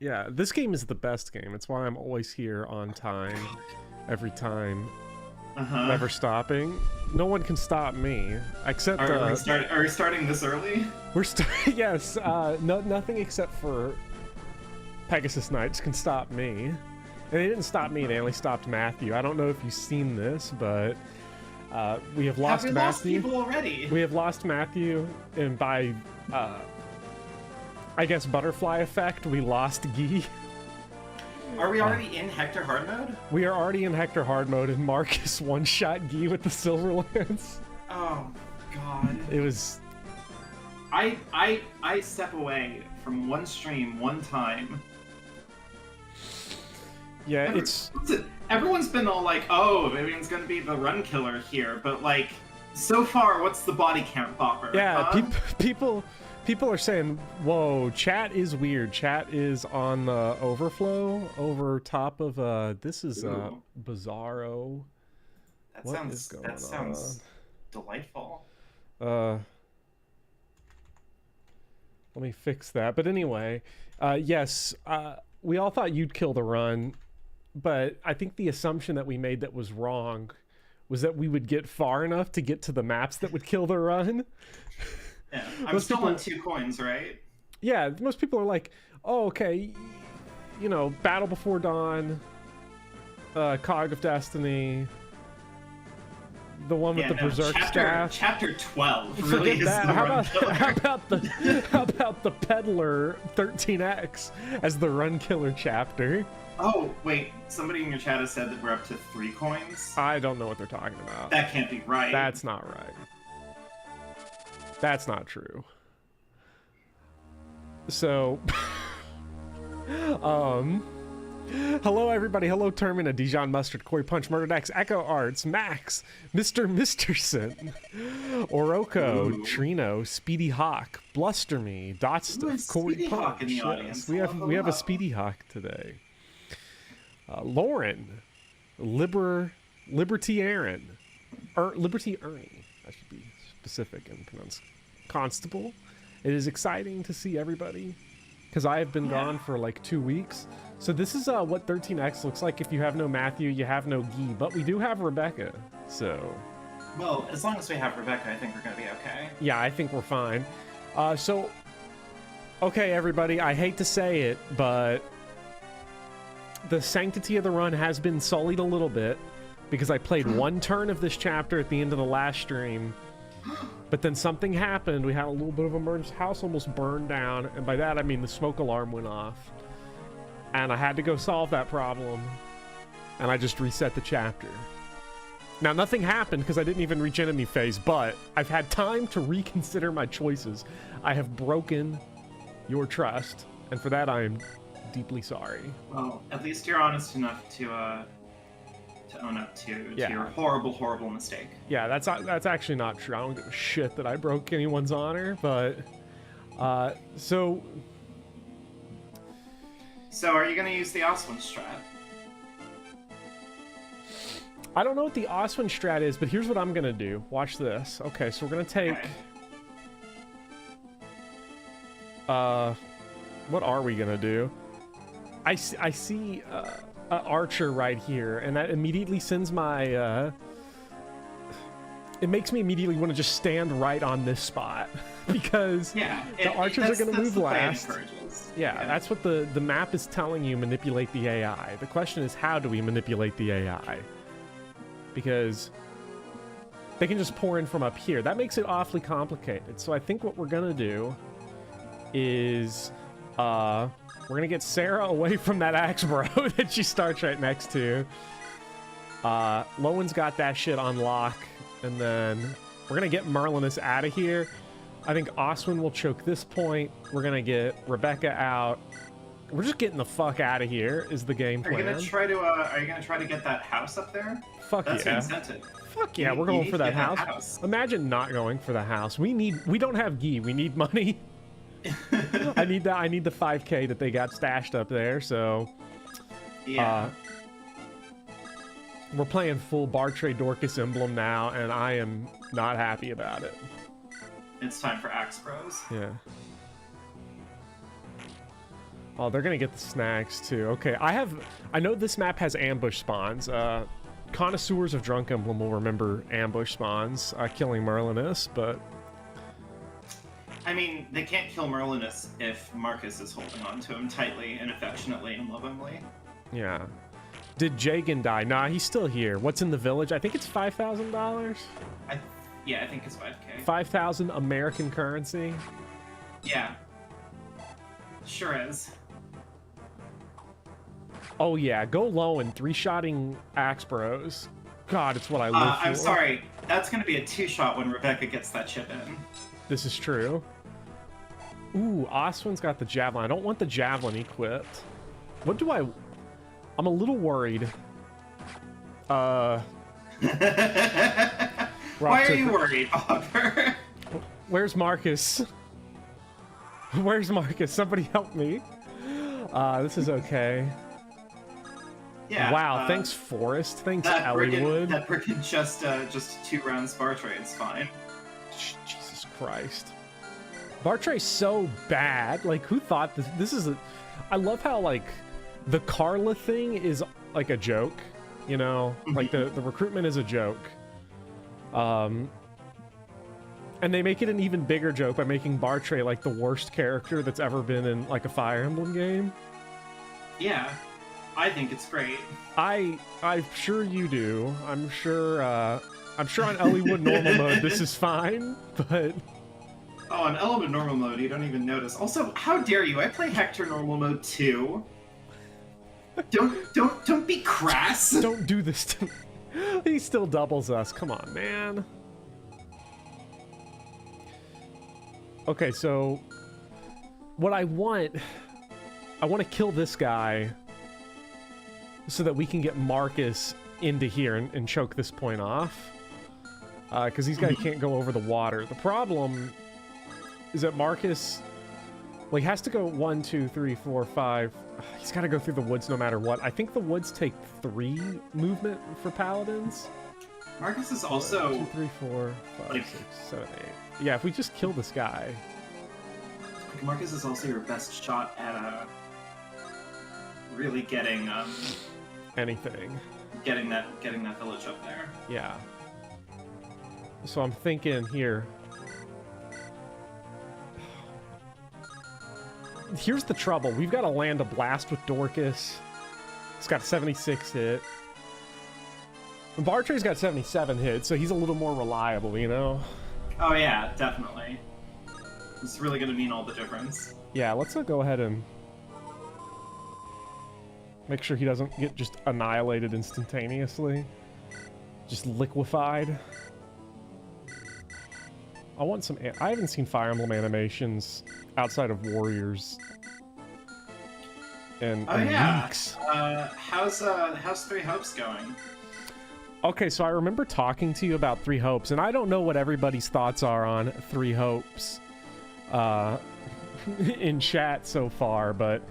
Yeah, this game is the best game. It's why I'm always here on time, every time, never stopping. No one can stop me, except. Are we starting this early? We're starting. Yes. Nothing except for Pegasus Knights can stop me. And they didn't stop me. They only stopped Matthew. I don't know if you've seen this, but we have lost Matthew. Lost people already? We have lost Matthew, and by I guess butterfly effect, we lost Guy. Are we already in Hector Hard Mode? We are already in Hector Hard Mode, and Marcus one-shot Guy with the silver lance. Oh, God. It was... I step away from one stream one time. Yeah, it's... Everyone's been all like, oh, Vivian's gonna be the run killer here, but like, so far, what's the body count bopper? Yeah, huh? people are saying, whoa, chat is weird. Chat is on the overflow over top of this is Bizarro. That sounds delightful. Let me fix that. But anyway, yes, we all thought you'd kill the run, but I think the assumption that we made that was wrong was that we would get far enough to get to the maps that would kill the run. Yeah, I'm still on 2 coins, right? Yeah, most people are like, oh, okay, you know, Battle Before Dawn, Cog of Destiny, the one with the Berserk staff. Chapter 12 really is that. the How run killer. how about the Peddler 13X as the run killer chapter? Oh, wait, somebody in your chat has said that we're up to 3 coins? I don't know what they're talking about. That can't be right. That's not right. That's not true. So, hello everybody. Hello Termina, Dijon Mustard, Corey Punch, Murdered X, Echo Arts, Max, Mr. Misterson, Oroko, Trino, Speedy Hawk, Bluster Me, Dotstuff, Corey Speedy Hawk Punch. in the audience. We have a Speedy Hawk today. Lauren, Liberty Aaron, Liberty Ernie. I should be specific and pronounce Constable. It is exciting to see everybody because I have been gone for like 2 weeks. So this is what 13X looks like. If you have no Matthew, you have no Guy, but we do have Rebecca. So, well, as long as we have Rebecca, I think we're gonna be okay. Yeah, I think we're fine. So, okay, everybody. I hate to say it, but the sanctity of the run has been sullied a little bit because I played one turn of this chapter at the end of the last stream. But then something happened. We had a little bit of emergency. House almost burned down, and by that I mean the smoke alarm went off. And I had to go solve that problem, and I just reset the chapter. Now, nothing happened because I didn't even reach enemy phase, but I've had time to reconsider my choices. I have broken your trust, and for that I am deeply sorry. Well, at least you're honest enough to own up to your horrible mistake. Yeah, that's actually not true. I don't give a shit that I broke anyone's honor, but so are you gonna use the Oswin strat? I don't know what the Oswin strat is, but here's what I'm gonna do. Watch this. Okay, so we're gonna take what are we gonna do? I see Archer right here, and that immediately sends my it makes me immediately want to just stand right on this spot because the archers are going to move last. Yeah, that's what the map is telling you. Manipulate the AI. The question is, how do we manipulate the AI? Because they can just pour in from up here. That makes it awfully complicated. So I think what we're gonna do is we're gonna get Sarah away from that axe bro that she starts right next to. Lowen's got that shit on lock, and then we're gonna get Merlinus out of here. I think Oswin will choke this point. We're gonna get Rebecca out. We're just getting the fuck out of here is the game plan. Are you gonna try to get that house up there? Fuck That's yeah. That's the incentive. Fuck yeah, we're going for that house. Imagine not going for the house. We don't have Guy. We need money. I need the 5K that they got stashed up there, so yeah. We're playing full Bartre Dorcas emblem now, and I am not happy about it. It's time for Axe Bros. Yeah. Oh, they're gonna get the snacks too. Okay, I know this map has ambush spawns. Connoisseurs of Drunk Emblem will remember ambush spawns, killing Merlinus, but... I mean, they can't kill Merlinus if Marcus is holding on to him tightly and affectionately and lovingly. Yeah. Did Jagan die? Nah, he's still here. What's in the village? I think it's $5,000? Yeah, I think it's 5K. 5,000 American currency? Yeah. Sure is. Oh yeah, go low and three-shotting Axe Bros. God, it's what I live for. I'm sorry. That's going to be a two-shot when Rebecca gets that chip in. This is true. Ooh, Oswin's got the Javelin. I don't want the Javelin equipped. What do I... I'm a little worried. Why are you worried, Bobber? Where's Marcus? Where's Marcus? Somebody help me. This is okay. Yeah. Wow, thanks Forrest. Thanks Elliewood. That frickin' just 2 rounds bar trade's fine. Jesus Christ. Bartray's so bad. Like, who thought this is a... I love how, like, the Carla thing is, like, a joke, you know? Like, the recruitment is a joke. And they make it an even bigger joke by making Bartray, like, the worst character that's ever been in, like, a Fire Emblem game. Yeah. I think it's great. I'm sure you do. I'm sure on Elliewood normal mode this is fine, but... Oh, on Element normal mode, you don't even notice. Also, how dare you? I play Hector normal mode too. Don't be crass. Don't do this to me. He still doubles us. Come on, man. Okay, so what I want to kill this guy so that we can get Marcus into here and choke this point off. Because these guys can't go over the water. The problem is that Marcus, like, has to go 1, 2, 3, 4, 5. He's got to go through the woods no matter what. I think the woods take 3 movement for paladins. Marcus is also 1, 2, 3, 4, 5, 6, 7, 8. Yeah, if we just kill this guy. Marcus is also your best shot at really getting anything. Getting that village up there. Yeah. So I'm thinking here. Here's the trouble. We've got to land a blast with Dorcas. It's got 76 hit. Bartray's got 77 hit, so he's a little more reliable, you know? Oh yeah, definitely. It's really going to mean all the difference. Yeah, let's go ahead and make sure he doesn't get just annihilated instantaneously. Just liquefied. I want some... I haven't seen Fire Emblem animations outside of Warriors in weeks. How's Three Hopes going? Okay, so I remember talking to you about Three Hopes, and I don't know what everybody's thoughts are on Three Hopes in chat so far, but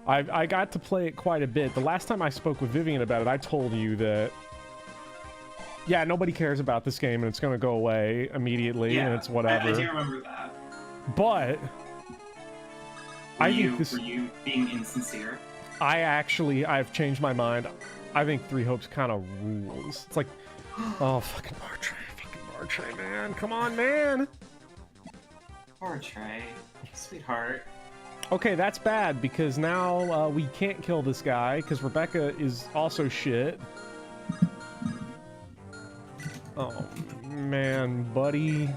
I got to play it quite a bit. The last time I spoke with Vivian about it, I told you that yeah, nobody cares about this game and it's going to go away immediately, and it's whatever. I do remember that. But were you being insincere? I've changed my mind. I think Three Hopes kind of rules. It's like, oh, fucking Bartray, man. Come on, man. Bartray, sweetheart. Okay, that's bad, because now we can't kill this guy, because Rebecca is also shit. Oh, man, buddy.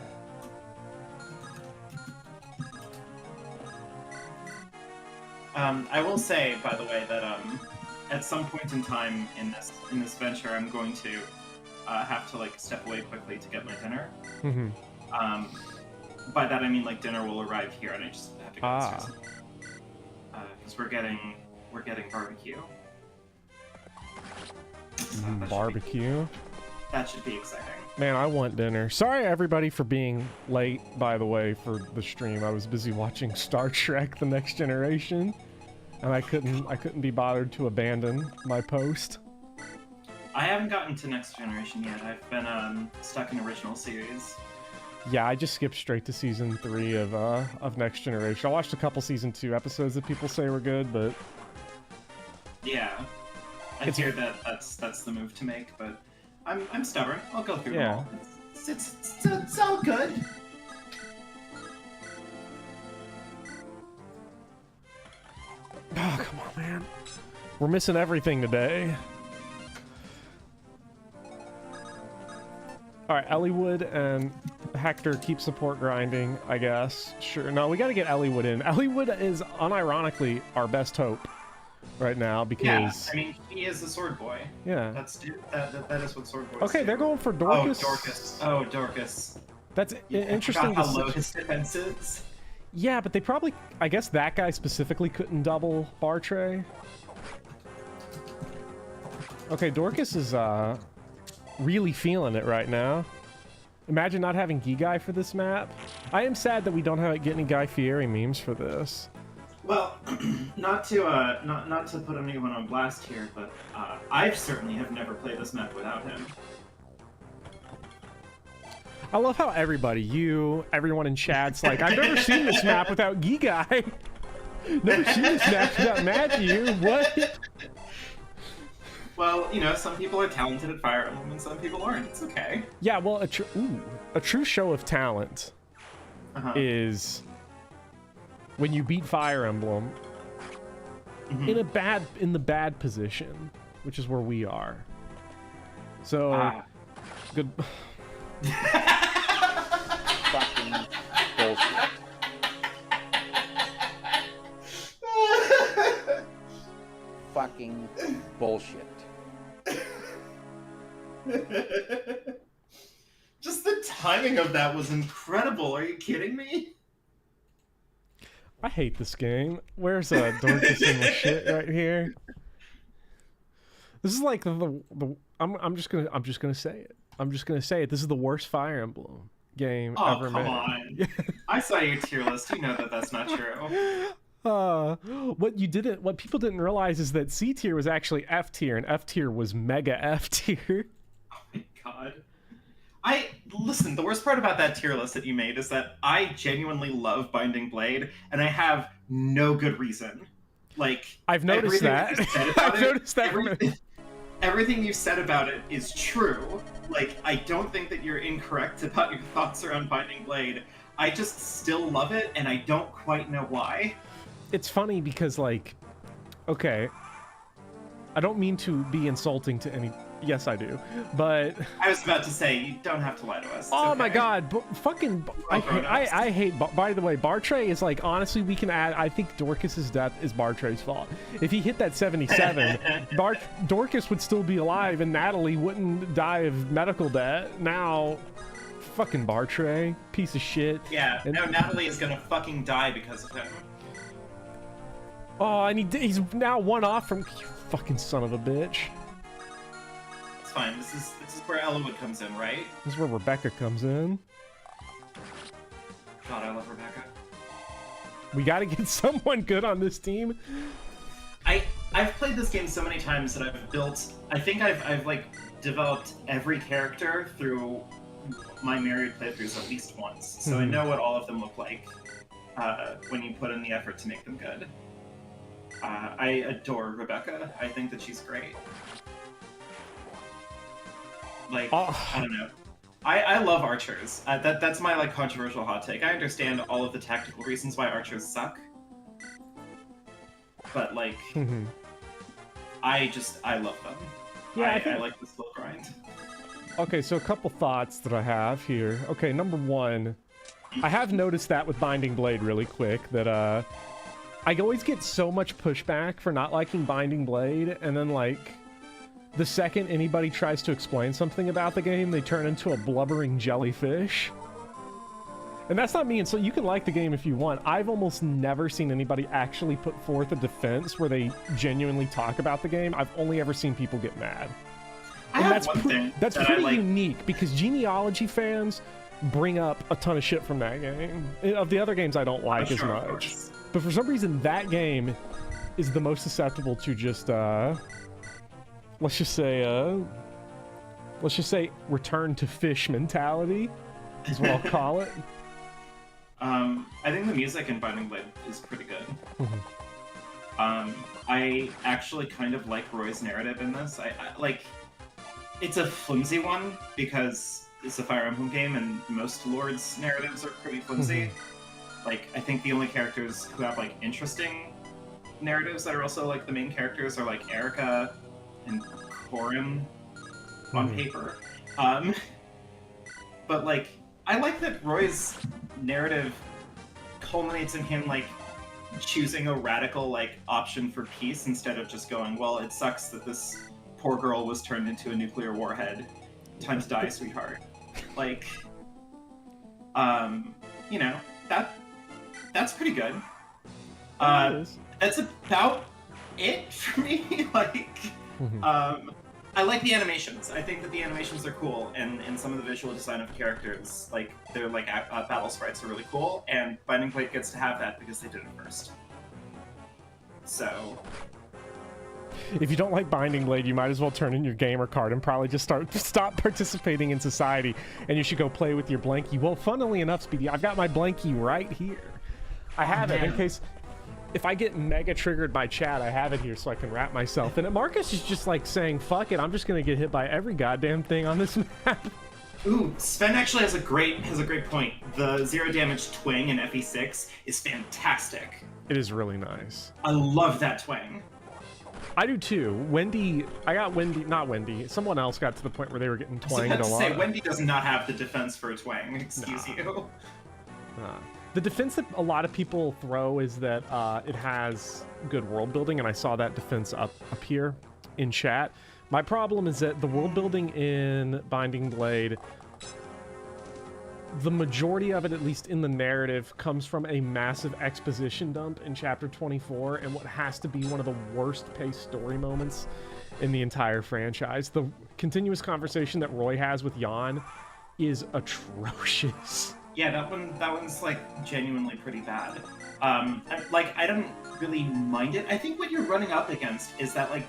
I will say, by the way, that at some point in time in this venture, I'm going to have to like step away quickly to get my dinner. Mm-hmm. By that I mean like dinner will arrive here, and I just have to go upstairs. Because we're getting barbecue. So barbecue. That should be exciting. Man, I want dinner. Sorry everybody for being late, by the way, for the stream. I was busy watching Star Trek: The Next Generation, and I couldn't be bothered to abandon my post. I haven't gotten to Next Generation yet. I've been stuck in original series. Yeah, I just skipped straight to season 3 of Next Generation. I watched a couple season 2 episodes that people say were good, but Yeah, I hear that that's the move to make, but I'm stubborn. I'll go through them all. It's all good. oh, come on, man. We're missing everything today. All right, Elliewood and Hector keep support grinding, I guess. Sure. No, we got to get Elliewood in. Elliewood is unironically our best hope right now because... Yeah, I mean, he is the sword boy. Yeah. That is what sword boys Okay, do. they're going for Dorcas. Oh, Dorcas. Oh, Dorcas. That's interesting. I forgot how low his defense is. Yeah, but they probably... I guess that guy specifically couldn't double Bartray. Okay, Dorcas is really feeling it right now. Imagine not having Gigai for this map. I am sad that we don't get any Guy Fieri memes for this. Well, not to put anyone on blast here, but I certainly have never played this map without him. I love how everybody, everyone in chat's like, I've never seen this map without Gigai. Never seen this map without Matthew. What? Well, you know, some people are talented at Fire Emblem and some people aren't. It's okay. Yeah, well, a true show of talent is when you beat Fire Emblem in the bad position, which is where we are. So good. Fucking bullshit. Fucking bullshit. Just the timing of that was incredible. Are you kidding me? I hate this game. Where's Dorcas in the shit right here? This is like I'm just gonna say it. I'm just gonna say it. This is the worst Fire Emblem game ever made. Oh, come on. I saw your tier list. You know that that's not true. What people didn't realize is that C tier was actually F tier, and F tier was mega F tier. Oh my god. Listen, the worst part about that tier list that you made is that I genuinely love Binding Blade, and I have no good reason. Like, I've noticed that. I've noticed that. Everything you said about it is true. Like, I don't think that you're incorrect about your thoughts around Binding Blade. I just still love it, and I don't quite know why. It's funny because, like, okay, I don't mean to be insulting to any... Yes, I do, but... I was about to say, you don't have to lie to us. It's oh okay. my god, I hate... By the way, Bartray is, like, honestly, we can add... I think Dorcas's death is Bartray's fault. If he hit that 77, Dorcas would still be alive, and Natalie wouldn't die of medical debt. Now... Fucking Bartray, piece of shit. Yeah, no, Natalie is gonna fucking die because of him. Oh, and he's now one off from... You fucking son of a bitch. It's fine. This is where Elliewood comes in, right? This is where Rebecca comes in. God, I love Rebecca. We gotta get someone good on this team. I've played this game so many times that I've built... I think I've like, developed every character through my myriad playthroughs at least once. So I know what all of them look like when you put in the effort to make them good. I adore Rebecca. I think that she's great. Like, I don't know. I love archers. That's my, like, controversial hot take. I understand all of the tactical reasons why archers suck. But, like, I love them. Yeah, I like the slow grind. Okay, so a couple thoughts that I have here. Okay, number one, I have noticed that with Binding Blade really quick, that, I always get so much pushback for not liking Binding Blade, and then, like, the second anybody tries to explain something about the game, they turn into a blubbering jellyfish. And that's not me, and so you can like the game if you want. I've almost never seen anybody actually put forth a defense where they genuinely talk about the game. I've only ever seen people get mad. And that's pretty unique, because genealogy fans bring up a ton of shit from that game. Of the other games I don't like as much. But for some reason, that game is the most susceptible to just, let's just say return to fish mentality. as we'll call it. I think the music in Binding Blade is pretty good. I actually kind of like Roy's narrative in this. I like, it's a flimsy one because it's a Fire Emblem game and most lords' narratives are pretty flimsy. Like, I think the only characters who have like interesting narratives that are also like the main characters are like Erica and Corin on paper. But like, I like that Roy's narrative culminates in him like choosing a radical like option for peace instead of just going, well, it sucks that this poor girl was turned into a nuclear warhead. Times die, sweetheart. Like, you know, that's pretty good. That's about it for me. Like, I like the animations. I think that the animations are cool, and some of the visual design of characters, like they're like battle sprites, are really cool. And Binding Blade gets to have that because they did it first. So, if you don't like Binding Blade, you might as well turn in your gamer card and probably just stop participating in society, and you should go play with your blankie. Well, funnily enough, Speedy, I've got my blankie right here. I have it in case. If I get mega triggered by chat, I have it here so I can wrap myself in it. Marcus is just like saying, fuck it, I'm just gonna get hit by every goddamn thing on this map. Ooh, Sven actually has a great point. The zero damage twang in FE6 is fantastic. It is really nice. I love that twang. I do too. Not Wendy, someone else got to the point where they were getting twanged a lot. Say, Wendy does not have the defense for a twang, excuse you. The defense that a lot of people throw is that it has good world building, and I saw that defense up here in chat. My problem is that the world building in Binding Blade, the majority of it, at least in the narrative, comes from a massive exposition dump in Chapter 24, and what has to be one of the worst paced story moments in the entire franchise. The continuous conversation that Roy has with Jan is atrocious. Yeah, that one's like genuinely pretty bad. Like, I don't really mind it. I think what you're running up against is that like,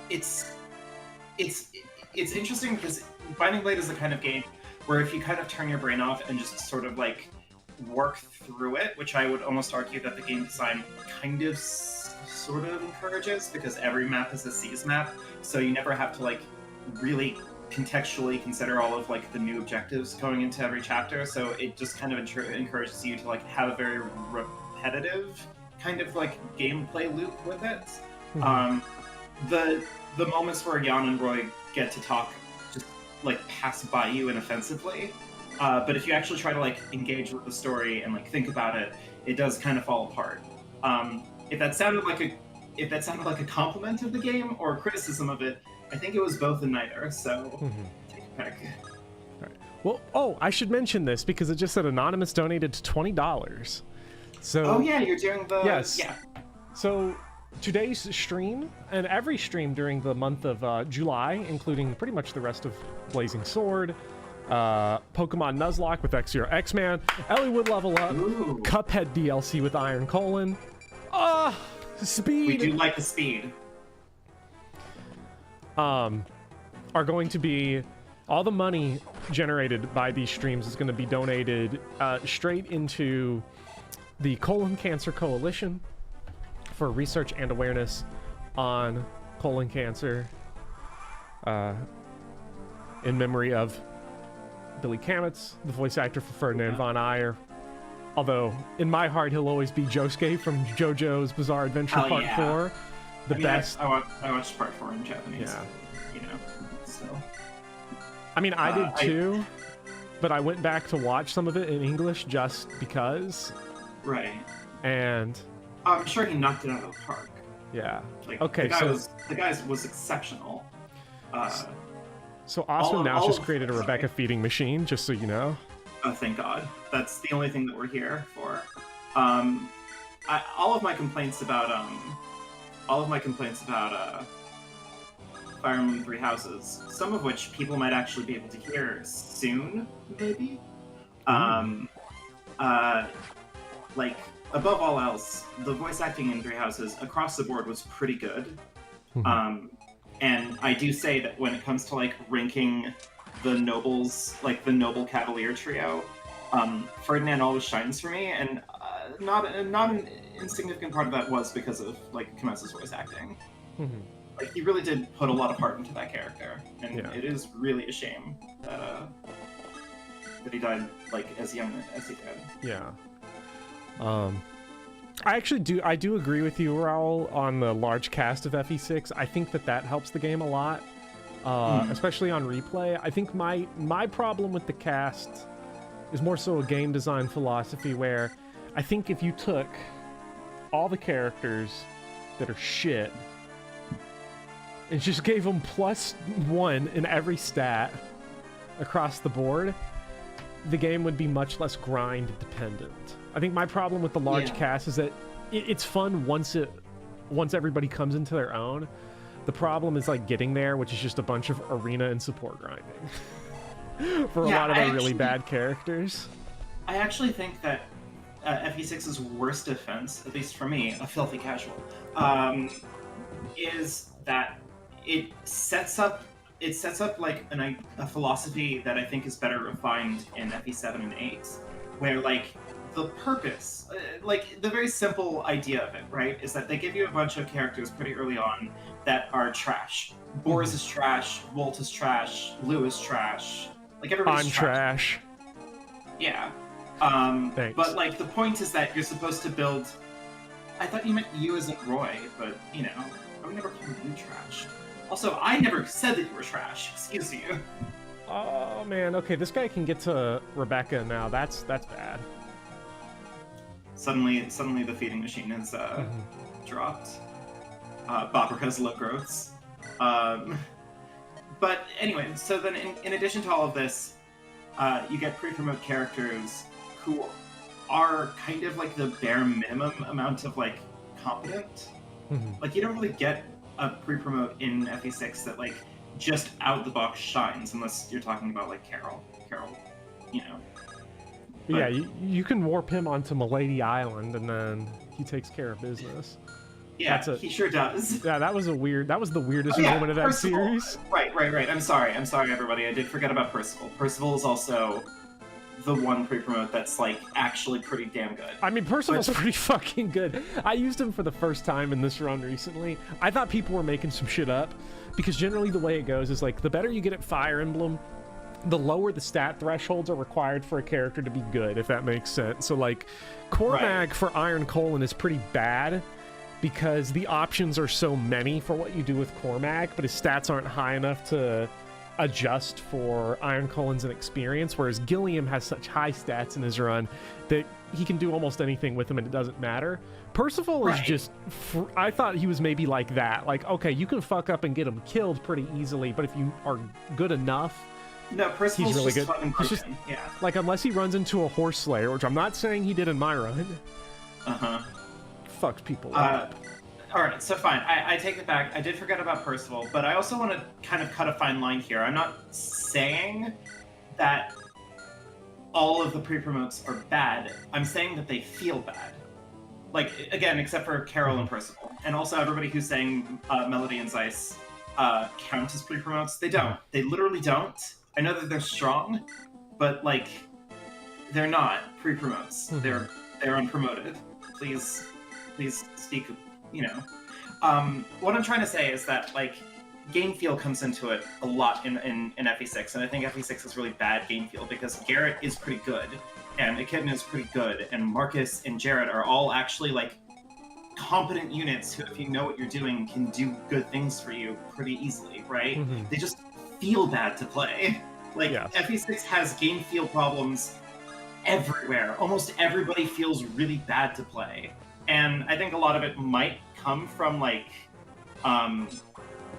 it's interesting because Binding Blade is the kind of game where if you kind of turn your brain off and just sort of like work through it, which I would almost argue that the game design kind of sort of encourages, because every map is a C's map, so you never have to like really contextually consider all of like the new objectives going into every chapter, so it just kind of encourages you to like have a very repetitive kind of like gameplay loop with it. The moments where Jan and Roy get to talk just like pass by you inoffensively, but if you actually try to like engage with the story and like think about it, it does kind of fall apart. If that sounded like a compliment of the game or a criticism of it, I think it was both and neither, so take a pick. All right. Well, oh, I should mention this because it just said Anonymous donated to $20. So, oh yeah, you're doing the... Yes. Yeah. So today's stream, and every stream during the month of July, including pretty much the rest of Blazing Sword, Pokemon Nuzlocke with X-Zero X-Man, Elliewood Level Up, Ooh. Cuphead DLC with Iron Colon. Speed! We do like the speed. Are going to be, all the money generated by these streams is going to be donated straight into the Colon Cancer Coalition for research and awareness on colon cancer, in memory of Billy Kametz, the voice actor for Ferdinand Von Ayer. Although, in my heart, he'll always be Josuke from JoJo's Bizarre Adventure Part 4. The best. I watched Part 4 in Japanese. Yeah. You know, so. I mean, I did too, but I went back to watch some of it in English just because. Right. And. I'm sure he knocked it out of the park. Yeah. Like, okay, the guy was exceptional. So Osman now just created a Rebecca feeding machine, just so you know. Oh, thank God. That's the only thing that we're here for. All of my complaints about Fire Emblem Three Houses, some of which people might actually be able to hear soon, maybe. Like, above all else, the voice acting in Three Houses across the board was pretty good. And I do say that when it comes to like ranking the nobles, like the noble cavalier trio, Ferdinand always shines for me, and not an insignificant part of that was because of like Kamessa's voice acting. Mm-hmm. Like he really did put a lot of heart into that character, and Yeah. it is really a shame that he died like as young as he did. Yeah. I do agree with you, Raul, on the large cast of FE6. I think that helps the game a lot, especially on replay. I think my problem with the cast is more so a game design philosophy where I think if you took all the characters that are shit and just gave them +1 in every stat across the board, the game would be much less grind dependent. I think my problem with the large cast is that it's fun once everybody comes into their own. The problem is like getting there, which is just a bunch of arena and support grinding for a lot of the really bad characters. I actually think that FE6's worst defense, at least for me, a filthy casual, is that it sets up like a philosophy that I think is better refined in FE7 and 8, where like the purpose, like the very simple idea of it, right, is that they give you a bunch of characters pretty early on that are trash. Boris is trash, Volt is trash, Lou is trash, like everybody's trash. Yeah. Thanks. But like the point is that you're supposed to build. I thought you meant you as in Roy, but you know, I would never call you trash. Also, I never said that you were trash. Excuse you. Oh man, okay, this guy can get to Rebecca now. That's bad. Suddenly the feeding machine is dropped. Bopper has low growths. But anyway, so then in addition to all of this, you get pre-promote characters who are kind of like the bare minimum amount of like competent. Like you don't really get a pre-promote in FE6 that like just out the box shines, unless you're talking about like Carol, you know. But, yeah, you can warp him onto Milady Island and then he takes care of business. Yeah, he sure does. Yeah, that was the weirdest moment of that Percival. series. Right. I'm sorry, everybody. I did forget about Percival. Percival is also the one pre-promote that's like actually pretty damn good. I mean, Percival's pretty fucking good. I used him for the first time in this run recently. I thought people were making some shit up, because generally the way it goes is like the better you get at Fire Emblem, the lower the stat thresholds are required for a character to be good, if that makes sense. So like Cormag for Iron Colon is pretty bad because the options are so many for what you do with Cormag, but his stats aren't high enough to adjust for Iron Colon's and experience, whereas Gilliam has such high stats in his run that he can do almost anything with him and it doesn't matter. Percival is just... I thought he was maybe like that. Like, okay, you can fuck up and get him killed pretty easily, but if you are good enough... No, Percival's he's really just good. fucking He's broken. just, yeah. like, unless he runs into a Horse Slayer, which I'm not saying he did in my run. Fucked people up. Alright, so fine. I take it back. I did forget about Percival, but I also want to kind of cut a fine line here. I'm not saying that all of the pre-promotes are bad. I'm saying that they feel bad. Like, again, except for Carol and Percival. And also everybody who's saying Melody and Zeiss count as pre-promotes. They don't. They literally don't. I know that they're strong, but, like, they're not pre-promotes. They're unpromoted. Please speak, you know. What I'm trying to say is that, like, game feel comes into it a lot in FE6, and I think FE6 is really bad game feel because Garrett is pretty good, and Echidna is pretty good, and Marcus and Jared are all actually, like, competent units who, if you know what you're doing, can do good things for you pretty easily, right? They just feel bad to play. Like, FE6 has game feel problems everywhere. Almost everybody feels really bad to play. And I think a lot of it might come from, like,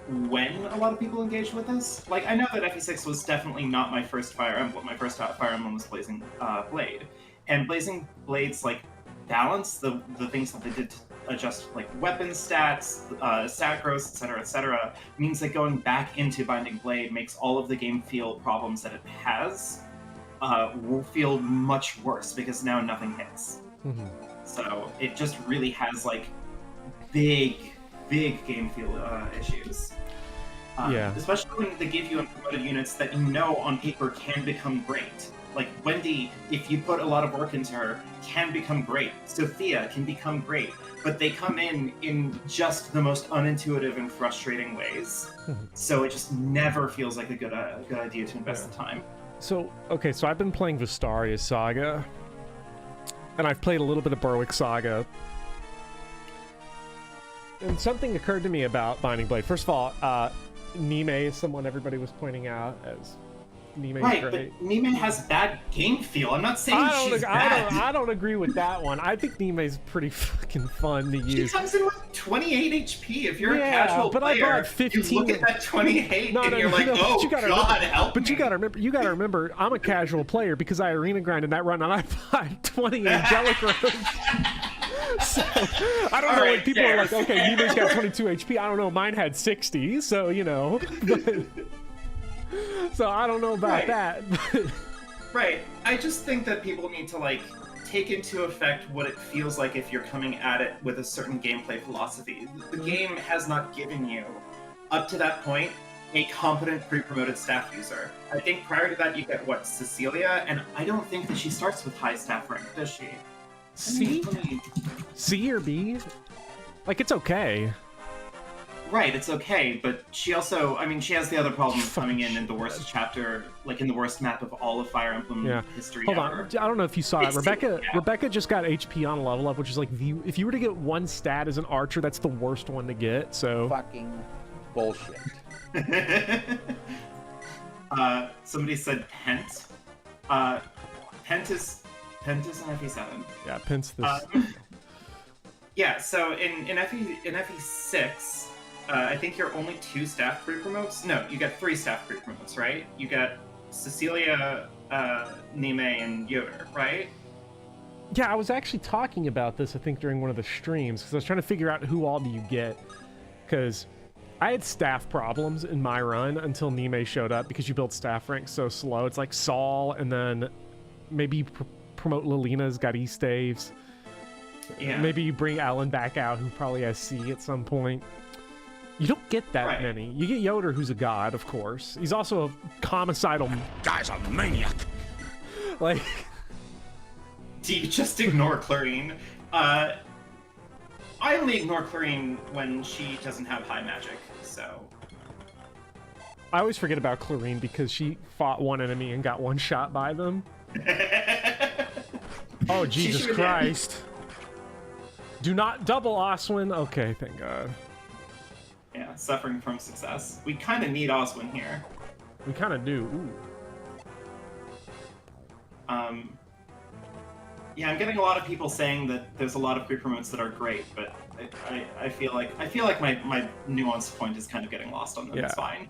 when a lot of people engaged with this. Like, I know that FE6 was definitely not my first Fire Emblem. My first Fire Emblem was Blazing Blade. And Blazing Blade's, like, balance, the things that they did to adjust, like, weapon stats, stat growth, etc., means that going back into Binding Blade makes all of the game feel problems that it has will feel much worse, because now nothing hits. So it just really has, like, big game feel issues. Yeah. Especially when they give you unpromoted units that you know on paper can become great. Like Wendy, if you put a lot of work into her, can become great. Sophia can become great, but they come in just the most unintuitive and frustrating ways. So it just never feels like a good idea to invest the time. So, okay, so I've been playing Vistaria's Saga, and I've played a little bit of Berwick Saga. And something occurred to me about Binding Blade. First of all, Nime is someone everybody was pointing out as Nime's right, great. But Nime has bad game feel. I'm not saying she's bad. I don't agree with that one. I think Nime's pretty fucking fun to use. She comes in with 28 HP. If you're a Yeah, casual but I player, bought 15. you look at that 28 No, and no, you're no, like, no, oh, you gotta God, remember, help but me. you gotta remember, I'm a casual player because I arena grinded that run and I bought 20 angelic runs. So, I don't know, Alright, like, people fair. are like, okay, Nime's got 22 HP. I don't know, mine had 60, so, you know. So, I don't know about Right. that. But Right. I just think that people need to, like, take into effect what it feels like if you're coming at it with a certain gameplay philosophy. The game has not given you, up to that point, a competent pre-promoted staff user. I think prior to that you get, what, Cecilia? And I don't think that she starts with high staff rank, does she? C? C or B? Like, it's okay. Right, it's okay, but she also, I mean, she has the other problem of coming in the worst chapter, like in the worst map of all of Fire Emblem history Hold ever. on, I don't know if you saw it. It's Rebecca yeah. Rebecca just got HP on a level up, which is like, if you were to get one stat as an archer, that's the worst one to get, so... Fucking bullshit. Somebody said Pent. Pent is an FE7. Yeah, Pence this... Yeah, so in FE6, I think you're only 2 staff pre-promotes. No, you got 3 staff pre-promotes, right? You got Cecilia, Nime, and Yoder, right? Yeah, I was actually talking about this, I think, during one of the streams, because I was trying to figure out who all do you get, because I had staff problems in my run until Nime showed up, because you build staff ranks so slow. It's like Saul, and then maybe you promote Lilina's got E-staves. Yeah. Maybe you bring Alan back out, who probably has C at some point. You don't get that Right. many. You get Yoder, who's a god, of course. He's also a homicidal... Guy's a maniac. Like... Do you just ignore Clarine? I only ignore Clarine when she doesn't have high magic, so... I always forget about Clarine because she fought one enemy and got one shot by them. Oh, Jesus should've Christ. Do not double Oswin. Okay, thank God. Yeah, suffering from success. We kind of need Oswin here. We kind of do. Ooh. Yeah, I'm getting a lot of people saying that there's a lot of pre-promotes that are great, but I feel like my nuanced point is kind of getting lost on them. Yeah. It's fine.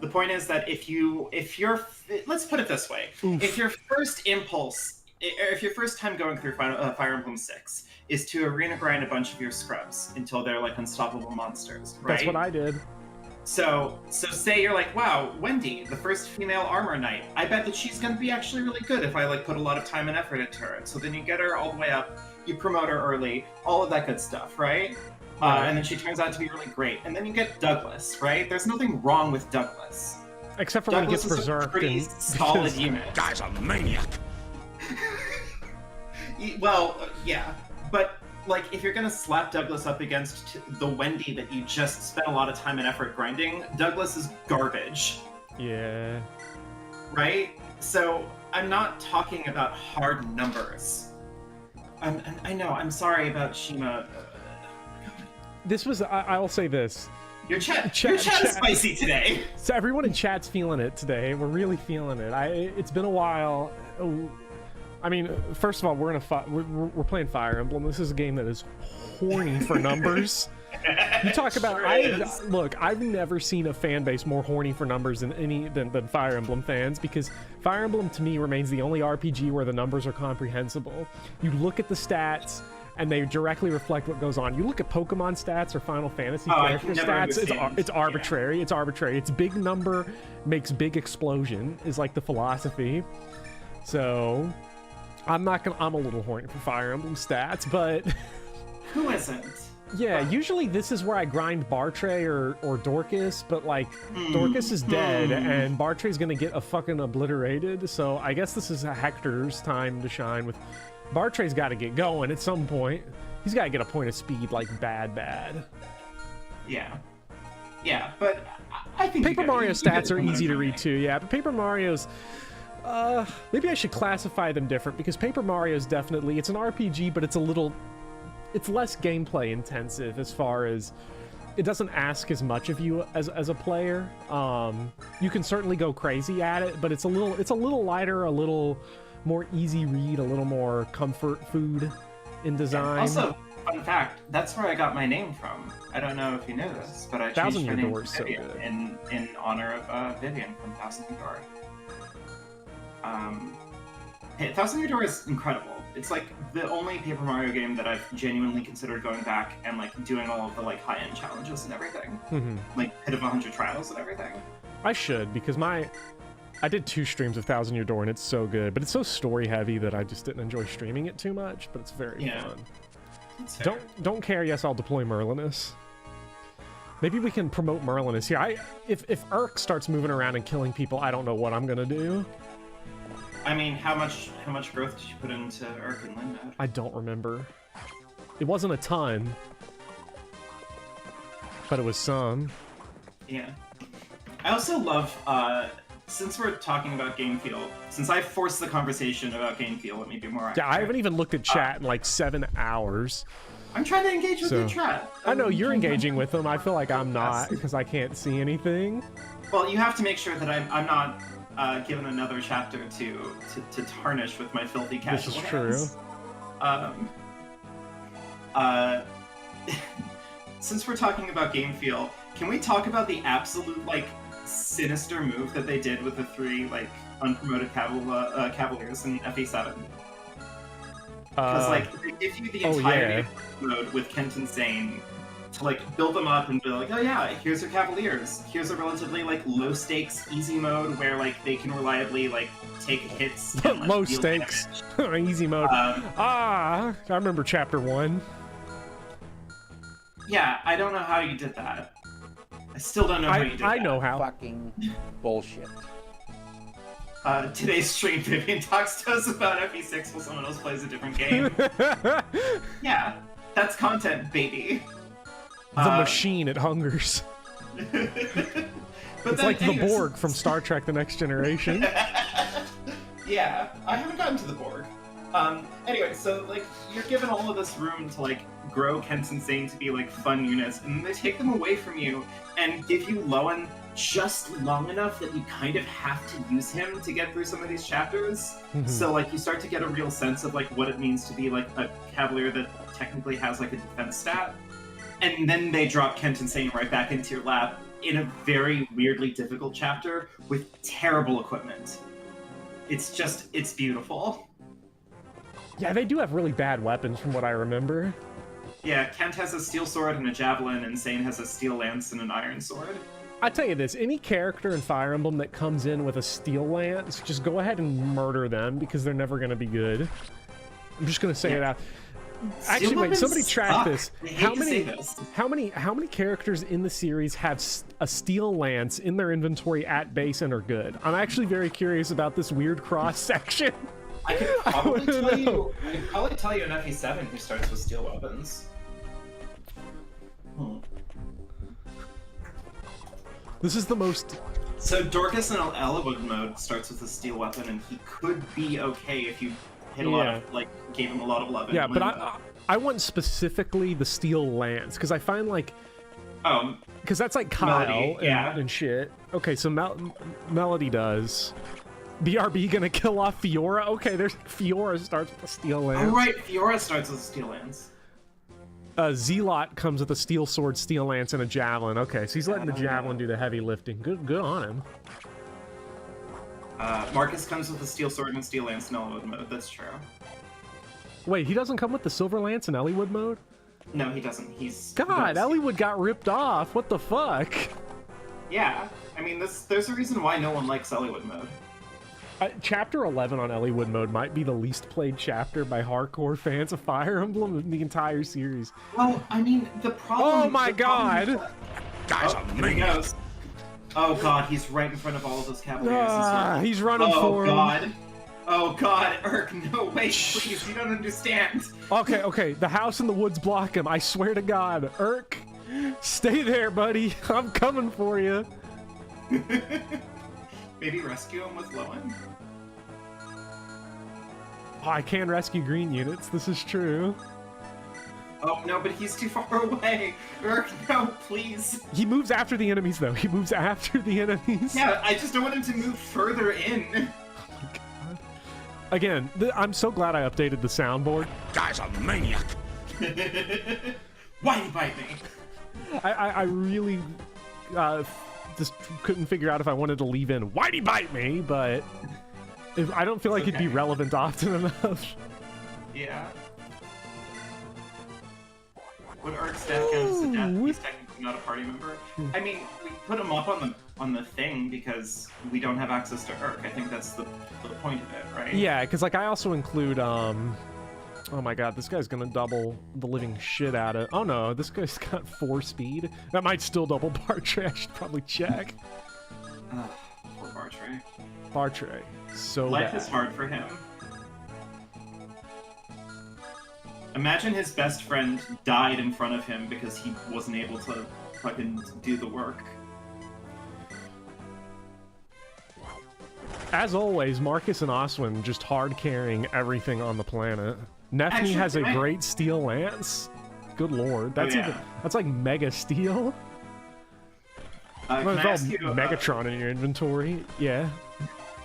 The point is that if you're let's put it this way, Oof. if your first impulse, if your first time going through Fire Emblem 6 is to arena grind a bunch of your scrubs until they're like unstoppable monsters, right? That's what I did. So say you're like, wow, Wendy, the first female armor knight. I bet that she's gonna be actually really good if I like put a lot of time and effort into her. So then you get her all the way up, you promote her early, all of that good stuff, right? And then she turns out to be really great. And then you get Douglas, right? There's nothing wrong with Douglas. Except for Douglas when he gets is a berserked. pretty and- solid unit. Guy's a maniac. Well, yeah, but like if you're gonna slap Douglas up against the Wendy that you just spent a lot of time and effort grinding, Douglas is garbage, Yeah. right? So I'm not talking about hard numbers. I know. I'm sorry about Shima. This was, I'll say this. Your chat Chat- is spicy today. So everyone in chat's feeling it today. We're really feeling it. It's been a while. I mean, first of all, we're playing Fire Emblem. This is a game that is horny for numbers. You talk about look, I've never seen a fan base more horny for numbers than Fire Emblem fans, because Fire Emblem to me remains the only RPG where the numbers are comprehensible. You look at the stats and they directly reflect what goes on. You look at Pokemon stats or Final Fantasy character stats, it's arbitrary. It's arbitrary. It's big number makes big explosion is like the philosophy. So I'm a little horny for Fire Emblem stats, but Who isn't? Yeah, usually this is where I grind Bartray or Dorcas, but like Dorcas is dead and Bartray's gonna get a fucking obliterated, so I guess this is Hector's time to shine. With Bartray's got to get going at some point. He's got to get a point of speed like bad. Yeah. Yeah, but I think Paper Mario stats are easy to read too. Yeah, but Paper Mario's maybe I should classify them different, because Paper Mario's definitely, it's an RPG, but it's less gameplay intensive as far as it doesn't ask as much of you as a player. You can certainly go crazy at it, but it's a little lighter, a little more easy read, a little more comfort food in design. Also, fun fact, that's where I got my name from. I don't know if you know this, but I changed my name to Vivian in honor of Vivian from Thousand Year Door. Thousand Year Door is incredible. It's like the only Paper Mario game that I've genuinely considered going back and like doing all of the like high-end challenges and everything. Like Pit of 100 Trials and everything. I should, because I did 2 streams of Thousand Year Door and it's so good, but it's so story heavy that I just didn't enjoy streaming it too much, but it's very fun. Don't care, yes, I'll deploy Merlinus. Maybe we can promote Merlinus here. If Urk starts moving around and killing people, I don't know what I'm gonna do. I mean, how much growth did you put into Urk and Linda? I don't remember. It wasn't a ton, but it was some. Yeah. I also love, since we're talking about game feel, since I forced the conversation about game feel, let me be more accurate. Yeah, I haven't even looked at chat in like 7 hours. I'm trying to engage with your chat. I know you're engaging with them. I feel like I'm not, because I can't see anything. Well, you have to make sure that I'm not given another chapter to tarnish with my filthy casual This is hands. True. Since we're talking about game feel, can we talk about the absolute like sinister move that they did with the 3 like unpromoted Cavaliers in FA7? Because like they give you the entirety of the mode with Kent and Sane to like build them up and be like, oh yeah, here's your Cavaliers. Here's a relatively like low stakes, easy mode where like they can reliably like take hits. And, like, low stakes, easy mode. I remember chapter 1. Yeah, I don't know how you did that. I still don't know how you did that. I know how. Fucking bullshit. Today's stream, Vivian talks to us about FE6 while someone else plays a different game. Yeah, that's content, baby. The machine, it hungers. It's like the Borg from Star Trek The Next Generation. Yeah, I haven't gotten to the Borg. Anyway, so like you're given all of this room to like grow Kent and Sane to be like fun units, and then they take them away from you and give you Lowen just long enough that you kind of have to use him to get through some of these chapters. So like you start to get a real sense of like what it means to be like a Cavalier that technically has like a defense stat. And then they drop Kent and Sane right back into your lap in a very weirdly difficult chapter with terrible equipment. It's beautiful. Yeah, they do have really bad weapons from what I remember. Yeah, Kent has a steel sword and a javelin, and Sane has a steel lance and an iron sword. I tell you this, any character in Fire Emblem that comes in with a steel lance, just go ahead and murder them, because they're never going to be good. I'm just going to say it out. Actually, wait, somebody track this. How many characters in the series have a steel lance in their inventory at base and are good? I'm actually very curious about this weird cross section. I could probably tell you an FE7 who starts with steel weapons. This is the most... So Dorcas in Eliwood mode starts with a steel weapon, and he could be okay if you hit a lot of, like, gave him a lot of love. Yeah, but I want specifically the steel lance, because I find, like... because that's like Kyle and shit. Okay, so Melody does. BRB gonna kill off Fiora? Okay, there's Fiora starts with a steel lance. Oh right, Fiora starts with a steel lance. Zealot comes with a steel sword, steel lance, and a javelin. Okay, so he's letting the javelin do the heavy lifting. Good on him. Marcus comes with a steel sword and steel lance in Eliwood mode. That's true. Wait, he doesn't come with the silver lance in Eliwood mode? No, he doesn't. God, Eliwood got ripped off. What the fuck? Yeah, I mean, there's a reason why no one likes Eliwood mode. Chapter 11 on Elliewood mode might be the least played chapter by hardcore fans of Fire Emblem in the entire series. Well, I mean, the problem... Oh my god! Guy's a There he maniac. goes. Oh god, he's right in front of all of those cavaliers. He's running for him. Oh god, Urk, no, wait, please, you don't understand. Okay, the house in the woods block him. I swear to God. Urk, stay there, buddy. I'm coming for you. Maybe rescue him with Lowen? Oh, I can rescue green units. This is true. Oh no, but he's too far away. Urk, no, please. He moves after the enemies, though. He moves after the enemies. Yeah, I just don't want him to move further in. Oh my God. Again, I'm so glad I updated the soundboard. Guy's a maniac. Why did he bite me? I really just couldn't figure out if I wanted to leave in "Why'd he bite me?" But I don't feel like it'd be relevant often enough. Yeah. When Urk's death counts as a death, he's technically not a party member. I mean, we put him up on the thing because we don't have access to Urk. I think that's the point of it, right? Yeah, because like I also include oh my god, this guy's gonna double the living shit out of... Oh no, this guy's got 4 speed. That might still double Bartray. I should probably check. Poor Bartray. Bartray. So Life bad. is hard for him. Imagine his best friend died in front of him because he wasn't able to fucking do the work. As always, Marcus and Oswin just hard carrying everything on the planet. Nefni Actually, has a can I- great steel lance. Good lord, that's yeah. even, that's like mega steel. Can Well, I it's all ask you, Megatron in your inventory. Yeah.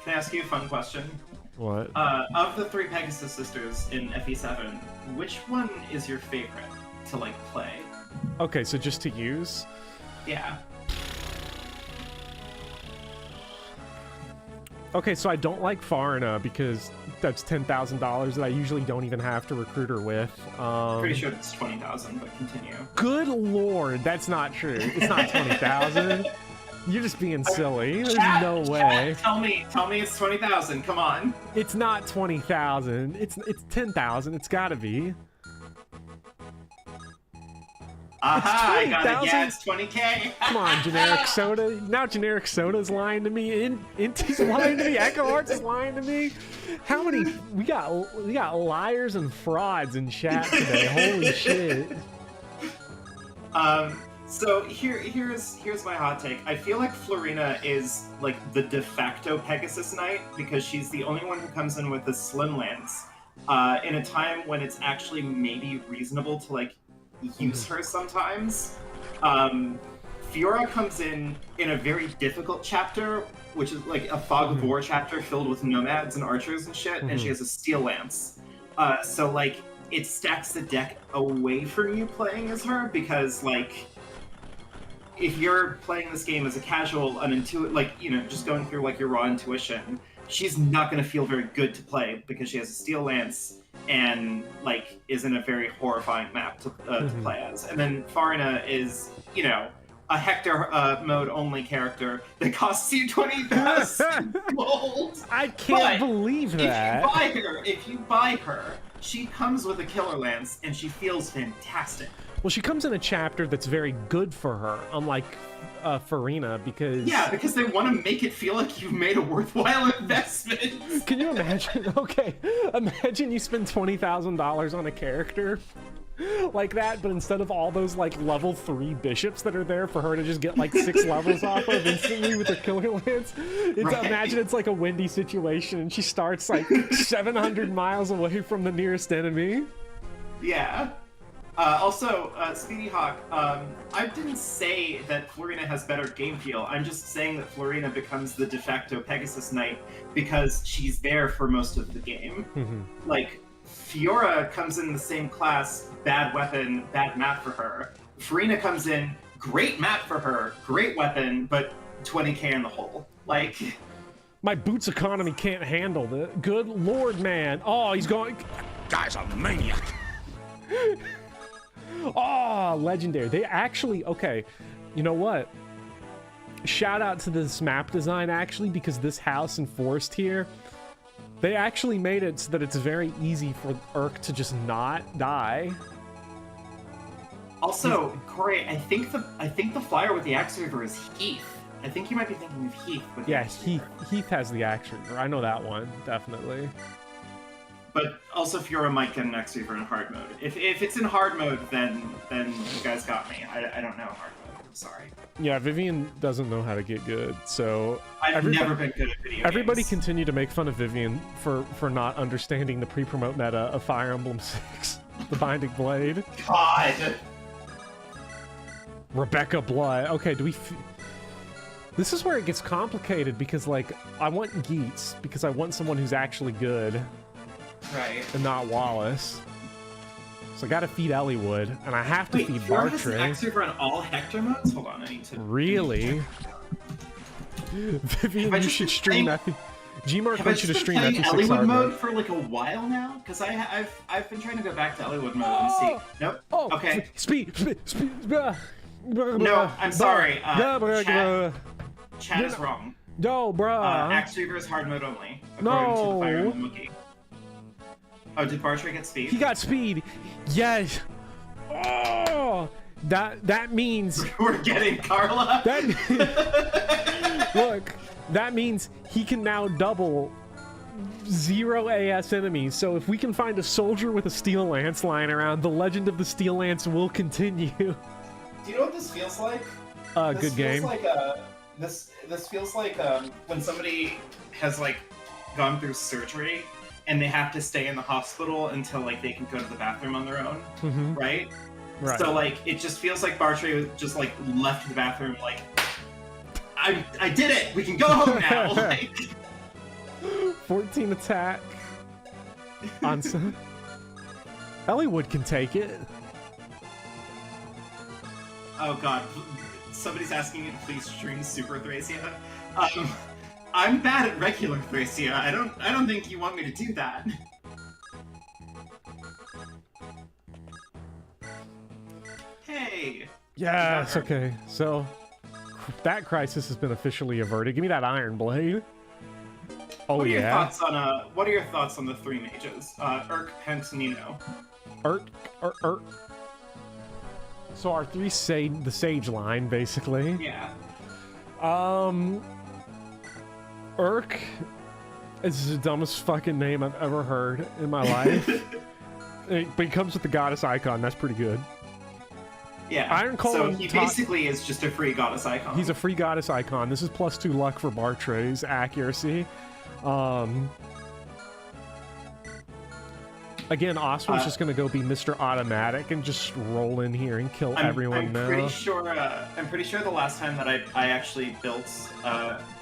can I ask you a fun question? What? Of the 3 Pegasus sisters in FE7, which one is your favorite to, like, play? Okay, so just to use. Yeah. Okay, so I don't like Farina because that's $10,000 that I usually don't even have to recruit her with. Pretty sure it's 20,000, but continue. Good lord, that's not true. It's not 20,000. You're just being silly. There's no way. Tell me it's 20,000. Come on. It's not 20,000. It's 10,000. It's gotta be. Aha! I got it. 20,000? Yeah, it's 20K. Come on, generic soda. Now generic soda's lying to me. Inti's lying to me. Echo Hearts is lying to me. How many? We got liars and frauds in chat today. Holy shit. So here's my hot take. I feel like Florina is like the de facto Pegasus Knight because she's the only one who comes in with a slim lance in a time when it's actually maybe reasonable to like use her sometimes. Fiora comes in a very difficult chapter, which is like a Fog of War chapter filled with nomads and archers and shit, and she has a steel lance. So like it stacks the deck away from you playing as her because like if you're playing this game as a casual, like, you know, just going through like your raw intuition, she's not going to feel very good to play because she has a steel lance and like is in a very horrifying map to play as. And then Farina is, you know, a Hector mode only character that costs you 20,000 gold. I can't believe that. If you buy her, she comes with a killer lance and she feels fantastic. Well, she comes in a chapter that's very good for her, unlike Farina, because... Yeah, because they want to make it feel like you've made a worthwhile investment. Can you imagine? Okay, imagine you spend $20,000 on a character like that, but instead of all those, like, level 3 bishops that are there for her to just get, like, 6 levels off of instantly with her killer lance, imagine it's like a Wendy situation, and she starts, like, 700 miles away from the nearest enemy. Yeah. Also, Speedy Hawk, I didn't say that Florina has better game feel. I'm just saying that Florina becomes the de facto Pegasus Knight because she's there for most of the game. Like, Fiora comes in the same class, bad weapon, bad map for her. Farina comes in, great map for her, great weapon, but 20k in the hole. Like... My boots economy can't handle this. Good lord, man. Oh, he's going... Guy's a maniac. Oh, legendary. They actually... Okay, you know what? shout out to this map design, actually, because this house and forest here, they actually made it so that it's very easy for Urk to just not die. Also, Corey, I think the flyer with the axe reaver is Heath. I think you might be thinking of Heath. With the Yeah, axe reaver. Heath has the axe reaver. I know that one, definitely. But also, if you're a might get an axe reaver in hard mode. If it's in hard mode, then you guys got me. I don't know hard mode. I'm sorry. Yeah, Vivian doesn't know how to get good, so I've never been good at video everybody games. continue to make fun of Vivian for not understanding the pre-promote meta of Fire Emblem 6, the Binding Blade. God. Rebecca Blood. Okay, do we... This is where it gets complicated, because, like, I want Geets, because I want someone who's actually good, Right. and not Wallace. So I gotta feed Elliewood, and I have to Wait, feed Fjord has an axe Bartray. reaver on all Hector modes? Hold on, I need to... Really? Vivian, Have I you just should been stream playing- FE... Gmark Have I wants you to just been stream playing FE6 Elliewood hard mode mode. for like a while now? Because I've been trying to go back to Elliewood mode and see. Nope. Oh, Okay. Speed. No, I'm sorry. No, Chat is wrong. bruh. Axe Reaver is hard mode only, according to the Fire Emblem Wiki. Oh, did Bartray get speed? He got speed. Yes. Oh, that means We're getting Carla. that. Look, that means he can now double 0 AS enemies. So if we can find a soldier with a steel lance lying around, the legend of the steel lance will continue. Do you know what this feels like? Good game. Like this feels like when somebody has like gone through surgery and they have to stay in the hospital until like they can go to the bathroom on their own, Mhm. right? Right. So like it just feels like Bartray just like left the bathroom like I did it. We can go home now. Like, 14 attack. On some. Elliewood can take it. oh god, somebody's asking me to please stream Super Thracia. I'm bad at regular Thracia. I don't think you want me to do that. Hey. Yes, okay. So, that crisis has been officially averted. Give me that Iron Blade. Oh, What are your yeah. thoughts on what are your thoughts on the three mages? Urk, Pent, Nino. Urt. So our three the sage line, basically. Yeah. Urk is the dumbest fucking name I've ever heard in my life. But he comes with the goddess icon. That's pretty good. Yeah. Iron so Colon he top- basically is just a free goddess icon. He's a free goddess icon. This is +2 luck for Bartray's accuracy. Again, Oswald's just gonna go be Mr. Automatic and just roll in here and kill everyone I'm now. pretty sure the last time that I actually built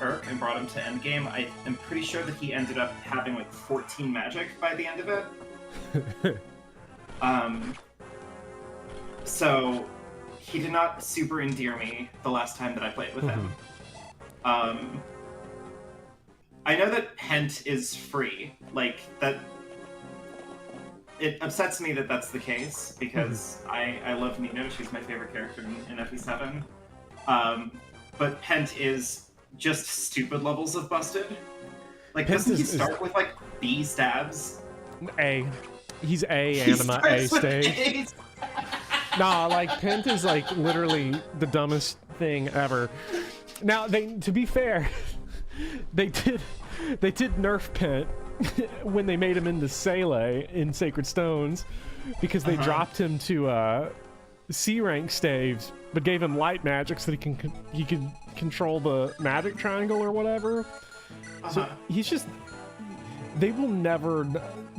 Urk and brought him to endgame, I'm pretty sure that he ended up having like 14 magic by the end of it. So he did not super endear me the last time that I played with him. I know that Pent is free, like that. It upsets me that that's the case, because I love Nino, she's my favorite character in FE7. But Pent is just stupid levels of busted. Like, Pent doesn't he is- start with, like, B stabs? A. He's A He anima A starts with stage. A's. Nah, like Pent is like literally the dumbest thing ever. Now, to be fair, they did nerf Pent when they made him into Sele in Sacred Stones, because they dropped him to C rank staves, but gave him light magic so that he could control the magic triangle or whatever. So he's just, they will never,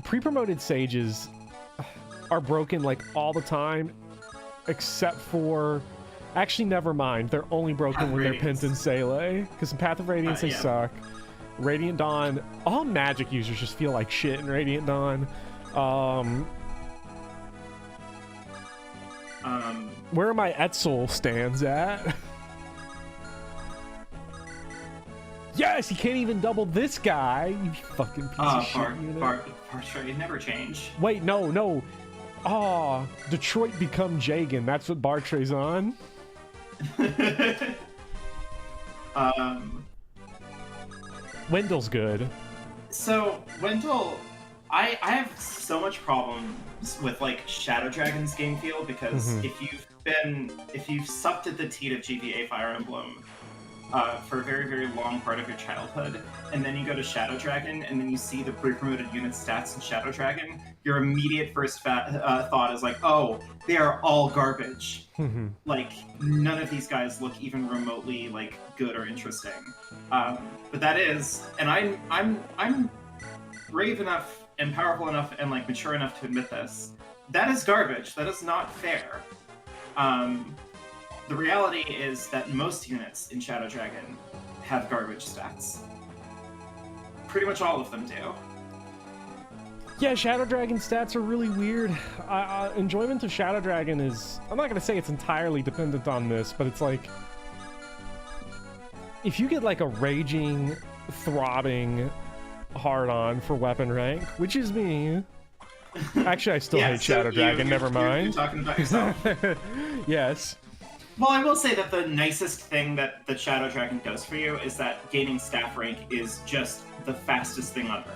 pre-promoted sages are broken like all the time, except for, actually never mind, they're only broken Path when they're Radiance. Pent and Sele, because in Path of Radiance they Yeah. suck. Radiant Dawn, all magic users just feel like shit in Radiant Dawn. Where my Etzel stands at. Yes, he can't even double this guy. You fucking piece of shit unit. Bartray never change. Wait, no. Oh, Detroit become Jagan. That's what Bartray's on. Wendell's good. So Wendell, I have so much problems with like Shadow Dragon's game feel because if you've supped at the teat of GBA Fire Emblem for a very, very long part of your childhood, and then you go to Shadow Dragon, and then you see the pre-promoted unit stats in Shadow Dragon, your immediate first thought is like, oh, they are all garbage. Like, none of these guys look even remotely like good or interesting. But that is, and I'm brave enough and powerful enough and like mature enough to admit this. That is garbage. That is not fair. The reality is that most units in Shadow Dragon have garbage stats. Pretty much all of them do. Yeah, Shadow Dragon stats are really weird. Enjoyment of Shadow Dragon is... I'm not going to say it's entirely dependent on this, but it's like... If you get like a raging, throbbing hard-on for weapon rank, which is me... Actually, I still hate Shadow Dragon, never mind. You're talking about yourself. Yes. Well, I will say that the nicest thing that the Shadow Dragon does for you is that gaining staff rank is just the fastest thing on Earth.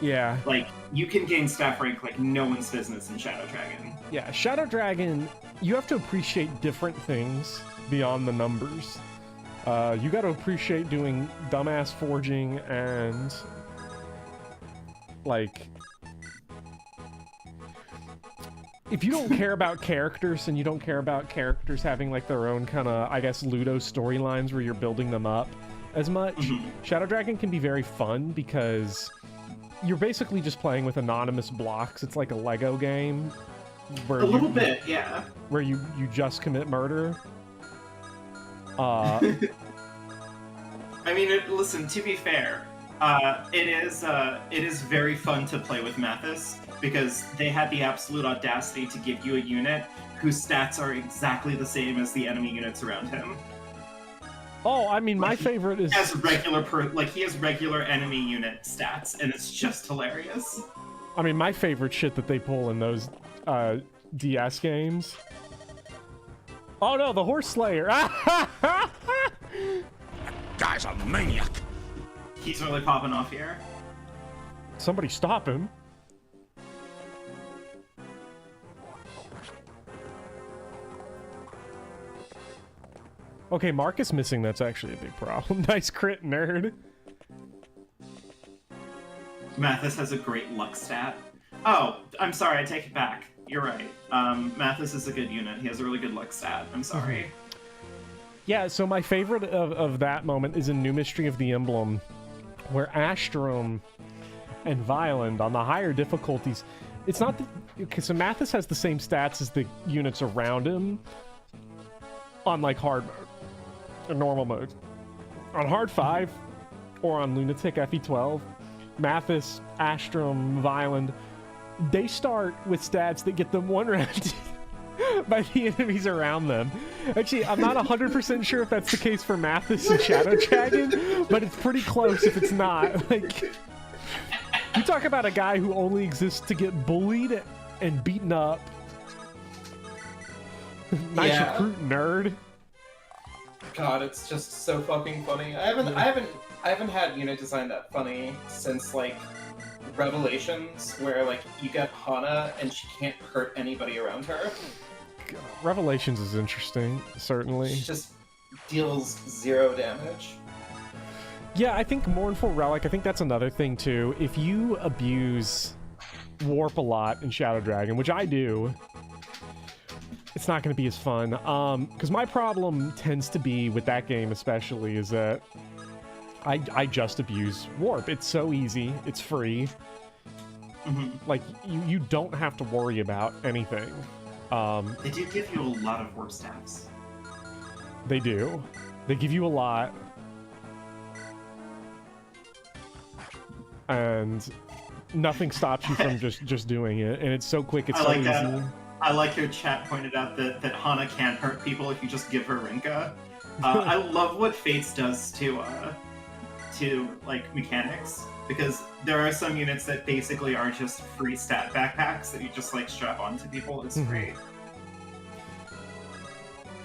Yeah. Like, you can gain staff rank like no one's business in Shadow Dragon. Yeah, Shadow Dragon, you have to appreciate different things beyond the numbers. You got to appreciate doing dumbass forging and, like... If you don't care about characters and you don't care about characters having like their own kind of, I guess, Ludo storylines where you're building them up as much, Shadow Dragon can be very fun because you're basically just playing with anonymous blocks. It's like a Lego game. Where a little bit, yeah. Where you just commit murder. I mean, listen, to be fair, it is very fun to play with Mathis, because they had the absolute audacity to give you a unit whose stats are exactly the same as the enemy units around him. Oh, I mean, my favorite is... He has regular enemy unit stats, and it's just hilarious. I mean, my favorite shit that they pull in those DS games... Oh no, the Horse Slayer! That guy's a maniac! He's really popping off here. Somebody stop him. Okay, Marcus missing, that's actually a big problem. Nice crit, nerd. Mathis has a great luck stat. Oh, I'm sorry, I take it back. You're right. Mathis is a good unit. He has a really good luck stat. I'm sorry. Yeah, so my favorite of that moment is in New Mystery of the Emblem, where Astrom and Violent, on the higher difficulties, it's not that... Okay, so Mathis has the same stats as the units around him on, like, hard mode. Or normal mode. On hard 5, or on Lunatic FE12, Mathis, Astrom, Violent, they start with stats that get them one round by the enemies around them. Actually, I'm not 100% sure if that's the case for Mathis and Shadow Dragon, but it's pretty close if it's not. Like, you talk about a guy who only exists to get bullied and beaten up. Nice recruit, nerd. God, it's just so fucking funny. I haven't had unit design that funny since like Revelations, where like you get Hana and she can't hurt anybody around her. God, Revelations is interesting, certainly. She just deals 0 damage. Yeah, I think Mournful Relic, I think that's another thing too. If you abuse Warp a lot in Shadow Dragon, which I do, it's not going to be as fun. Because my problem tends to be with that game especially is that I just abuse Warp. It's so easy. It's free. Like, you don't have to worry about anything. They do give you a lot of warp stats. They do. They give you a lot. And nothing stops you from just doing it. And it's so quick, it's so easy. I like your chat pointed out that Hana can't hurt people if you just give her Rinka. I love what Fates does to like mechanics, because there are some units that basically are just free stat backpacks that you just like strap onto people. It's great.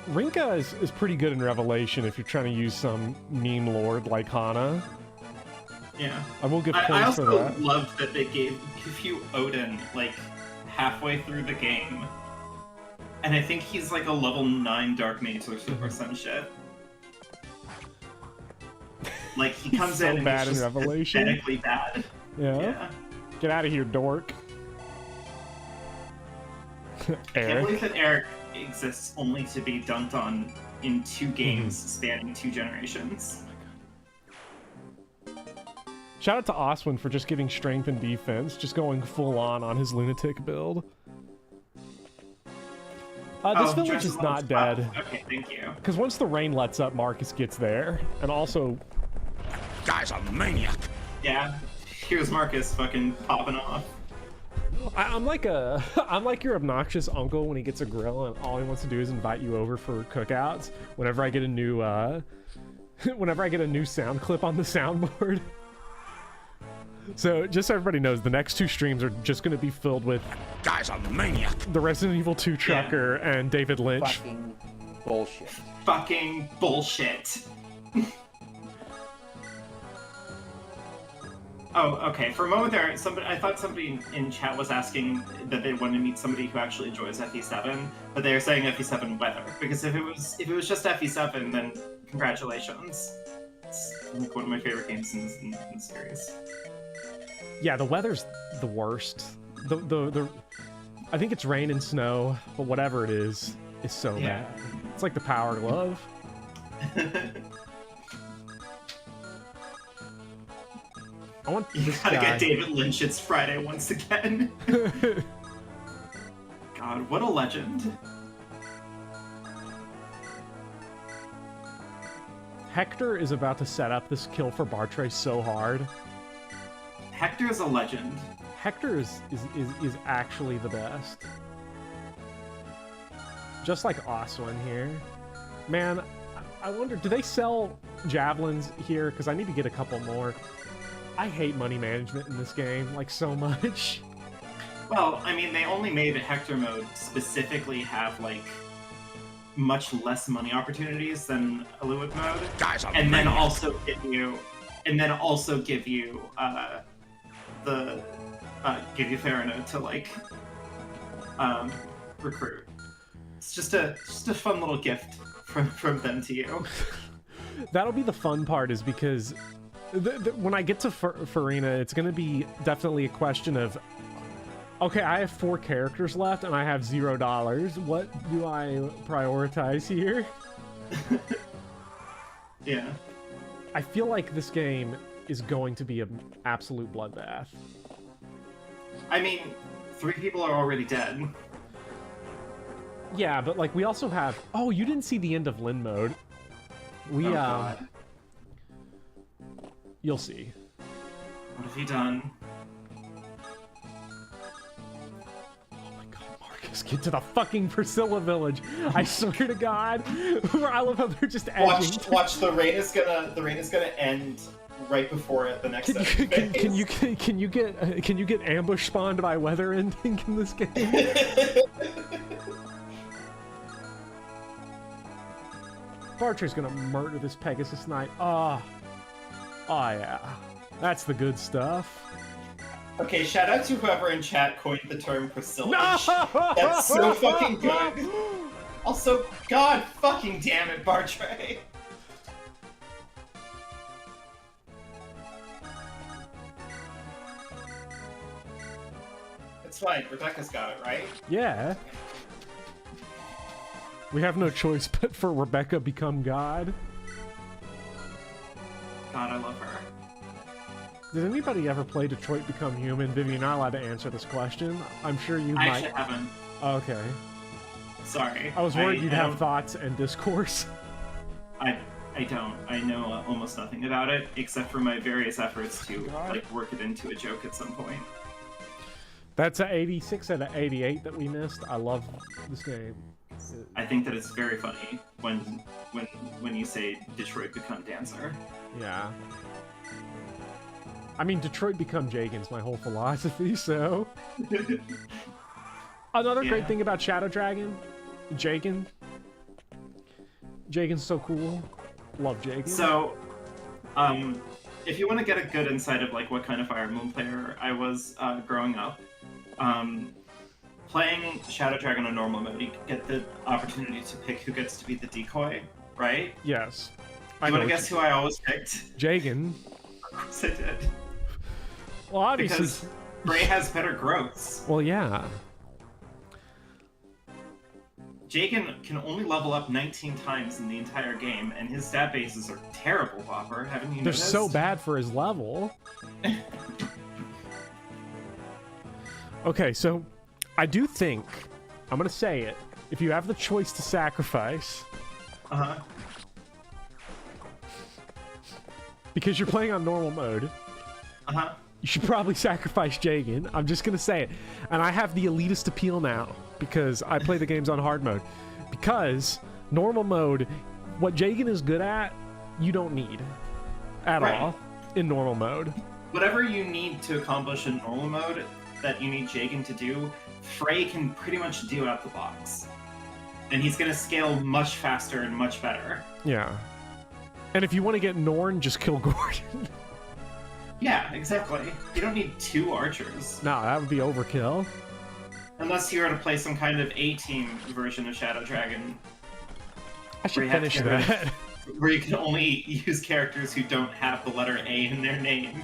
Rinka is pretty good in Revelation if you're trying to use some meme lord like Hana. Yeah. I will give I points for also that. loved that they gave you Odin like halfway through the game, and I think he's like a level 9 Dark Mage or some shit. Like he comes so in and bad he's in just Revelation. aesthetically bad. Yeah. Yeah. Get out of here, dork. I can't Eric. believe that Eric exists only to be dunked on in 2 games spanning 2 generations. Shout out to Oswin for just giving strength and defense, just going full on his lunatic build. This village Dress is as not dead. Okay, thank you. Because once the rain lets up, Marcus gets there. And also... Guy's a maniac. Yeah, here's Marcus fucking popping off. I'm like your obnoxious uncle when he gets a grill and all he wants to do is invite you over for cookouts. Whenever I get a new, whenever I get a new sound clip on the soundboard. So, just so everybody knows, the next 2 streams are just going to be filled with... Guy's a maniac. The Resident Evil 2 trucker and David Lynch. Fucking bullshit. Fucking bullshit. Oh, okay. For a moment there, I thought somebody in chat was asking that they wanted to meet somebody who actually enjoys FE7, but they were saying FE7 weather. Because if it was just FE7, then congratulations. It's like one of my favorite games in the series. Yeah, the weather's the worst. I think it's rain and snow, but whatever it is so Yeah. bad. It's like the Power Glove. I want You this gotta guy. get David Lynch. It's Friday once again. God, what a legend. Hector is about to set up this kill for Bartray so hard. Hector is a legend. Hector is actually the best. Just like Oswin here. Man, I wonder, do they sell javelins here? Because I need to get a couple more. I hate money management in this game, like, so much. Well, I mean, they only made a Hector mode specifically have, like, much less money opportunities than a Lewitt mode. Guy's a And then maniac. also give you, give you Farina to, like, recruit. It's just a fun little gift from them to you. That'll be the fun part, is because when I get to Farina, it's going to be definitely a question of, okay, I have 4 characters left and I have $0. What do I prioritize here? Yeah. I feel like this game is going to be an absolute bloodbath. I mean, 3 people are already dead. Yeah, but like we also have... Oh, you didn't see the end of Lin mode. Oh, God. You'll see. What have you done? Oh my god, Marcus, get to the fucking Priscilla village. I swear to God. I love how they're just edging. Watch. The rain is gonna end right before the next. Can you get ambush spawned by weather ending in this game? Bartray's gonna murder this Pegasus Knight. Oh yeah, that's the good stuff. Okay, shout out to whoever in chat coined the term Priscilla. No! That's so fucking good. Also, God fucking damn it, Bartray. It's fine. Rebecca's got it, right? Yeah. We have no choice but for Rebecca become God. God, I love her. Did anybody ever play Detroit Become Human? Vivian, you're not allowed to answer this question. I'm sure you I might. actually haven't. Okay. Sorry. I was worried you'd have don't- thoughts and discourse. I don't. I know almost nothing about it, except for my various efforts to God. like work it into a joke at some point. That's a 86 out of 88 that we missed. I love this game. I think that it's very funny when you say Detroit Become Dancer. Yeah. I mean, Detroit Become Jagan's my whole philosophy, so... Another great Yeah. thing about Shadow Dragon, Jagan, Jagen's so cool. Love Jagen. So, if you want to get a good insight of like what kind of Fire Emblem player I was growing up, playing Shadow Dragon on normal mode, you get the opportunity to pick who gets to be the decoy, right? Yes. You want to guess who I always picked? Jagen. Of course I did. Well, obviously. Because Gray has better growths. Well, yeah. Jagen can only level up 19 times in the entire game, and his stat bases are terrible, Whopper. Haven't you They're noticed? so bad for his level. Okay, so I do think, I'm gonna say it, if you have the choice to sacrifice, Uh-huh. because you're playing on normal mode, Uh-huh. you should probably sacrifice Jagen. I'm just gonna say it. And I have the elitist appeal now, because I play the games on hard mode. Because normal mode, what Jagen is good at, you don't need at Right. all in normal mode. Whatever you need to accomplish in normal mode that you need Jagen to do, Frey can pretty much do out the box. And he's going to scale much faster and much better. Yeah. And if you want to get Norn, just kill Gordon. Yeah, exactly. You don't need 2 archers. No, that would be overkill. Unless you were to play some kind of A-team version of Shadow Dragon, I should Where you have to finish get rid that. where you can only use characters who don't have the letter A in their name.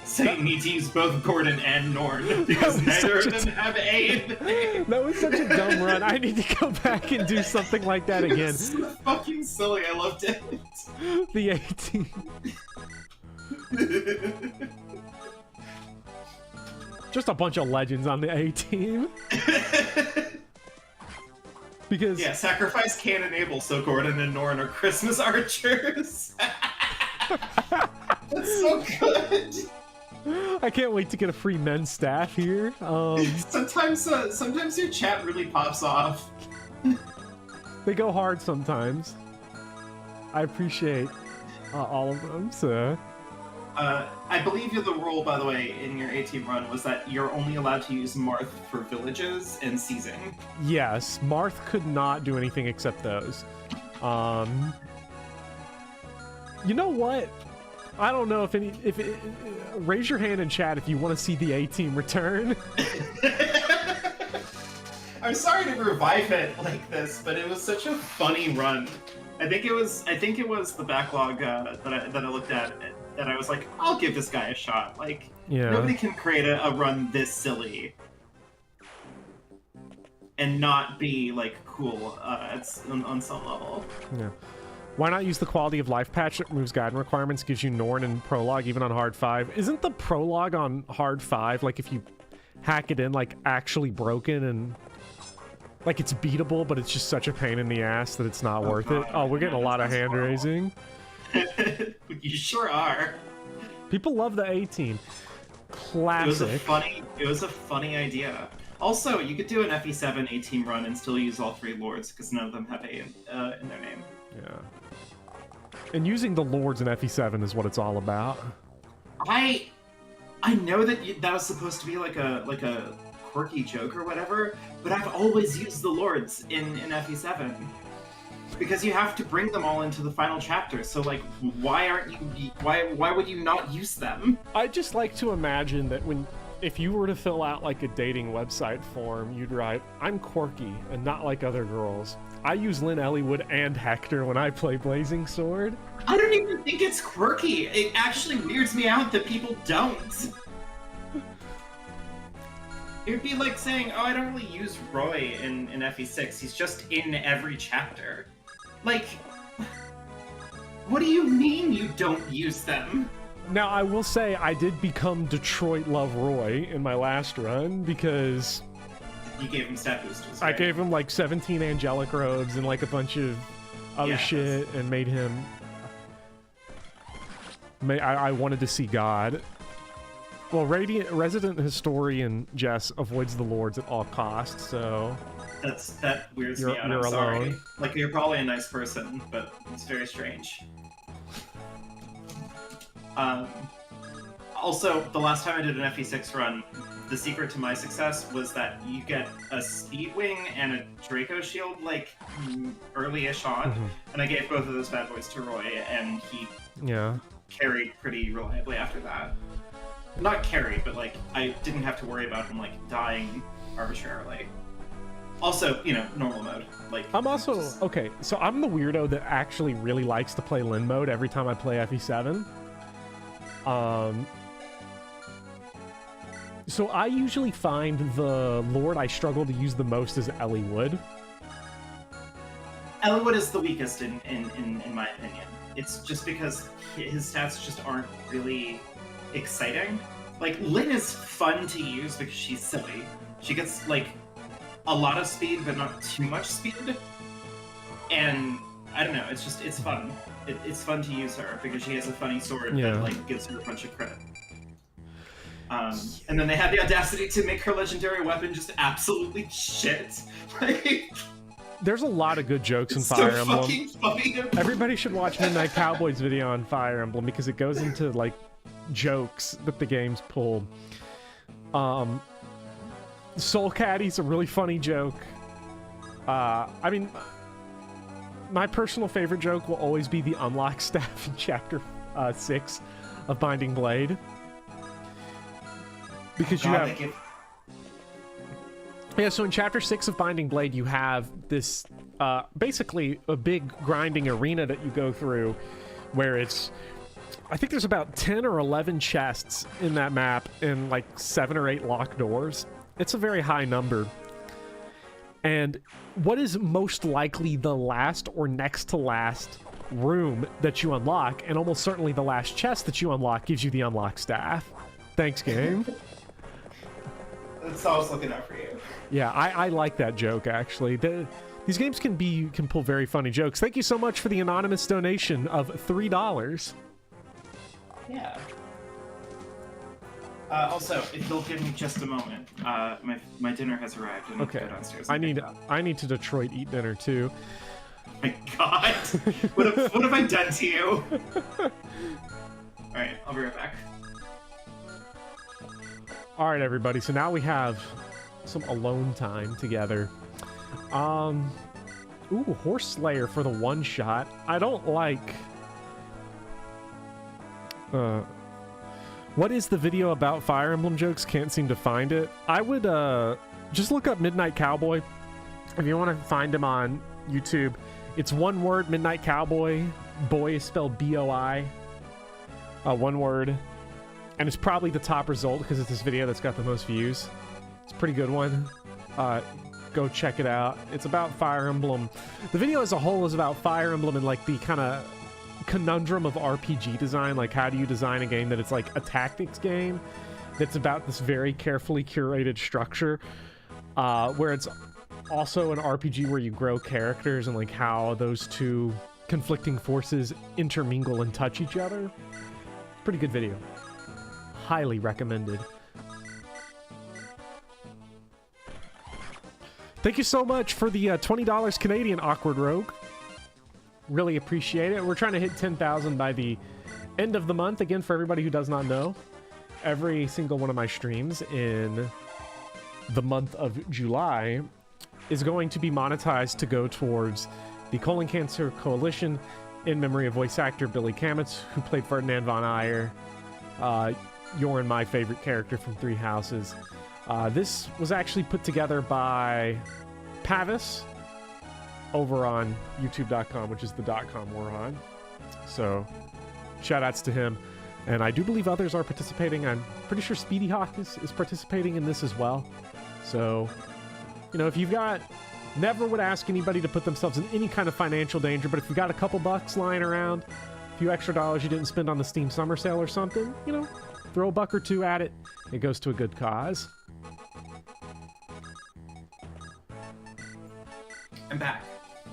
So you need to use both Gordon and Norn, because was neither of such a them have A in the name. That was such a dumb run. I need to go back and do something like that again. It's so fucking silly, I loved it. The 18. Just a bunch of legends on the A team. Because Yeah, sacrifice can enable, so Gordon and Norn are Christmas archers. That's so good. I can't wait to get a free men's staff here. Sometimes your chat really pops off. They go hard sometimes. I appreciate all of them, so... I believe the rule, by the way, in your A-team run was that you're only allowed to use Marth for villages and seizing. Yes, Marth could not do anything except those. You know what? I don't know if raise your hand in chat if you want to see the A-team return. I'm sorry to revive it like this, but it was such a funny run. I think it was the backlog that I looked at that I was like, I'll give this guy a shot. Like, Yeah. nobody can create a run this silly and not be like cool on some level. Yeah. Why not use the quality of life patch that removes guidance requirements, gives you Norn and prologue even on hard 5? Isn't the prologue on hard 5, like if you hack it in, like actually broken and like it's beatable, but it's just such a pain in the ass that it's not worth it? Oh, we're getting a lot of hand raising. You sure are. People love the A-team. Classic. It was a funny idea. Also, you could do an FE7 A-team run and still use all 3 lords because none of them have A in their name. Yeah. And using the lords in FE7 is what it's all about. I know that that was supposed to be like a quirky joke or whatever, but I've always used the lords in FE7 because you have to bring them all into the final chapter. So like, why would you not use them? I just like to imagine that if you were to fill out like a dating website form, you'd write, I'm quirky and not like other girls. I use Lynn Elliowood and Hector when I play Blazing Sword. I don't even think it's quirky. It actually weirds me out that people don't. It would be like saying, oh, I don't really use Roy in FE6. He's just in every chapter. Like, what do you mean you don't use them? Now, I will say I did become Detroit Love Roy in my last run because You gave him stat boosters, I right? gave him like 17 angelic robes and like a bunch of other shit and made him... I wanted to see God. Well, Resident Historian Jess avoids the lords at all costs, so... That weirds me out, You're I'm sorry. alone. Like, you're probably a nice person, but it's very strange. Also, the last time I did an FE6 run, the secret to my success was that you get a speed wing and a Draco shield like early-ish on, and I gave both of those bad boys to Roy, and he carried pretty reliably after that. Not carried, but like I didn't have to worry about him like dying arbitrarily. Also, you know, normal mode. Like I'm also okay. So I'm the weirdo that actually really likes to play Lin mode every time I play FE7. So I usually find the Lord I struggle to use the most is Eliwood. Eliwood is the weakest in my opinion. It's just because his stats just aren't really exciting. Like, Lin is fun to use because she's silly. She gets, like, a lot of speed, but not too much speed. And, I don't know, it's just, it's fun. It's fun to use her because she has a funny sword that, like, gives her a bunch of credit. And then they had the audacity to make her legendary weapon just absolutely shit. Like, there's a lot of good jokes in so Fire Emblem. fucking funny. Everybody should watch Midnight Cowboy's video on Fire Emblem because it goes into like jokes that the game's pulled. Soul Caddy's a really funny joke. I mean, my personal favorite joke will always be the unlock staff in Chapter 6 of Binding Blade. Because you have... Yeah, so in Chapter 6 of Binding Blade, you have this, basically a big grinding arena that you go through where it's... I think there's about 10 or 11 chests in that map and like 7 or 8 locked doors. It's a very high number. And what is most likely the last or next to last room that you unlock, and almost certainly the last chest that you unlock, gives you the unlock staff. Thanks, game. It's always looking out for you. Yeah, I like that joke, actually. These games can pull very funny jokes. Thank you so much for the anonymous donation of $3. Yeah. Also, if you'll give me just a moment, my dinner has arrived. And Okay. go downstairs. I need to Detroit eat dinner too. My God, what have I done to you? All right, I'll be right back. All right, everybody. So now we have some alone time together. Ooh, Horse Slayer for the one shot. I don't like. What is the video about Fire Emblem jokes? Can't seem to find it. I would just look up Midnight Cowboy if you want to find him on YouTube. It's one word, Midnight Cowboy. Boy is spelled B-O-I. One word. And it's probably the top result because it's this video that's got the most views. It's a pretty good one. Go check it out. It's about Fire Emblem. The video as a whole is about Fire Emblem and like the kind of conundrum of RPG design. Like, how do you design a game that it's like a tactics game that's about this very carefully curated structure, where it's also an RPG where you grow characters and like how those two conflicting forces intermingle and touch each other. Pretty good video. Highly recommended. Thank you so much for the $20 Canadian, Awkward Rogue. Really appreciate it. We're trying to hit 10,000 by the end of the month. Again, for everybody who does not know, every single one of my streams in the month of July is going to be monetized to go towards the Colon Cancer Coalition in memory of voice actor Billy Kamitz, who played Ferdinand von Ayer. You're my favorite character from Three Houses. This was actually put together by Pavis over on youtube.com, which is the .com we're on. So shout outs to him. And I do believe others are participating. I'm pretty sure Speedy Hawk is participating in this as well. So, you know, if you've got... Never would ask anybody to put themselves in any kind of financial danger, but if you've got a couple bucks lying around, a few extra dollars you didn't spend on the Steam Summer Sale or something, you know, throw a buck or two at it. It goes to a good cause. I'm back.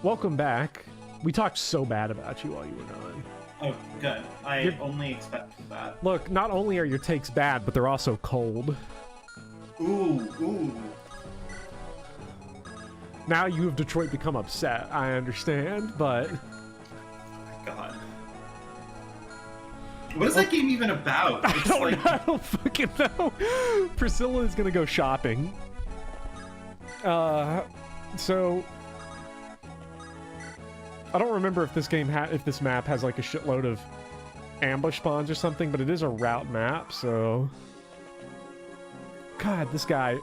Welcome back. We talked so bad about you while you were gone. Oh, good. I only expected that. Look, not only are your takes bad, but they're also cold. Ooh. Now you have Detroit become upset. I understand, but... God. What is that game even about? I It's don't like know. I don't fucking know. Priscilla is gonna go shopping. So I don't remember if this game if this map has like a shitload of ambush spawns or something, but it is a route map, so God, this guy,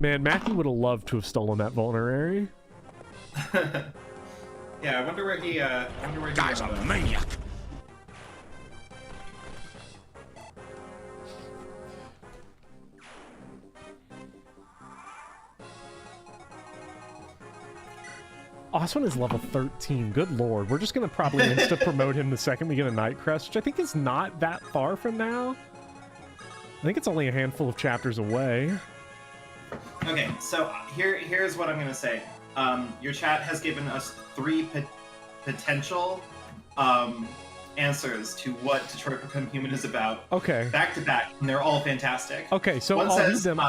man, Matthew would have loved to have stolen that vulnerary. yeah, I wonder where he Guy's a maniac. Oh, this one is level 13. Good lord. We're just going to probably insta-promote him the second we get a Night Crest, which I think is not that far from now. I think it's only a handful of chapters away. Okay, so here's what I'm gonna say. Your chat has given us 3 potential answers to what Detroit Become Human is about. Okay. Back to back, and they're all fantastic. Okay, so One I'll read says, them.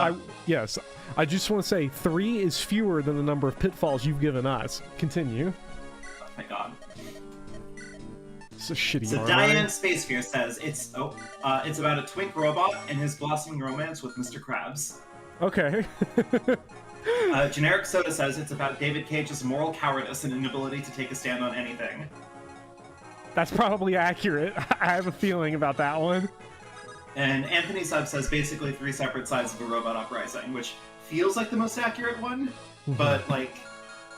Yes, I just want to say 3 is fewer than the number of pitfalls you've given us. Continue. Oh my god. It's a shitty So armor. Diane Spacefear says it's about a twink robot and his blossoming romance with Mr. Krabs. Okay. Generic Soda says it's about David Cage's moral cowardice and inability to take a stand on anything. That's probably accurate. I have a feeling about that one. And Anthony Sub says basically 3 separate sides of a robot uprising, which feels like the most accurate one, but like,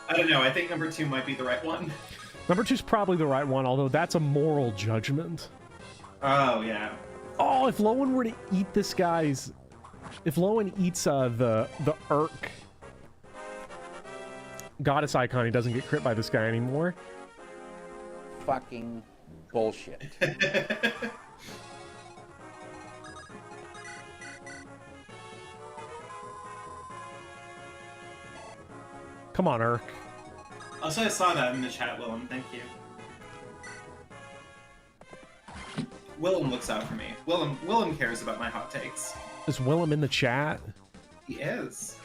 I don't know, I think number 2 might be the right one. Number 2 is probably the right one, although that's a moral judgment. Oh, yeah. Oh, if Lowen were to eat this guy's... If Lowen eats the Urk goddess icon, he doesn't get crit by this guy anymore. Fucking bullshit. Come on, Urk. Also, I saw that in the chat, Willem. Thank you. Willem looks out for me. Willem cares about my hot takes. Is Willem in the chat? He is.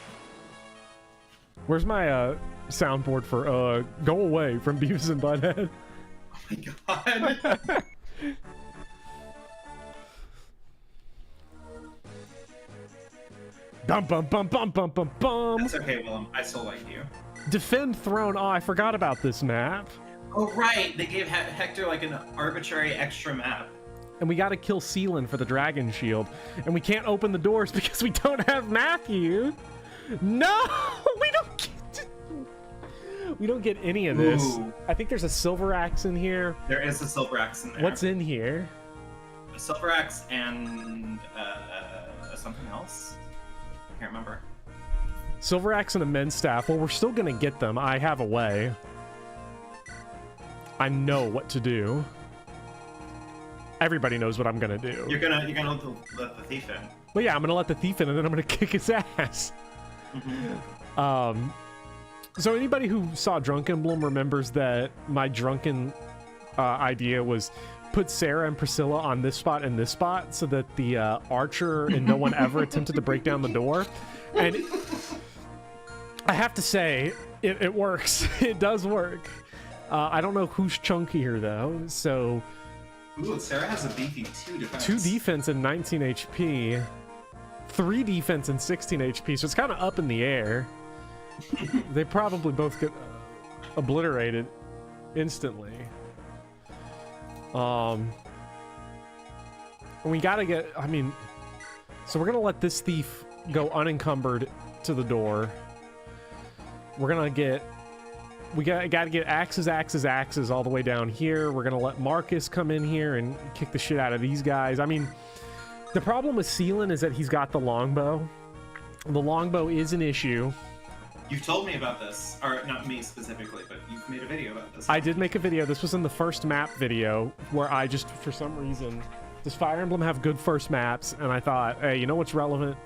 Where's my soundboard for Go Away from Beavis and Butthead? Oh my god. Bum bum bum bum bum bum bum. That's okay, Willem. I still like you. Defend Throne. Oh, I forgot about this map. Oh, right. They gave Hector like an arbitrary extra map. And we gotta kill Seelan for the Dragon Shield. And we can't open the doors because we don't have Matthew. No! We don't get any of this. Ooh. I think there's a Silver Axe in here. There is a Silver Axe in there. What's in here? A Silver Axe and something else? I can't remember. Silver Axe and a Men's Staff. Well, we're still gonna get them. I have a way. I know what to do. Everybody knows what I'm gonna do. You're gonna let the thief in. Well, yeah, I'm gonna let the thief in, and then I'm gonna kick his ass. Mm-hmm. So anybody who saw Drunk Emblem remembers that my drunken idea was put Sarah and Priscilla on this spot and this spot so that the archer and no one ever attempted to break down the door. And I have to say, it works. It does work. I don't know who's chunkier, though, so... Ooh, Sarah has a beefy 2 defense. 2 defense and 19 HP. 3 defense and 16 HP, so it's kind of up in the air. They probably both get obliterated instantly. We gotta get... I mean... So we're gonna let this thief go unencumbered to the door. We're gonna get... We gotta get axes all the way down here. We're gonna let Marcus come in here and kick the shit out of these guys. I mean, the problem with Seelan is that he's got the longbow. The longbow is an issue. You've told me about this. Or, not me specifically, but you've made a video about this. I did make a video. This was in the first map video where I just, for some reason... Does Fire Emblem have good first maps? And I thought, hey, you know what's relevant?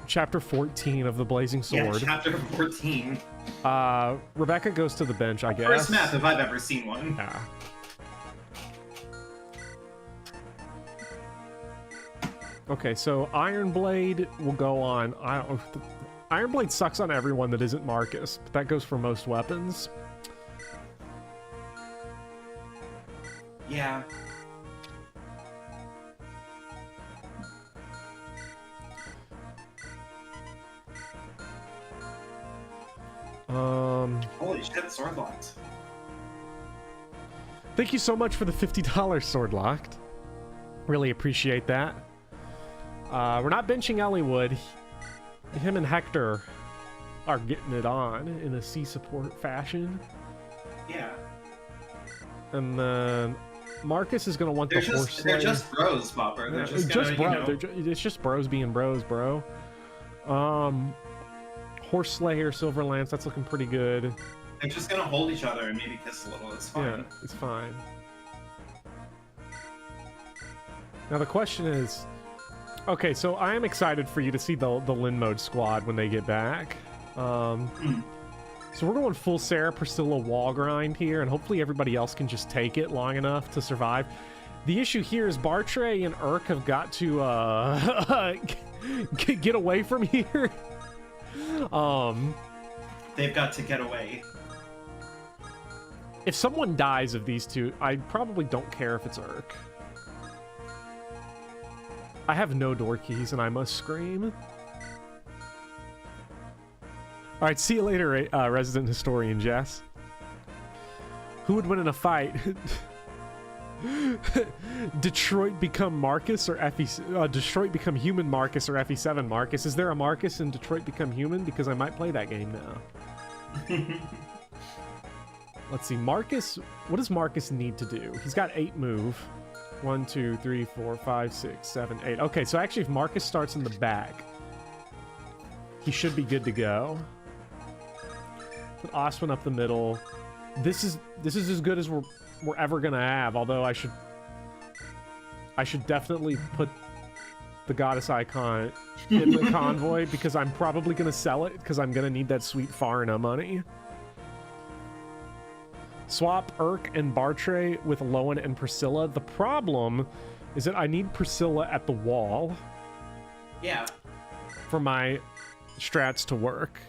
Chapter 14 of the Blazing Sword. Yeah, chapter 14. Rebecca goes to the bench, I guess. First map if I've ever seen one. Yeah. Okay, so Iron Blade will go on. Iron Blade sucks on everyone that isn't Marcus, but that goes for most weapons. Yeah. Holy shit, sword locked. Thank you so much for the $50 sword locked. Really appreciate that. We're not benching Elliewood. Him and Hector are getting it on in a C support fashion. Yeah. And then Marcus is going to want the horse. They're just bros, Bopper. They're just gonna, bro. It's just bros being bros, bro. Horse Slayer, Silver Lance, that's looking pretty good. They're just gonna hold each other and maybe kiss a little. It's fine. Yeah, it's fine. Now the question is, okay, so I am excited for you to see the Lin Mode squad when they get back. So we're going full Sarah Priscilla wall grind here, and hopefully everybody else can just take it long enough to survive. The issue here is Bartray and Urk have got to get away from here. They've got to get away. If someone dies of these two, I probably don't care if it's Urk. I have no door keys and I must scream. Alright, see you later, resident historian Jess. Who would win in a fight? Detroit become Marcus or FE... Detroit become human Marcus or FE7 Marcus. Is there a Marcus in Detroit become human? Because I might play that game now. Let's see, Marcus... What does Marcus need to do? He's got 8 move. 1, 2, 3, 4, 5, 6, 7, 8. Okay, so actually if Marcus starts in the back, he should be good to go. Put Oswin up the middle. This is as good as we're ever gonna have, although I should definitely put the goddess icon in the convoy because I'm probably gonna sell it because I'm gonna need that sweet Farna money. Swap Urk and Bartray with Lowen and Priscilla. The problem is that I need Priscilla at the wall. Yeah. For my strats to work.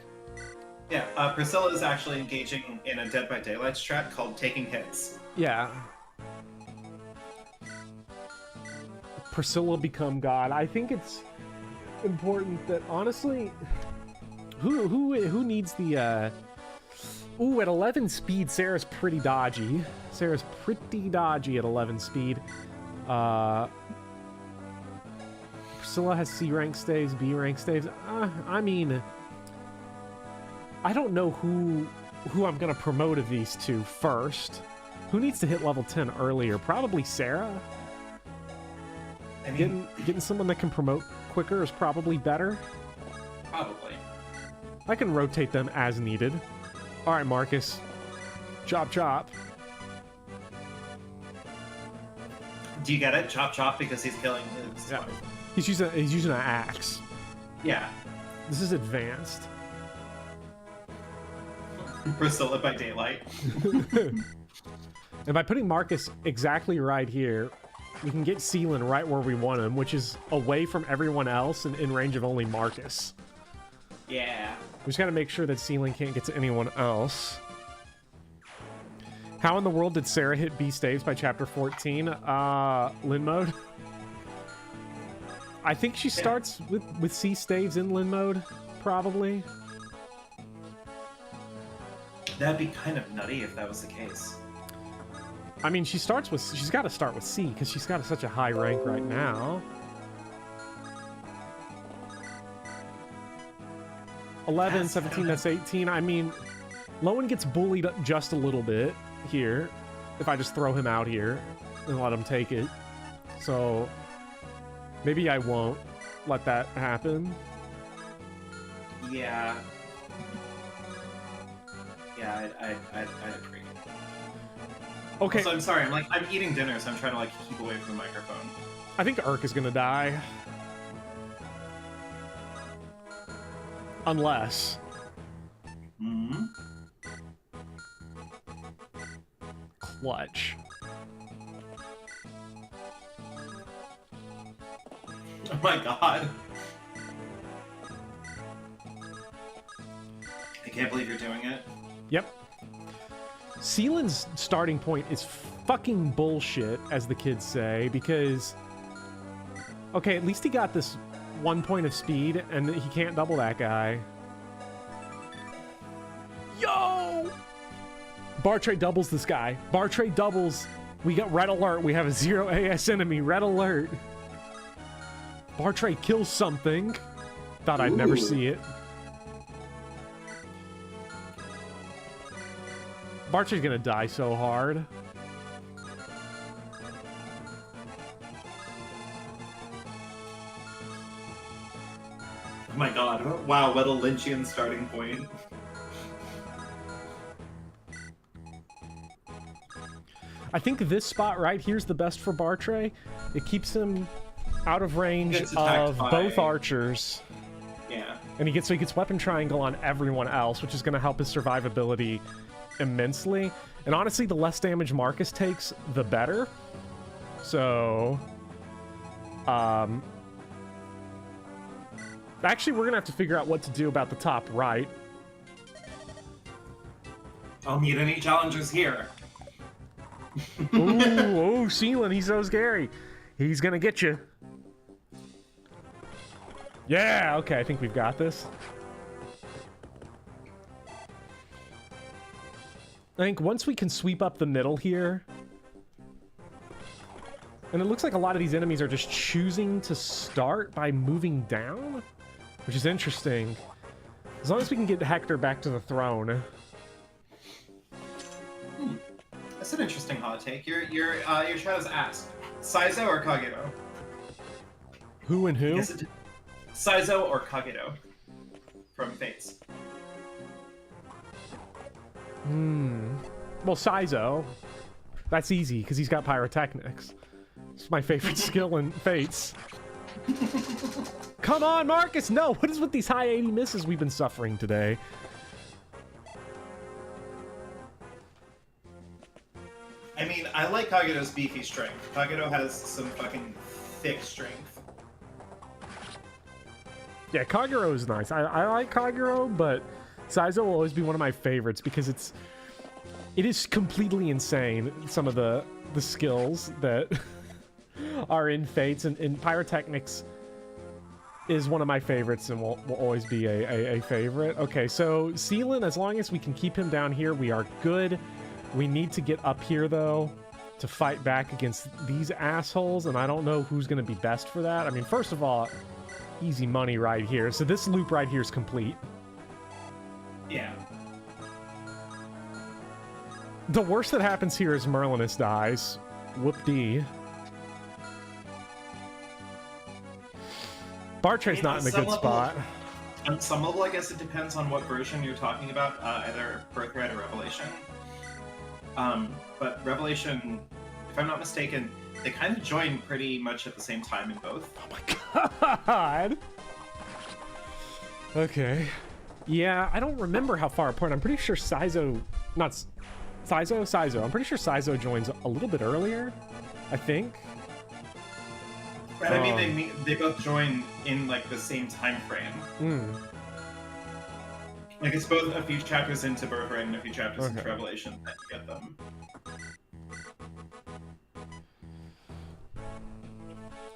Yeah, Priscilla is actually engaging in a Dead by Daylight strat called taking hits. Yeah. Priscilla become God. I think it's important that honestly, who needs the Ooh, at 11 speed, Sarah's pretty dodgy. Sarah's pretty dodgy at 11 speed. Priscilla has C rank staves, B rank staves. I mean, I don't know who I'm gonna promote of these two first. Who needs to hit level 10 earlier? Probably Sarah. I mean, Getting someone that can promote quicker is probably better. probably. I can rotate them as needed. All right, Marcus. Chop, chop. Do you get it? Chop chop because he's killing his Yeah. wife. He's using an axe. Yeah. This is advanced. Priscilla by Daylight. And by putting Marcus exactly right here, we can get Seelan right where we want him, which is away from everyone else and in range of only Marcus. Yeah. We just gotta make sure that Seelan can't get to anyone else. How in the world did Sarah hit B staves by chapter 14? Lin mode? I think she starts with C staves in Lin mode, probably. That'd be kind of nutty if that was the case. I mean, she's got to start with C because she's got such a high rank right now. 11, 17, that's 18. I mean, Lowen gets bullied just a little bit here if I just throw him out here and let him take it. So maybe I won't let that happen. Yeah. Yeah, I'd agree. Okay. Also, I'm sorry, I'm eating dinner, so I'm trying to keep away from the microphone. I think Urk is gonna die. Unless. Hmm? Clutch. Oh my god. I can't believe you're doing it. Yep. Seelan's starting point is fucking bullshit, as the kids say, because... Okay, at least he got this 1 point of speed, and he can't double that guy. Yo! Bartray doubles this guy. Bartray doubles. We got red alert. We have a 0 AS enemy. Red alert. Bartray kills something. Thought I'd never see it. Bartray's gonna die so hard. Oh my god. Wow, what a Lynchian starting point. I think this spot right here is the best for Bartray. It keeps him out of range Gets attacked of by- both archers. Yeah. And he gets weapon triangle on everyone else, which is going to help his survivability immensely. And honestly, the less damage Marcus takes, the better. So, actually, we're gonna have to figure out what to do about the top right. I'll need any challengers here. Ooh, Sealan, he's so scary. He's gonna get you. Yeah, okay, I think we've got this. I think once we can sweep up the middle here, and it looks like a lot of these enemies are just choosing to start by moving down, which is interesting. As long as we can get Hector back to the throne. That's an interesting hot take. Your shadows asked, Saizo or Kagero? Who and who? Saizo or Kagero from Fates. Well, Saizo. That's easy, because he's got pyrotechnics. It's my favorite skill in Fates. Come on, Marcus! No! What is with these high 80 misses we've been suffering today? I mean, I like Kagero's beefy strength. Kagero has some fucking thick strength. Yeah, Kagero is nice. I like Kagero, but Saizo will always be one of my favorites because it is completely insane, some of the skills that are in Fates, and Pyrotechnics is one of my favorites and will always be a favorite. Okay, so Sealan, as long as we can keep him down here, we are good. We need to get up here, though, to fight back against these assholes, and I don't know who's going to be best for that. I mean, first of all, easy money right here. So this loop right here is complete. Yeah. The worst that happens here is Merlinus dies. Whoop-dee. Bartray's not in a good spot. On some level, I guess it depends on what version you're talking about, either Birthright or Revelation. But Revelation, if I'm not mistaken, they kind of join pretty much at the same time in both. Oh my god! Okay. Yeah, I don't remember how far apart. I'm pretty sure Saizo... Not... Saizo? I'm pretty sure Saizo joins a little bit earlier, I think. Right, I mean, they both join in, like, the same time frame. Like, it's both a few chapters into Birthright and a few chapters into Revelation that you get them.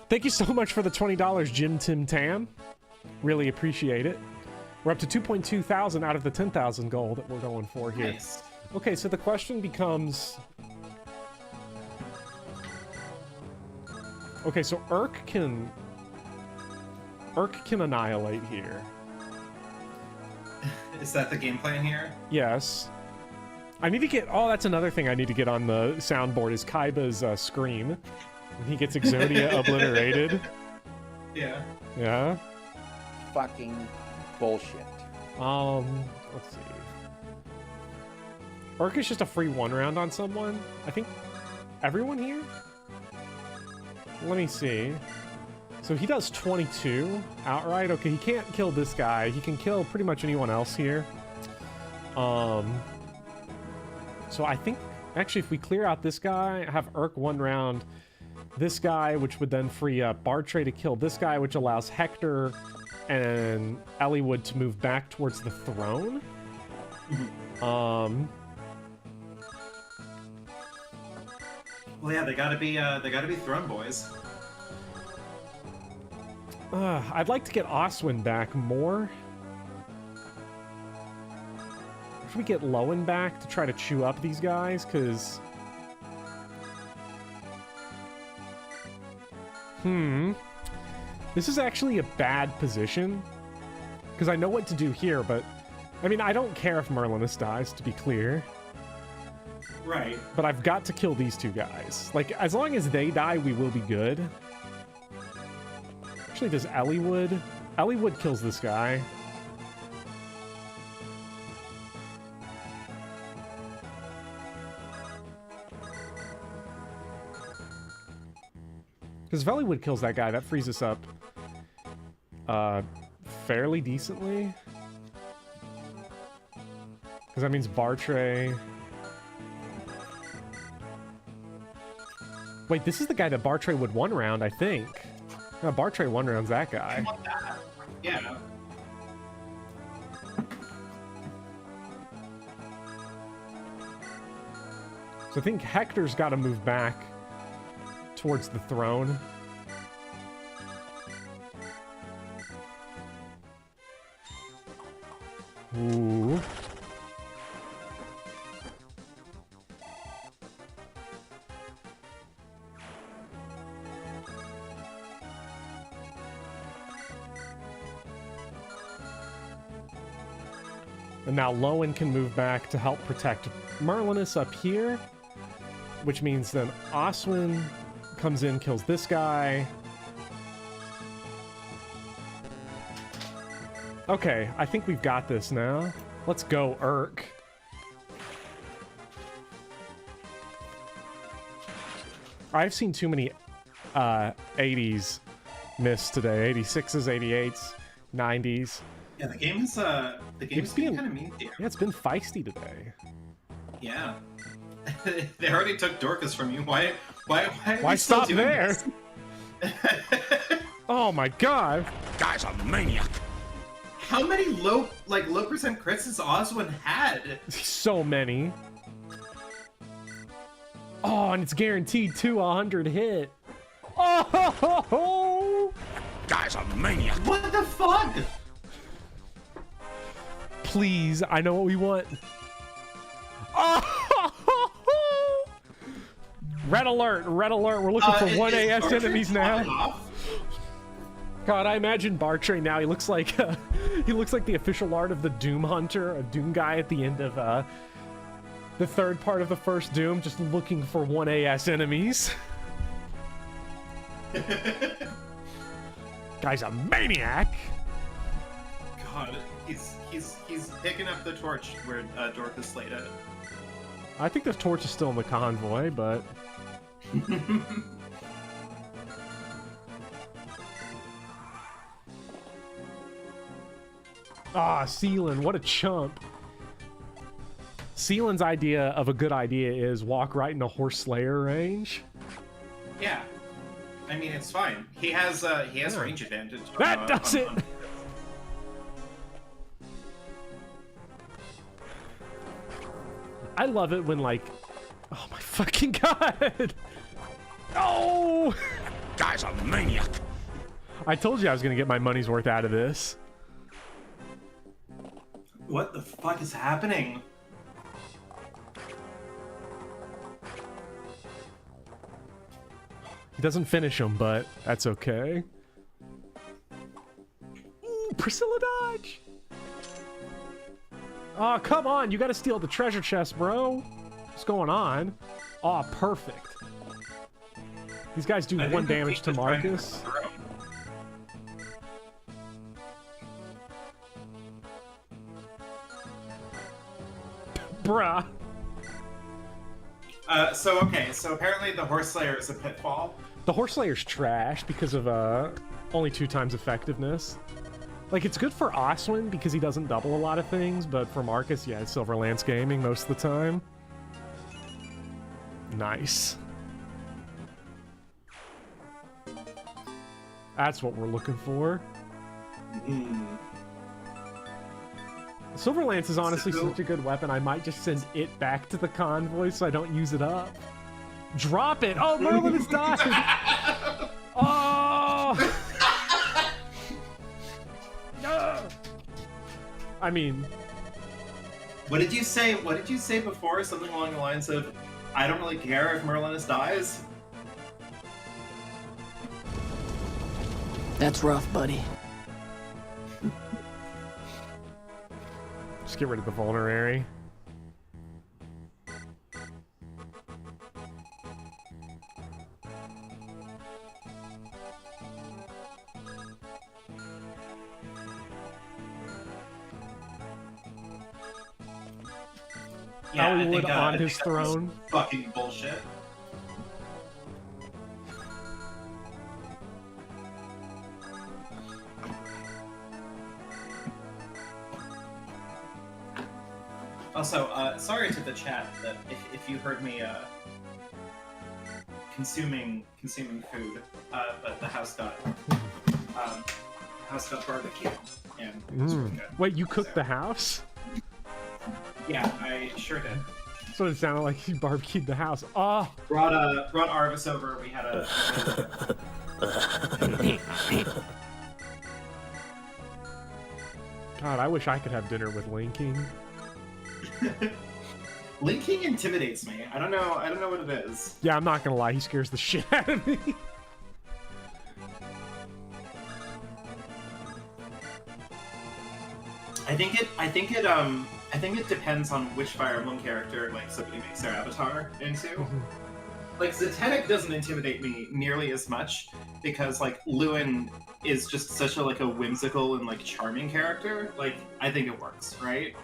Thank you so much for the $20, Jim Tim Tam. Really appreciate it. We're up to 2.2 thousand out of the 10,000 goal that we're going for here. Nice. Okay, so the question becomes... Okay, so Urk can annihilate here. Is that the game plan here? Yes. I need to get... Oh, that's another thing I need to get on the soundboard is Kaiba's scream. When he gets Exodia obliterated. Yeah. Yeah? Fucking bullshit. Let's see. Urk is just a free one round on someone. I think everyone here? Let me see. So he does 22 outright. Okay, he can't kill this guy. He can kill pretty much anyone else here. So I think, actually, if we clear out this guy, have Urk one round this guy, which would then free up Bartray to kill this guy, which allows Hector and Eliwood to move back towards the throne. Well, yeah, they gotta be throne boys. I'd like to get Oswin back more. if we get Lowen back to try to chew up these guys, because... This is actually a bad position, because I know what to do here, but... I mean, I don't care if Merlinus dies, to be clear. Right. But I've got to kill these two guys. Like, as long as they die, we will be good. Actually, does Eliwood? Eliwood kills this guy. Because if Eliwood kills that guy, that frees us up fairly decently. Because that means Bartray... Wait, this is the guy that Bartray would one round, I think. No, Bartray one rounds that guy. I want that. Yeah. So I think Hector's got to move back towards the throne. Ooh. And now Lowen can move back to help protect Merlinus up here, which means then Oswin comes in, kills this guy. Okay, I think we've got this now. Let's go, Urk. I've seen too many 80s miss today. 86s, 88s, 90s. Yeah, the game is being kind of mean here. Yeah, it's been feisty today. Yeah. They already took Dorcas from you. Why are Why you still stop doing there? this? Oh my god. Guy's a maniac. How many low percent crits has Oswin had? So many. Oh, and it's guaranteed 100 hit. Oh! Guy's a maniac. What the fuck? Please, I know what we want. Oh! Red alert, red alert. We're looking for 1 AS enemies now. God, I imagine Bartray now. He looks like the official art of the Doom Hunter, a Doom guy at the end of the third part of the first Doom, just looking for 1 AS enemies. Guy's a maniac. God, he's picking up the torch where Dorcas laid it. I think the torch is still in the convoy, but... Ah, Seelan, what a chump. Seelan's idea of a good idea is walk right into Horse Slayer range. Yeah. I mean, it's fine. He has range advantage. That does it! I love it when, like... Oh my fucking god! Oh! Guy's a maniac. I told you I was gonna get my money's worth out of this. What the fuck is happening? He doesn't finish him, but that's okay. Ooh, Priscilla dodge! Oh, come on! You gotta steal the treasure chest, bro! What's going on? Oh, perfect. These guys do 1 damage to Marcus. Bruh. So apparently the Horse Slayer is a pitfall. The Horse Slayer's trash because of only 2 times effectiveness. Like, it's good for Oswin because he doesn't double a lot of things, but for Marcus, yeah, it's Silverlance Gaming most of the time. Nice. That's what we're looking for. Silverlance is honestly such a good weapon, I might just send it back to the convoy so I don't use it up. Drop it! Oh, Merlin has died! Oh! I mean... What did you say? What did you say before? Something along the lines of, "I don't really care if Merlinus dies." That's rough, buddy. Just get rid of the vulnerary. Yeah, I Hollywood think, on I his think that was throne. Fucking bullshit. Also, sorry to the chat that if you heard me consuming food, but the house got barbecue and it was really good. Wait, you cooked the house? Yeah, I sure did. So it sounded like you barbecued the house. Oh, Brought Arvis over. We had a. God, I wish I could have dinner with Linking. Linking intimidates me. I don't know what it is. Yeah, I'm not gonna lie, he scares the shit out of me. I think it depends on which Fire Emblem character like somebody makes their avatar into. Like Zatannic doesn't intimidate me nearly as much because like Lewin is just such a whimsical and like charming character. Like I think it works, right?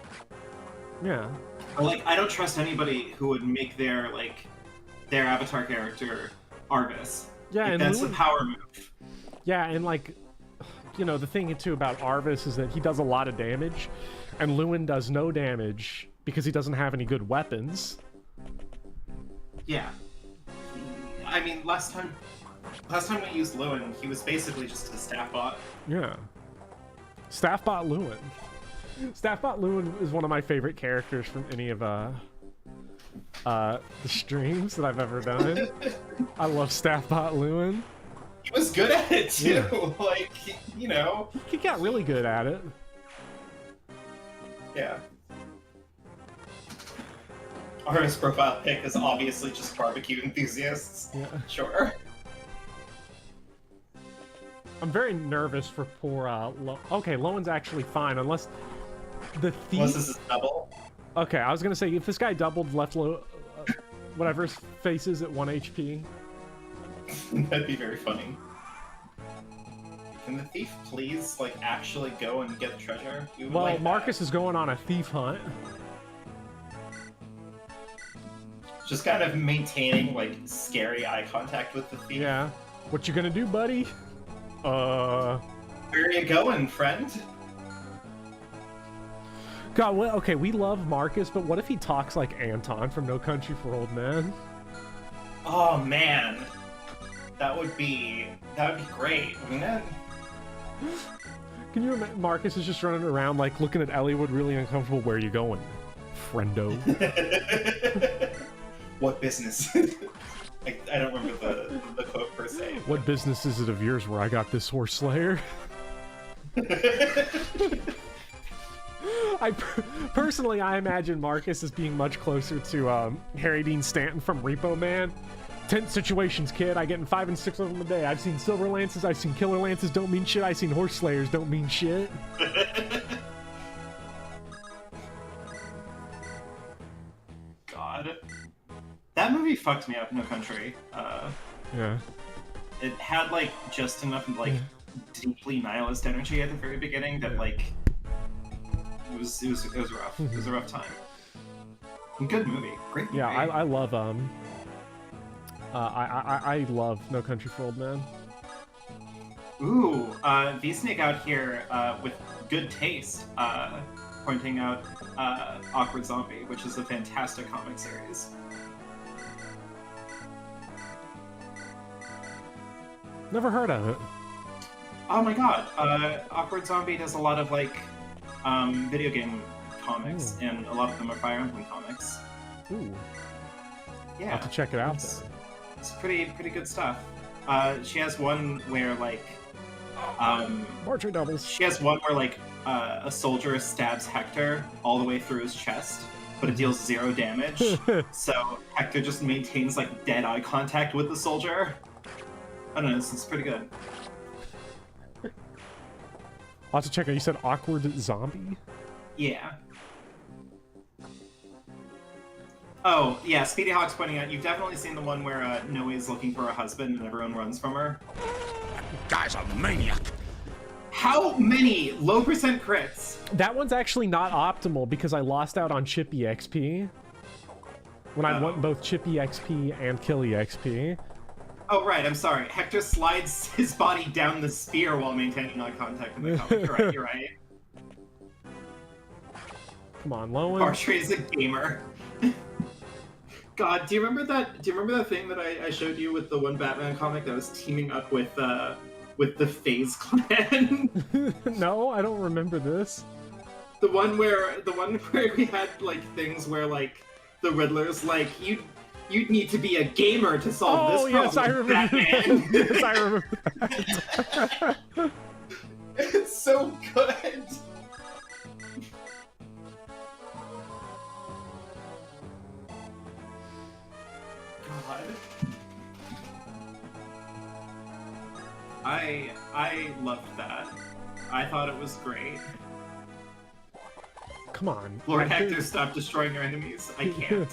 Yeah. But, like I don't trust anybody who would make their avatar character Arvis. Yeah, Like, and that's Lewin, the power move. yeah, and like, you know, the thing too about Arvis is that he does a lot of damage, and Lewin does no damage because he doesn't have any good weapons. Yeah. I mean, last time we used Lewin, he was basically just a staff bot. Yeah. Staffbot Lewin. Staffbot Lewin is one of my favorite characters from any of the streams that I've ever done. I love Staffbot Lewin. He was good at it too. Yeah. Like, you know. He got really good at it. Yeah. Artist profile pic is obviously just barbecue enthusiasts. Yeah. Sure. I'm very nervous for poor okay, Lowen's actually fine unless the thief. Unless this is double. Okay, I was gonna say if this guy doubled left whatever his face is at 1 HP. That'd be very funny. Can the thief please actually go and get the treasure? We would Well, like Marcus is going on a thief hunt. just kind of maintaining scary eye contact with the thief. Yeah. What you gonna do, buddy? Where are you going, friend? God, well, okay, we love Marcus, but what if he talks like Anton from No Country for Old Men? Oh man, that would be great, wouldn't it? Can you imagine Marcus is just running around looking at Elliowood really uncomfortable? Where are you going, friendo? What business? I don't remember the quote per se. What business is it of yours where I got this horse slayer? Personally, I imagine Marcus as being much closer to Harry Dean Stanton from Repo Man. Tense situations, kid. I get in 5 and 6 of them a day. I've seen silver lances, I've seen killer lances, don't mean shit. I've seen horse slayers, don't mean shit. God. That movie fucked me up, No Country. Yeah. It had just enough deeply nihilist energy at the very beginning that it was rough. It was a rough time. Good movie, great movie. Yeah, I love I love No Country for Old Men. Ooh, V-Snake out here with good taste, pointing out Awkward Zombie, which is a fantastic comic series. Never heard of it. Oh my god, Awkward Zombie does a lot of video game comics, and a lot of them are Fire Emblem comics. Ooh. Yeah, I'll have to check it out it's, then. it's pretty good stuff. She has one where Portrait doubles. she has one where a soldier stabs Hector all the way through his chest, but it deals 0 damage. So Hector just maintains like dead eye contact with the soldier. I don't know, this is pretty good. I'll have to check out. You said awkward zombie? Yeah. Oh, yeah, Speedy Hawk's pointing out, you've definitely seen the one where Noe's looking for a husband and everyone runs from her. Guy's a maniac. How many low percent crits? That one's actually not optimal because I lost out on Chippy XP. When I want both Chippy XP and Killy XP. Oh, right, I'm sorry. Hector slides his body down the spear while maintaining eye contact in the comic. You're right. Come on, Lowen. Bartray's a gamer. God, do you remember that? Do you remember that thing that I showed you with the one Batman comic that was teaming up with the FaZe clan? No, I don't remember this. The one where we had like things where like the Riddler's like you'd need to be a gamer to solve this problem. Yes, I remember Batman. Yes, I remember that. It's so good. God. I loved that. I thought it was great. Come on. Lord Hector, stop destroying your enemies. I can't.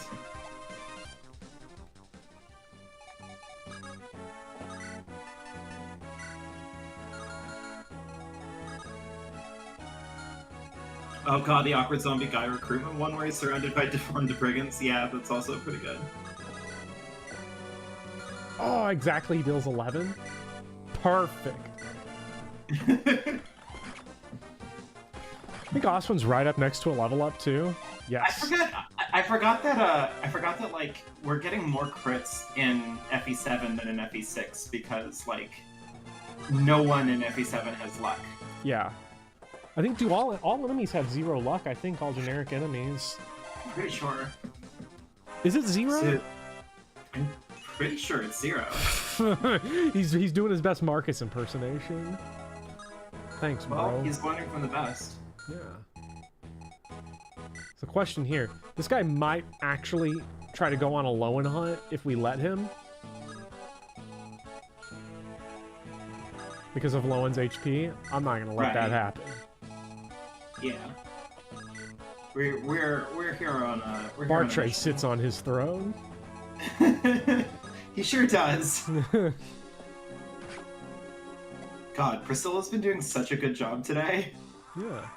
Oh god, the awkward zombie guy recruitment one where he's surrounded by deformed brigands. Yeah, that's also pretty good. Oh, exactly. He deals 11. Perfect. I think Oswin's right up next to a level up too. Yes. I forgot that like we're getting more crits in FE7 than in FE6 because like no one in FE7 has luck. Yeah. I think do all enemies have 0 luck? I think all generic enemies. I'm pretty sure. Is it 0? I'm pretty sure it's 0. he's doing his best Marcus impersonation. Thanks, bro. Well, he's learning from the best. Yeah. So question here. This guy might actually try to go on a Lowen hunt if we let him. Because of Lowen's HP. I'm not gonna let that happen. Yeah. We're here on Bartray sits on his throne. He sure does. God, Priscilla's been doing such a good job today. Yeah.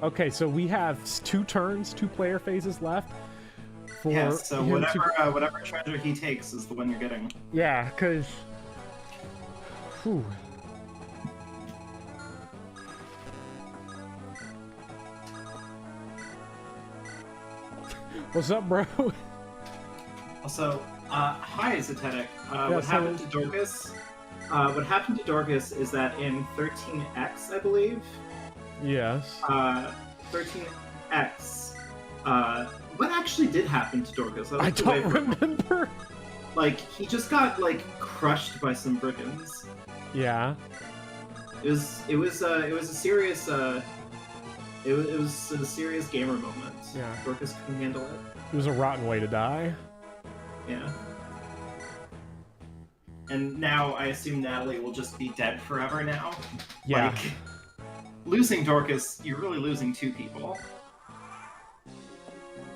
Okay, so we have 2 turns, 2 player phases left. For yeah, so whatever treasure he takes is the one you're getting. Yeah, because... What's up, bro? Also, hi, Zetetic. What happened to Dorcas? What happened to Dorcas is that in 13X, I believe. Yes. 13X. What actually did happen to Dorcas? I don't remember. Like, he just got like crushed by some brigands. Yeah. It was a serious it was a serious gamer moment. Yeah. Dorcas couldn't handle it. It was a rotten way to die. Yeah. And now I assume Natalie will just be dead forever now. Yeah. Like, losing Dorcas, you're really losing 2 people.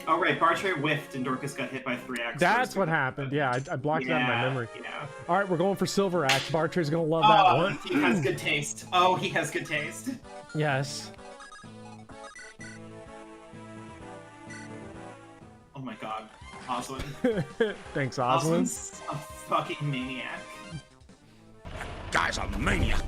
Oh right, Bartray whiffed and Dorcas got hit by 3 axes. That's what happened. Yeah, I blocked it out of my memory. Yeah. All right, we're going for Silver Axe. Bartray's gonna love that one. He has good taste. Oh, he has good taste. Yes. Oh my god. Oswin. Thanks, Oswin. Oswin's a fucking maniac. Guy's a maniac.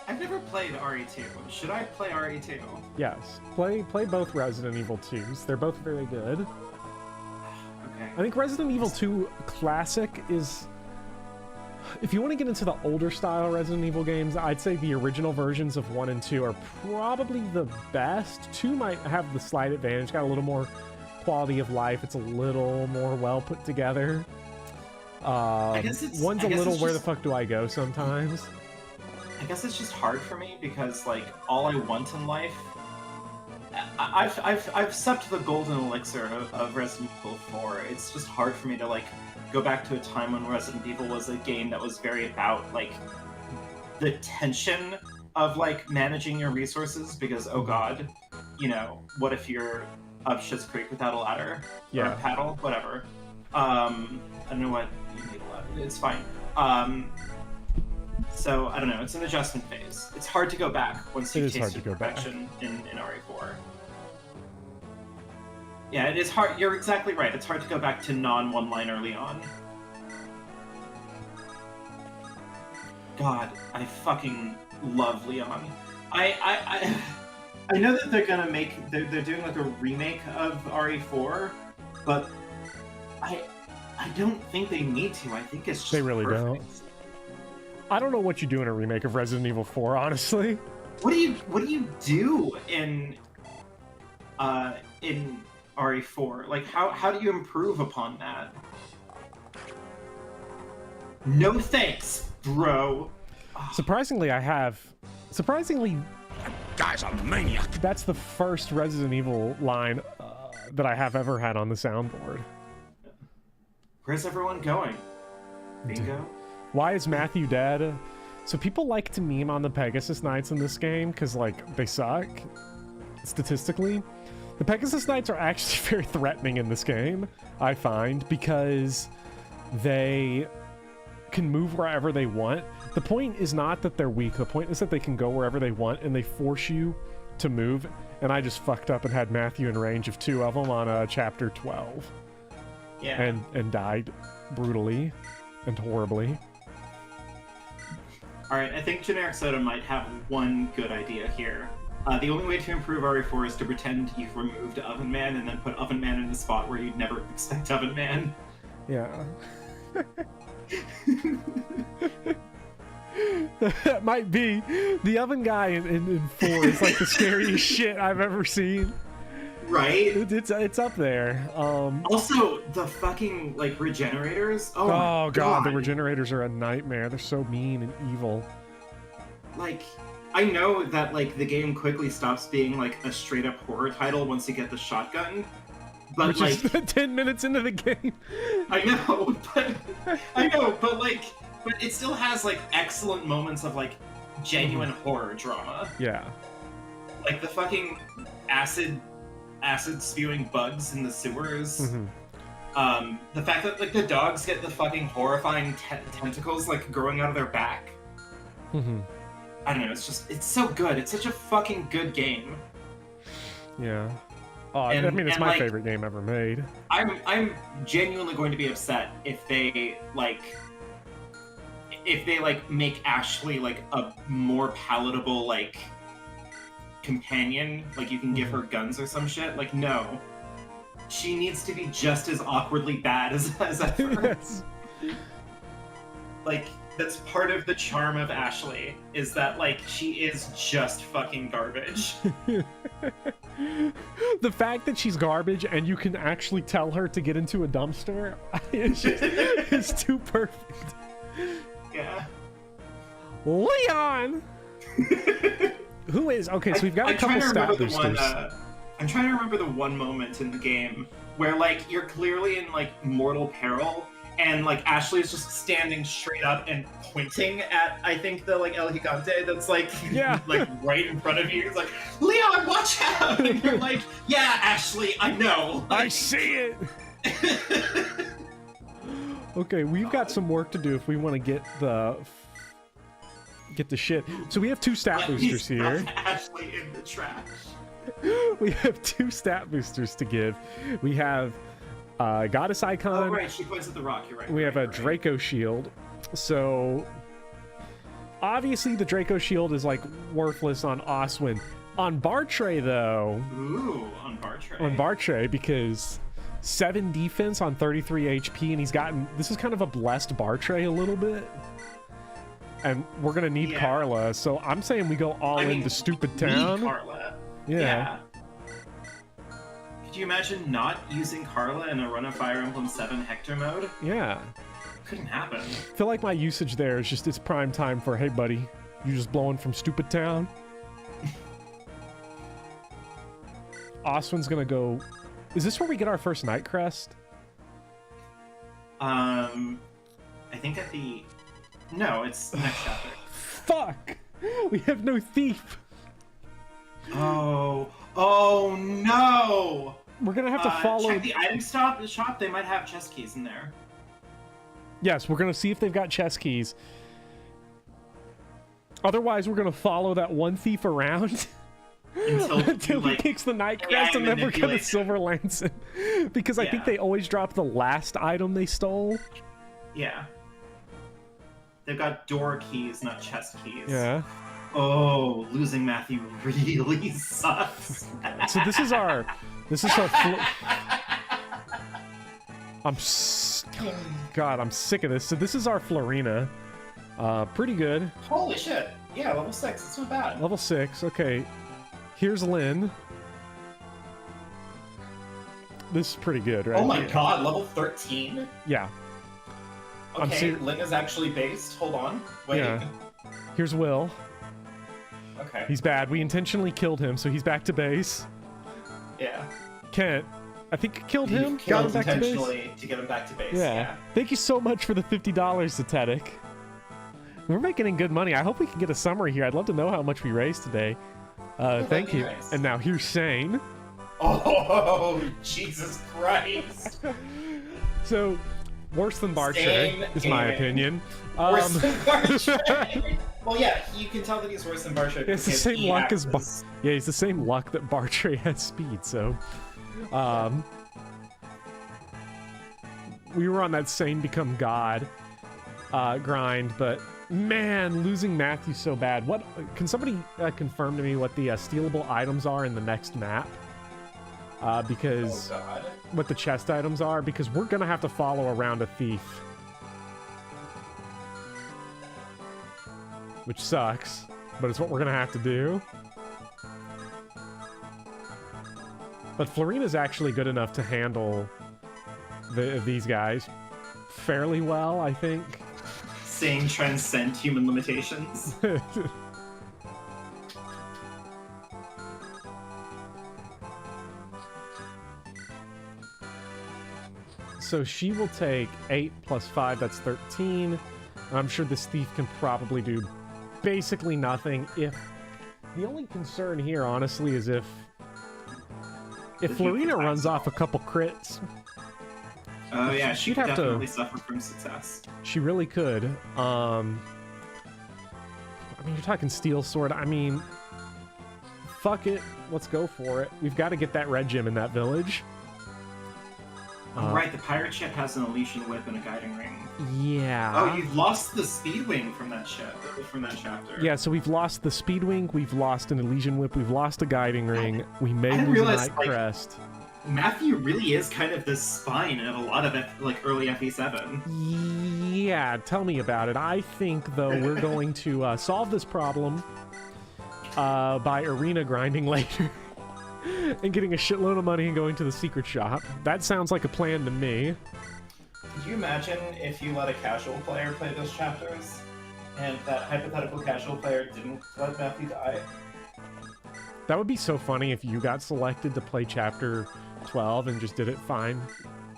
I've never played RE2. Should I play RE2? Yes. Play both Resident Evil 2s. They're both very good. Okay. I think Resident Evil 2 Classic is... If you want to get into the older style Resident Evil games, I'd say the original versions of 1 and 2 are probably the best. 2 might have the slight advantage, got a little more quality of life, it's a little more well put together. guess it's- One's I a guess little it's where the just- fuck do I go sometimes. I guess it's just hard for me because like all I want in life, I've supped the golden elixir of Resident Evil 4. It's just hard for me to like go back to a time when Resident Evil was a game that was very about like the tension of like managing your resources because oh god, you know, what if you're up Shit's Creek without a ladder or a paddle, whatever. I don't know what you need a ladder. It's fine. So I don't know. It's an adjustment phase. It's hard to go back once you've tasted perfection in RE4. Yeah, it is hard. You're exactly right. It's hard to go back to non-one-liner Leon. God, I fucking love Leon. I know that they're gonna make they're doing like a remake of RE4, but I don't think they need to. I think it's just They really perfect. don't. I don't know what you do in a remake of Resident Evil 4, honestly. What do you do in RE4? Like how do you improve upon that? No thanks, bro. Surprisingly, Guy's a maniac. that's the first Resident Evil line that I have ever had on the soundboard. Where's everyone going? Bingo? Why is Matthew dead? So people like to meme on the Pegasus Knights in this game because, like, they suck, statistically. The Pegasus Knights are actually very threatening in this game, I find, because they can move wherever they want. The point is not that they're weak. The point is that they can go wherever they want, and they force you to move. And I just fucked up and had Matthew in range of 2 of them on chapter 12. Yeah. And died brutally and horribly. Alright, I think Generic Soda might have one good idea here. The only way to improve RE4 is to pretend you've removed Oven Man and then put Oven Man in a spot where you'd never expect Oven Man. Yeah. That might be. The oven guy in 4 is like the scariest shit I've ever seen. Right? It's up there. Also, the fucking, like, regenerators. Oh, my god, the regenerators are a nightmare. They're so mean and evil. Like, I know that, like, the game quickly stops being, like, a straight-up horror title once you get the shotgun. But, Which like... is 10 minutes into the game. I know, but, like... But it still has, like, excellent moments of, like, genuine horror drama. Yeah. Like, the fucking acid spewing bugs in the sewers. Mm-hmm. The fact that, like, the dogs get the fucking horrifying tentacles, like, growing out of their back. Mm-hmm. I don't know, it's so good. It's such a fucking good game. Yeah. Oh, I mean, it's my like, favorite game ever made. I'm genuinely going to be upset if they make Ashley like a more palatable like companion, like you can give her guns or some shit. Like, no, she needs to be just as awkwardly bad as ever. Yes. Like, that's part of the charm of Ashley, is that like she is just fucking garbage. The fact that she's garbage and you can actually tell her to get into a dumpster is too perfect. Yeah. Leon! Who is... Okay, so we've got a couple stat boosters. I'm trying to remember the one moment in the game where, like, you're clearly in, like, mortal peril, and, like, Ashley is just standing straight up and pointing at, I think, the, like, El Gigante that's, like, yeah. like, right in front of you. It's like, Leon, watch out! And you're like, yeah, Ashley, I know. Like, I see it! Okay, we've got some work to do if we want to get the shit. So we have 2 stat boosters here. Ashley in the trash. We have 2 stat boosters to give. We have Goddess Icon. Oh, right, she points at the rock, you're right. We have a Draco Shield. So, obviously the Draco Shield is, like, worthless on Oswin. On Bartray, though... Ooh, on Bartray. On Bartray, because 7 defense on 33 HP, and he's gotten... This is kind of a blessed Bartray a little bit. And we're gonna need Carla, so I'm saying we go all into Stupid Town. Carla. Yeah. Could you imagine not using Carla in a run of Fire Emblem 7 Hector mode? Yeah. couldn't happen. I feel like my usage there is just it's prime time for, hey buddy, you just blowing from stupid town? Oswin's gonna go... Is this where we get our first night crest? I think at the... No, it's the next chapter. Fuck! We have no thief! Oh no! We're gonna have to follow... Check the item shop, they might have chest keys in there. Yes, we're gonna see if they've got chest keys. Otherwise, we're gonna follow that one thief around until he kicks the night crest, and then we're gonna silver lance him. Because I think they always drop the last item they stole. Yeah. They've got door keys, not chest keys. Yeah. Oh, losing Matthew really sucks. So this is our God, I'm sick of this. So this is our Florina. Pretty good. Holy shit. Yeah, level 6. It's not bad. Level 6. Okay. Here's Lynn. This is pretty good, right? Oh my god, level 13? Yeah. Okay, Lynn is actually based. Hold on. Wait. Yeah. Here's Will. Okay. He's bad. We intentionally killed him, so he's back to base. Yeah. Kent, I think killed You him. killed Got him back to base. intentionally to get him back to base. Yeah. Thank you so much for the $50, Zetetic. We're making good money. I hope we can get a summary here. I'd love to know how much we raised today. Thank you. Nice. And now here's Shane. Oh, Jesus Christ. So, worse than Bartre, Same is my aiming. opinion. Worse than Bartre. Well, yeah, you can tell that he's worse than Bartre. It's the because same he luck as acts- yeah, he's the same luck that Bartre has speed, so we were on that same become god grind, but man, losing Matthew so bad. What can somebody confirm to me what the stealable items are in the next map? Because Oh, God. what the chest items are, because we're gonna have to follow around a thief. Which sucks, but it's what we're gonna have to do. But Florina's actually good enough to handle these guys fairly well, I think. Saying transcend human limitations. So she will take 8 plus 5, that's 13. I'm sure this thief can probably do basically nothing. If the only concern here, honestly, is if Florina runs off a couple crits. Oh yeah, she she'd could have to- definitely suffer from success. She really could. I mean, you're talking steel sword. I mean, fuck it. Let's go for it. We've got to get that red gem in that village. Oh, right, the pirate ship has an Elysian whip and a guiding ring. Yeah. Oh, you've lost the speed wing from that ship, from that chapter. Yeah, so we've lost the speed wing, we've lost an Elysian whip, we've lost a guiding ring, we may didn't lose a realize, night like, crest. Matthew really is kind of the spine of a lot of early FE7. Yeah, tell me about it. I think, though, we're going to solve this problem by arena grinding later. And getting a shitload of money and going to the secret shop. That sounds like a plan to me. Could you imagine if you let a casual player play those chapters, and that hypothetical casual player didn't let Matthew die? That would be so funny if you got selected to play chapter 12 and just did it fine.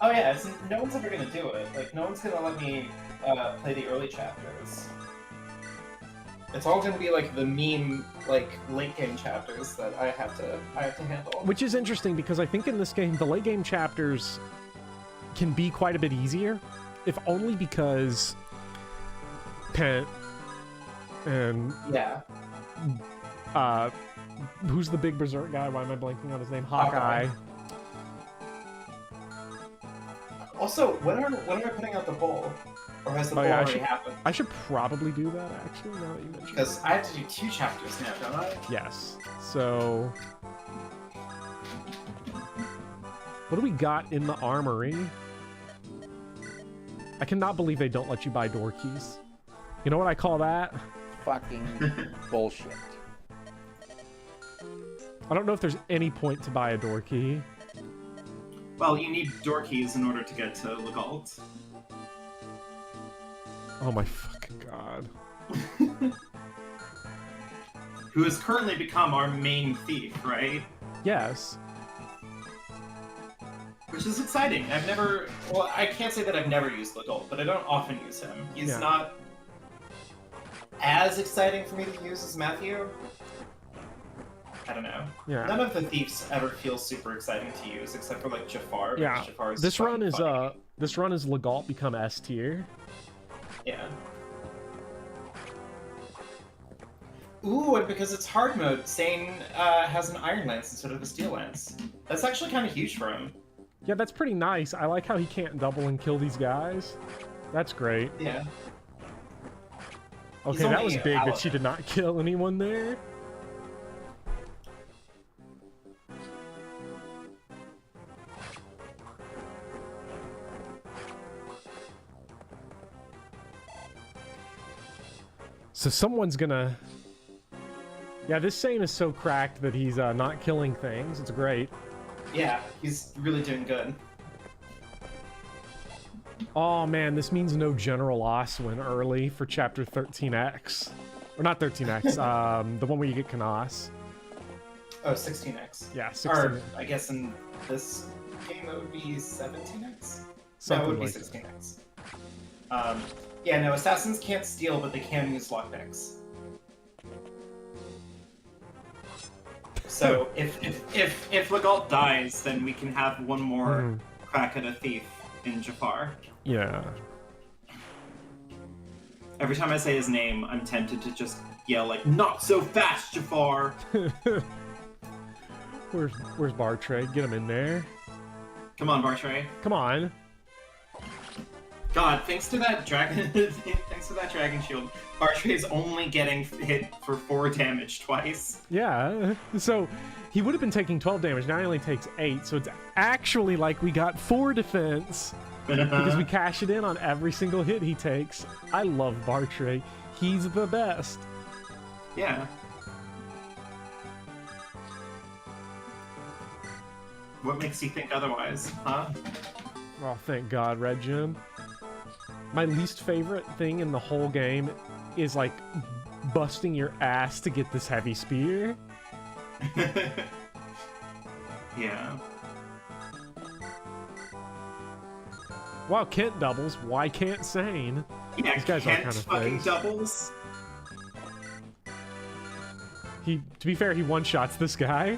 Oh yeah, no one's ever gonna do it. Like, no one's gonna let me play the early chapters. It's all gonna be like the meme, like late game chapters that I have to handle. Which is interesting because I think in this game the late game chapters can be quite a bit easier, if only because Pent and Yeah. who's the big berserk guy? Why am I blanking on his name? Hawkeye. Also, when are we putting out the poll? Or has the poll yeah, already happened? I should probably do that actually. Now that you mention it. Because I have to do 2 chapters now, don't I? Yes. So, what do we got in the armory? I cannot believe they don't let you buy door keys. You know what I call that? Fucking bullshit. I don't know if there's any point to buy a door key. Well, you need door keys in order to get to Legault. Oh my fucking god. Who has currently become our main thief, right? Yes. Which is exciting. I've never... Well, I can't say that I've never used Legault, but I don't often use him. He's not as exciting for me to use as Matthew. I don't know. Yeah. None of the thieves ever feel super exciting to use, except for like Jafar. Yeah. Jafar is This run is funny. Legault become S tier. Yeah. Ooh, and because it's hard mode, Sane has an Iron Lance instead of a Steel Lance. That's actually kind of huge for him. Yeah, that's pretty nice. I like how he can't double and kill these guys. That's great. Yeah. Okay, that was big that she did not kill anyone there. So someone's gonna... Yeah, this Sane is so cracked that he's not killing things. It's great. Yeah, he's really doing good. Oh man, this means no General Oswin early for chapter 13X. Or not 13X, the one where you get Canas. Oh, 16x. Yeah, 16. Or, I guess in this game it would be 17x? Something No, it would like be that. 16x. Yeah, no, assassins can't steal, but they can use lockpicks. So if Legault dies, then we can have one more crack at a thief in Jafar. Yeah. Every time I say his name, I'm tempted to just yell like, "Not so fast, Jafar!" Where's Bartray? Get him in there. Come on, Bartray. Come on. God, thanks to that dragon, thanks to that dragon shield, Bartray's only getting hit for 4 damage twice. Yeah. So he would have been taking 12 damage. Now he only takes 8. So it's actually like we got 4 defense because we cash it in on every single hit he takes. I love Bartray. He's the best. Yeah. What makes you think otherwise, huh? Oh, thank God, Red Gem. My least favorite thing in the whole game is, like, busting your ass to get this heavy spear. Yeah. Wow, Kent doubles. Why can't Sane? Yeah, These guys are Kent kind of fucking face. doubles. To be fair, he one-shots this guy.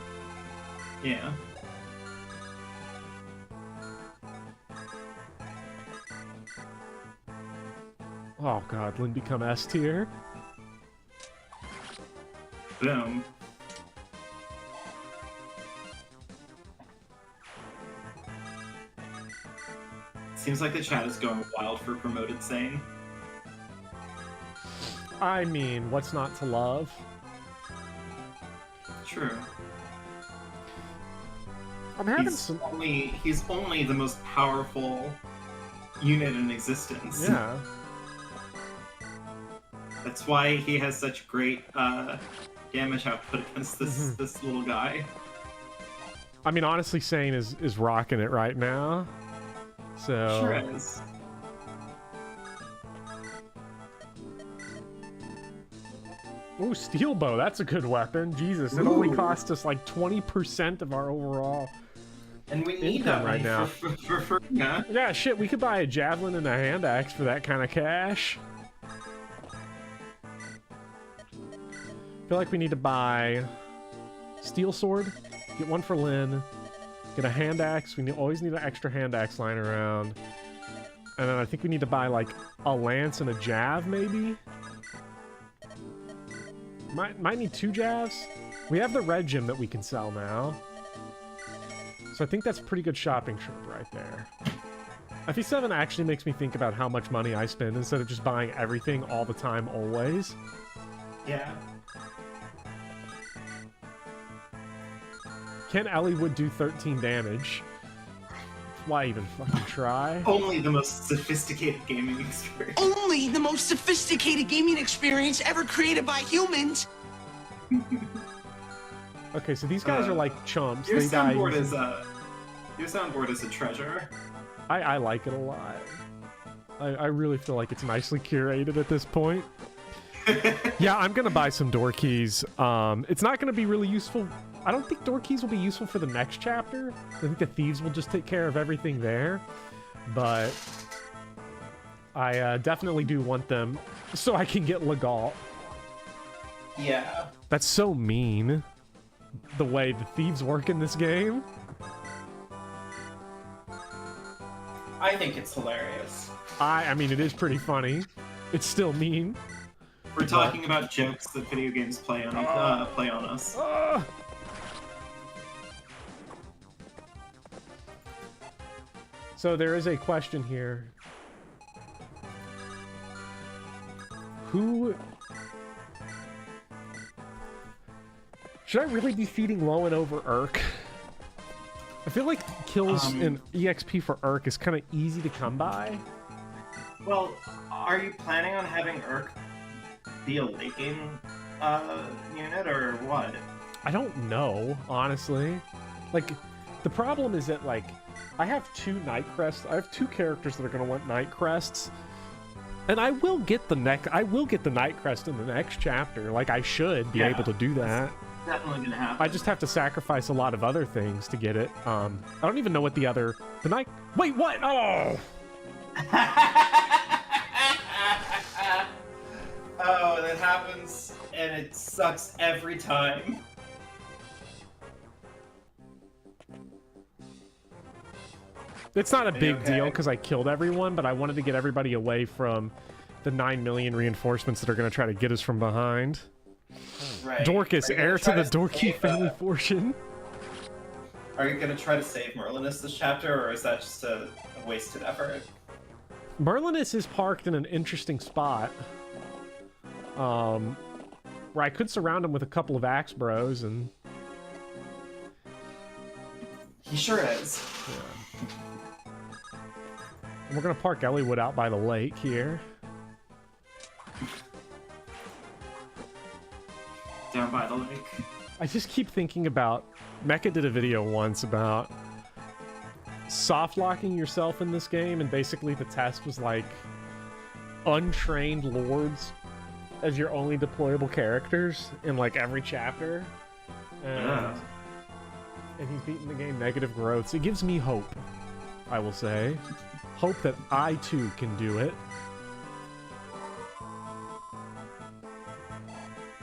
Yeah. Oh God, Lynn become S tier. Boom. Seems like the chat is going wild for promoted Sane. I mean, what's not to love? True. I'm having some... He's only the most powerful unit in existence. Yeah. That's why he has such great damage output against this little guy. I mean, honestly, Sane is rocking it right now. So... Sure is. Ooh, steel bow. That's a good weapon. Jesus, it only cost us like 20% of our overall and we need income that right now. Yeah. Yeah, shit, we could buy a javelin and a hand axe for that kind of cash. Feel like we need to buy steel sword, get one for Lynn, get a hand axe. We always need an extra hand axe lying around. And then I think we need to buy like a lance and a jav, maybe? Might need 2 javs. We have the red gem that we can sell now. So I think that's a pretty good shopping trip right there. FE7 actually makes me think about how much money I spend instead of just buying everything all the time, always. Yeah. Ken Ellie would do 13 damage. Why even fucking try? Only the most sophisticated gaming experience. Only the most sophisticated gaming experience ever created by humans. Okay, so these guys are like chumps. Your They die soundboard using- is a your soundboard is a treasure. I like it a lot. I really feel like it's nicely curated at this point. Yeah, I'm gonna buy some door keys. It's not gonna be really useful. I don't think door keys will be useful for the next chapter. I think the thieves will just take care of everything there. But I definitely do want them so I can get Legal. Yeah. That's so mean, the way the thieves work in this game. I think it's hilarious. I mean, it is pretty funny. It's still mean. We're talking about jokes that video games play on us. So there is a question here. Who... Should I really be feeding Lowen over Urk? I feel like kills in EXP for Urk is kind of easy to come by. Well, are you planning on having Urk be a late game unit or what? I don't know, honestly. Like, the problem is that, like, I have 2 Night Crests. I have 2 characters that are going to want Night Crests. And I will get the Night Crest in the next chapter. Like, I should be able to do that. Definitely gonna happen. I just have to sacrifice a lot of other things to get it. I don't even know what the Night... Wait, what? Oh! Oh, that happens, and it sucks every time. It's not a big okay? deal because I killed everyone, but I wanted to get everybody away from the 9 million reinforcements that are going to try to get us from behind. Right. Dorcas, Are you gonna heir to try the Dorky save, family fortune. Are you gonna try to save Merlinus this chapter, or is that just a wasted effort? Merlinus is parked in an interesting spot. Where I could surround him with a couple of axe bros and... He sure is. And we're gonna park Elliewood out by the lake here. Down by the lake. I just keep thinking about... Mecha did a video once about soft locking yourself in this game, and basically the test was like untrained lords as your only deployable characters in like every chapter. And he's beaten the game negative growths. It gives me hope, I will say. Hope that I too can do it.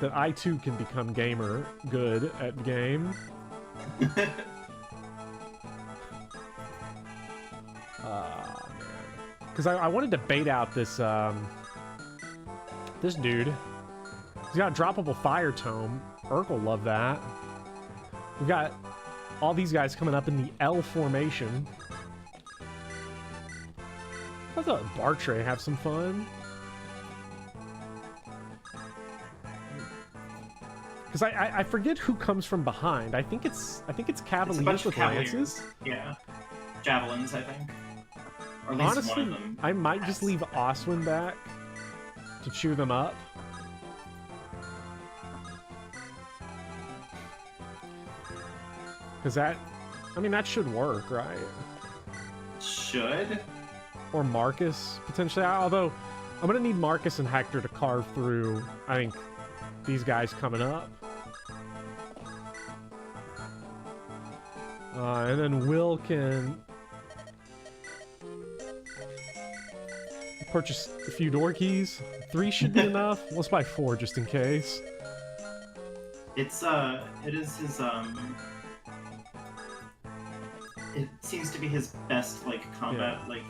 That I too can become gamer good at game. Because I wanted to bait out this this dude. He's got a droppable fire tome. Urk will love that. We've got all these guys coming up in the L formation. I thought Bartray have some fun. Because I forget who comes from behind. I think it's Cavaliers with lances. Yeah, javelins, I think. Or at least Honestly, one of them. I might just leave Oswin back to cheer them up. Because that should work, right? Should. Or Marcus, potentially. Although, I'm going to need Marcus and Hector to carve through, I think, these guys coming up. And then Will can purchase a few door keys. 3 should be enough. Let's buy 4 just in case. It is his, it seems to be his best, like, combat, like,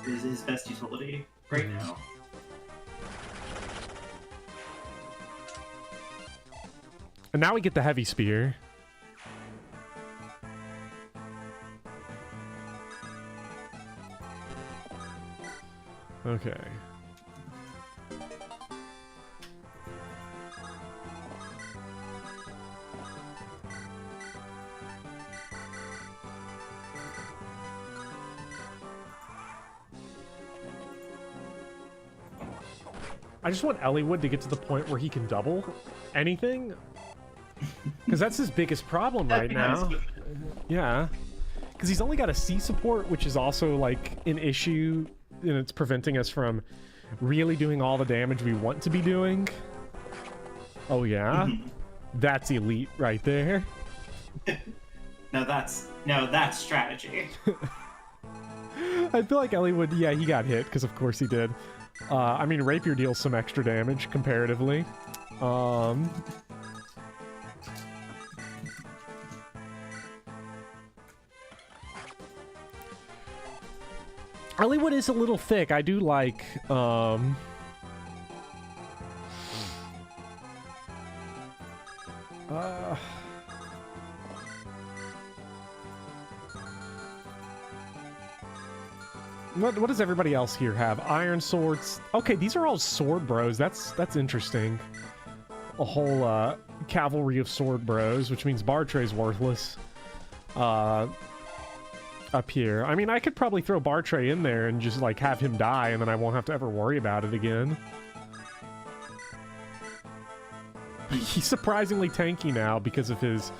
is his best utility right now. And now we get the heavy spear. Okay. I just want Elliewood to get to the point where he can double anything. Because that's his biggest problem right now. Yeah. Because he's only got a C support, which is also, like, an issue and it's preventing us from really doing all the damage we want to be doing. Oh yeah? That's elite right there. Now that's strategy. I feel like Ellie would, yeah, he got hit, because of course he did. I mean, Rapier deals some extra damage, comparatively. Ellie is a little thick. I do like, What does everybody else here have? Iron swords. Okay, these are all sword bros. That's interesting. A whole cavalry of sword bros, which means Bartray's worthless. Up here. I mean, I could probably throw Bartray in there and just like have him die, and then I won't have to ever worry about it again. He's surprisingly tanky now because of his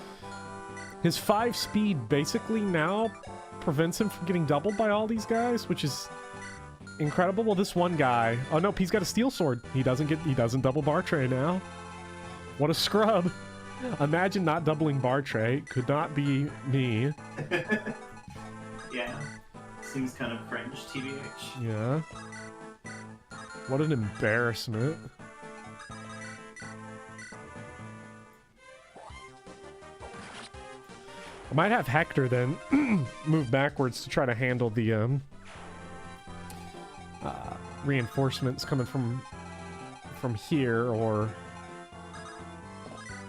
5 speed basically now prevents him from getting doubled by all these guys, which is incredible. Well, this one guy, oh nope, he's got a steel sword. He doesn't double Bartray now. What a scrub. Imagine not doubling Bartray. Could not be me. Yeah. Seems kind of cringe, TBH. Yeah. What an embarrassment. I might have Hector then move backwards to try to handle the reinforcements coming from here, or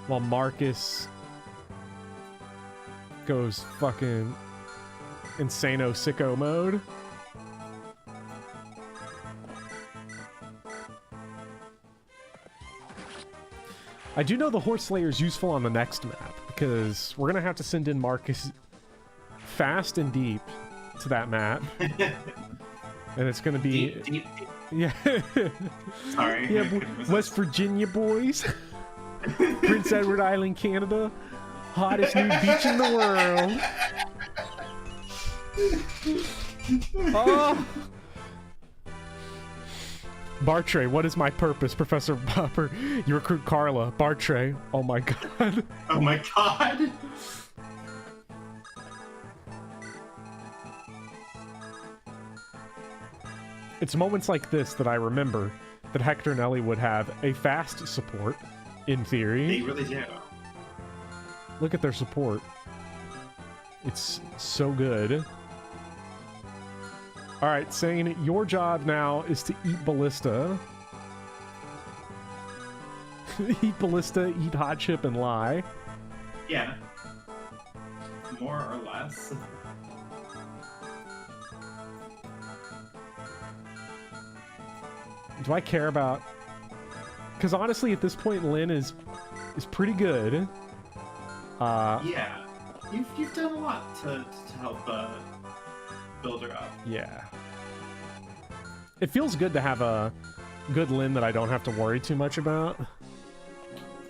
while Marcus goes fucking insano sicko mode. I do know the Horse Slayer is useful on the next map, because we're gonna have to send in Marcus fast and deep to that map. And it's gonna be Deep. yeah. Sorry. Yeah, West Virginia boys. Prince Edward Island, Canada. Hottest nude beach in the world. Oh! Bartray, what is my purpose, Professor Popper? You recruit Carla. Bartray, oh my god. Oh my god. It's moments like this that I remember that Hector and Ellie would have a fast support, in theory. They really do. Look at their support. It's so good. Alright, Sane, your job now is to eat Ballista. Eat Ballista, eat Hot Chip, and lie. Yeah. More or less. Do I care about... Because honestly, at this point, Lynn is pretty good. Yeah. You've done a lot to help build her up. Yeah. It feels good to have a good Lynn that I don't have to worry too much about.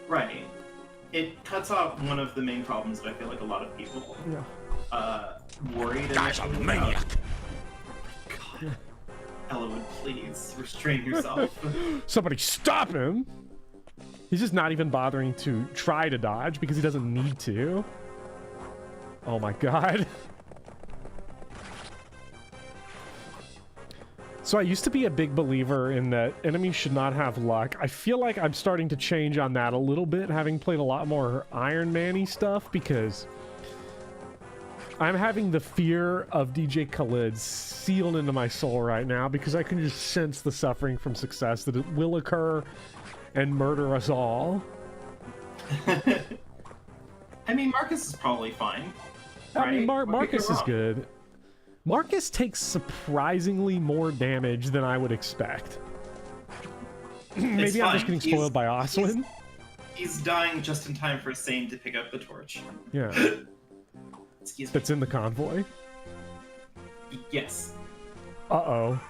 Right. It cuts off one of the main problems that I feel like a lot of people worried Guy's a initially maniac. about. God. Elowood, please restrain yourself. Somebody stop him! He's just not even bothering to try to dodge because he doesn't need to. Oh my god. So I used to be a big believer in that enemies should not have luck. I feel like I'm starting to change on that a little bit, having played a lot more Iron Man-y stuff, because I'm having the fear of DJ Khaled sealed into my soul right now, because I can just sense the suffering from success that it will occur and murder us all. I mean, Marcus is probably fine. I mean, right? What could Marcus go is wrong? good. Marcus takes surprisingly more damage than I would expect. Maybe I'm just fine. getting spoiled by Oswin. He's dying just in time for Sane to pick up the torch. Yeah, Excuse me. that's in the convoy. Yes. Uh-oh.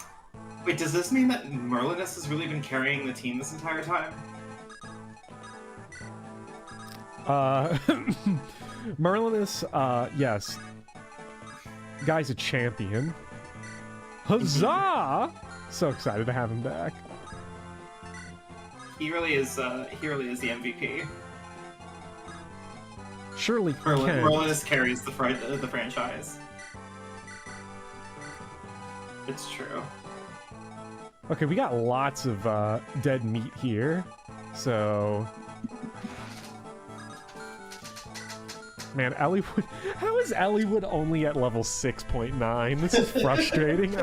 Wait, does this mean that Merlinus has really been carrying the team this entire time? Merlinus, yes. Guy's a champion. Huzzah! So excited to have him back. He really is the MVP. Surely Merlin just carries the franchise. It's true. Okay, we got lots of dead meat here, so... Man, Elliewood... How is Elliewood only at level 6.9? This is frustrating.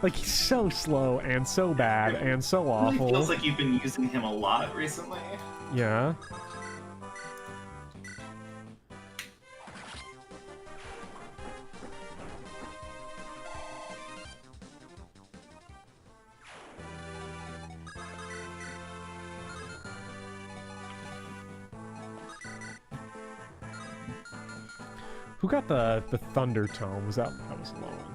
Like, he's so slow and so bad and so awful. It feels like you've been using him a lot recently. Yeah. Who got the thunder tome? That was Lowen.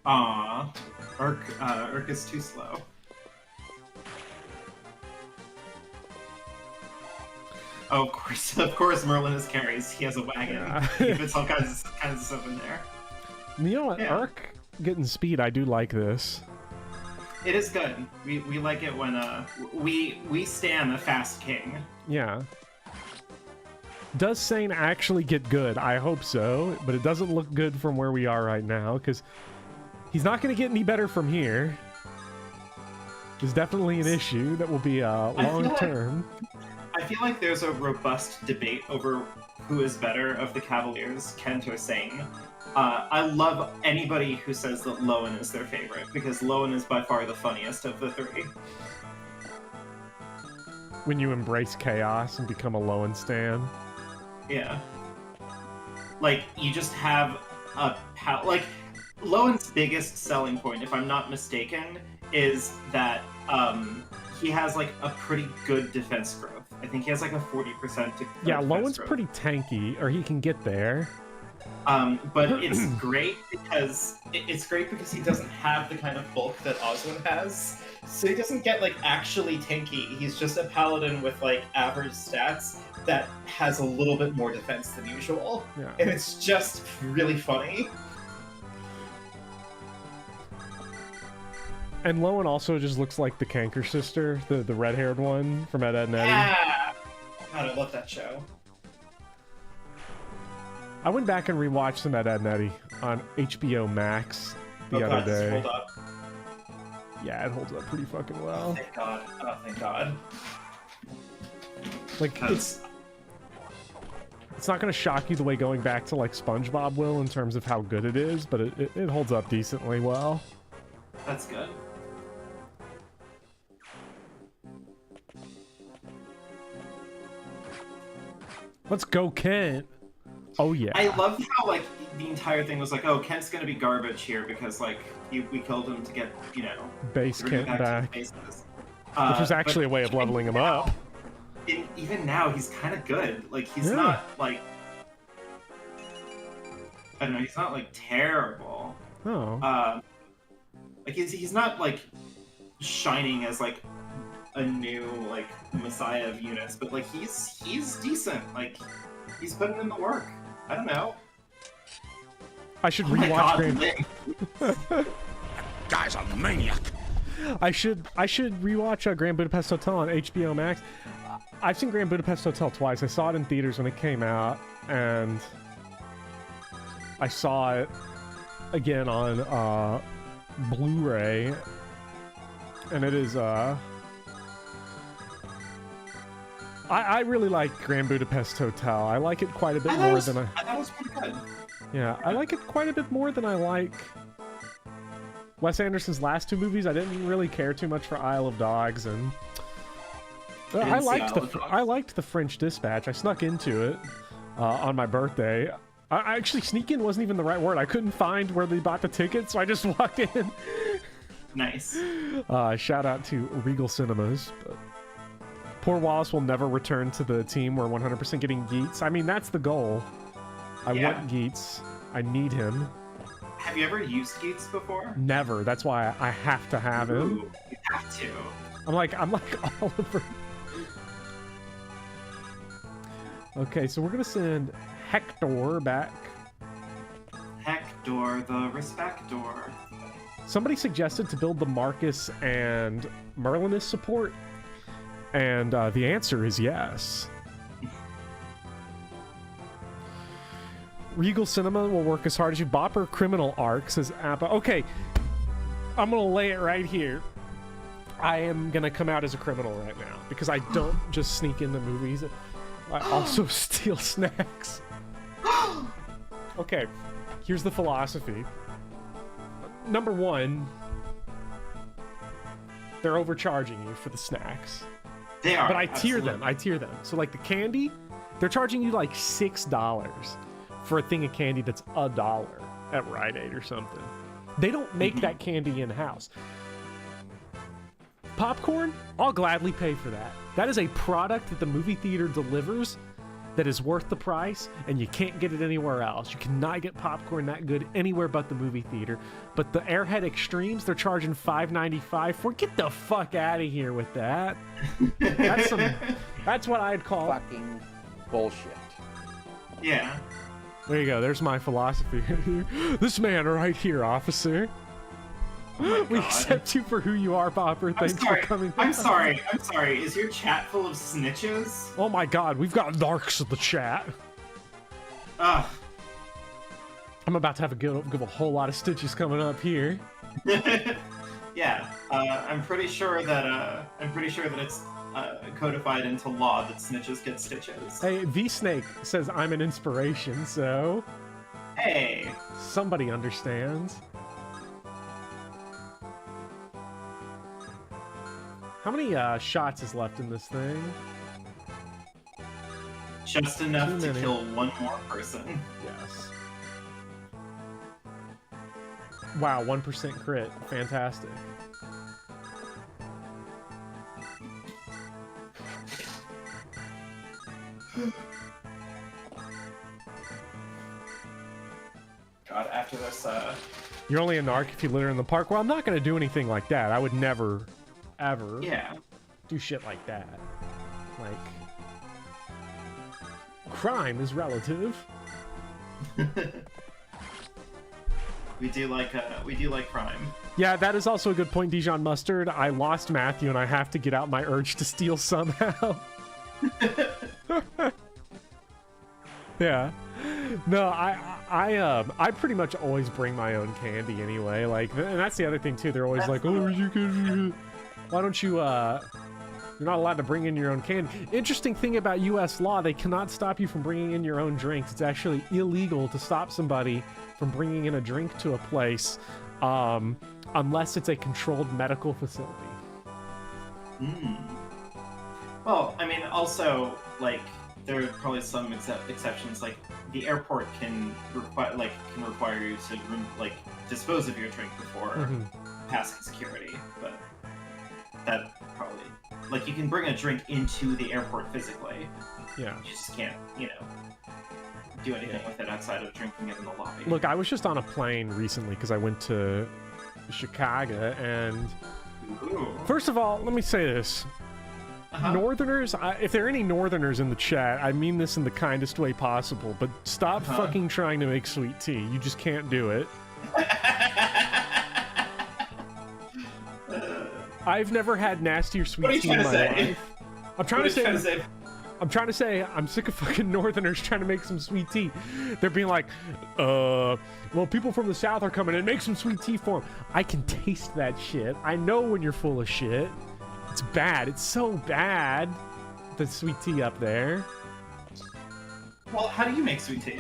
Aww. Urk is too slow. Oh, of course Merlin is carries. He has a wagon. Yeah. He fits all kinds of stuff in there. You know what? Yeah. Urk getting speed, I do like this. It is good. We like it when we stand a fast king. Yeah. Does Sane actually get good? I hope so, but it doesn't look good from where we are right now, because he's not going to get any better from here. There's definitely an issue that will be long term. I feel like there's a robust debate over who is better of the Cavaliers, Kent or Sane. I love anybody who says that Lowen is their favorite, because Lowen is by far the funniest of the three. When you embrace chaos and become a Lowen stan. Yeah. Like, you just have like, Lowen's biggest selling point, if I'm not mistaken, is that he has, like, a pretty good defense growth. I think he has, like, a 40% Yeah, defense Lowen's growth. pretty tanky, or he can get there. But it's great because he doesn't have the kind of bulk that Oswin has. So he doesn't get, like, actually tanky. He's just a paladin with, like, average stats that has a little bit more defense than usual. Yeah. And it's just really funny. And Lowen also just looks like the Canker sister, the red-haired one from Ed, Edd n Eddy. Yeah! God, I love that show. I went back and rewatched some Ed, Edd n Eddy on HBO Max the other God, does it day. hold up? Yeah, it holds up pretty fucking Oh, well. thank God. Oh, thank God. Like, it's not gonna shock you the way going back to, like, SpongeBob will in terms of how good it is, but it holds up decently well. That's good. Let's go, Kent! Oh, yeah. I love how, like, the entire thing was like, oh, Kent's gonna be garbage here because, like, we killed him to get, you know... Base bring him Kent to back. the bases. Which is But actually a way of even leveling him now- up. Even now, he's kind of good. Like, he's Yeah. not, like... I don't know, he's not, like, terrible. Oh. Like, he's not, like, shining as, like, a new, like, messiah of units, but, like, he's decent. Like, he's putting in the work. I don't know. I should Oh my rewatch God, Grand... That guy's a maniac. I should rewatch Grand Budapest Hotel on HBO Max. I've seen Grand Budapest Hotel twice. I saw it in theaters when it came out, and I saw it again on Blu-ray, and it is I really like Grand Budapest Hotel. I like it quite a bit more than I thought it was pretty good. Yeah, I like it quite a bit more than I like Wes Anderson's last two movies. I didn't really care too much for Isle of Dogs, and I liked the French Dispatch. I snuck into it on my birthday. I actually, sneak in wasn't even the right word. I couldn't find where they bought the tickets, so I just walked in. Nice. Shout out to Regal Cinemas. But poor Wallace will never return to the team. We're 100% getting Geets. I mean, that's the goal. I want Geets. I need him. Have you ever used Geets before? Never. That's why I have to have him. Ooh, you have to. I'm like Oliver. Okay, so we're gonna send Hector back. Hector the Respector. Somebody suggested to build the Marcus and Merlinus support, and the answer is yes. Regal Cinema will work as hard as you. Bopper Criminal Arc, says Appa. Okay, I'm gonna lay it right here. I am gonna come out as a criminal right now because I don't just sneak into movies. I also steal snacks. Okay, here's the philosophy. Number one, they're overcharging you for the snacks. They are. But I tier absolutely. them. I tier them. So like the candy, they're charging you like $6 for a thing of candy that's $1 at Rite Aid or something. They don't make that candy in-house. Popcorn, I'll gladly pay for that. That is a product that the movie theater delivers that is worth the price, and you can't get it anywhere else. You cannot get popcorn that good anywhere but the movie theater. But the Airhead Extremes, they're charging $5.95 for. Get the fuck out of here with that. That's what I'd call Fucking bullshit. Yeah. There you go. There's my philosophy. This man right here, officer. Oh my We God. accept you for who you are, Popper. I'm Thanks sorry. for coming. I'm sorry. I'm sorry. Is your chat full of snitches? Oh my God, we've got narcs in the chat. Ugh. I'm about to have give a whole lot of stitches coming up here. Yeah. I'm pretty sure that it's codified into law that snitches get stitches. Hey, V Snake says I'm an inspiration, so Hey. somebody understands. How many shots is left in this thing? Just enough Too to many. kill one more person. Yes. Wow, 1% crit. Fantastic. God, after this, You're only a narc if you litter in the park. Well, I'm not going to do anything like that. I would never, ever Yeah. do shit like that. Like, crime is relative. We do like crime. Yeah, that is also a good point, Dijon Mustard. I lost Matthew, and I have to get out my urge to steal somehow. Yeah. No, I pretty much always bring my own candy anyway. Like, and that's the other thing too. They're always like, "Oh, you can. Why don't you? You're not allowed to bring in your own candy." Interesting thing about U.S. law: they cannot stop you from bringing in your own drinks. It's actually illegal to stop somebody from bringing in a drink to a place, unless it's a controlled medical facility. Well, I mean, also, like, there are probably some exceptions. Like, the airport can require you to dispose of your drink before passing security. But that probably, like, you can bring a drink into the airport physically. Yeah. You just can't, do anything with it outside of drinking it in the lobby. Look, I was just on a plane recently because I went to Chicago, and Ooh. first of all, let me say this. Northerners, if there are any Northerners in the chat, I mean this in the kindest way possible, but stop fucking trying to make sweet tea. You just can't do it. I've never had nastier What are sweet you tea in trying my to say? life. I'm trying to say, I'm sick of fucking Northerners trying to make some sweet tea. They're being like, well, people from the South are coming in, make some sweet tea for them. I can taste that shit. I know when you're full of shit. It's bad. It's so bad. The sweet tea up there. Well, how do you make sweet tea?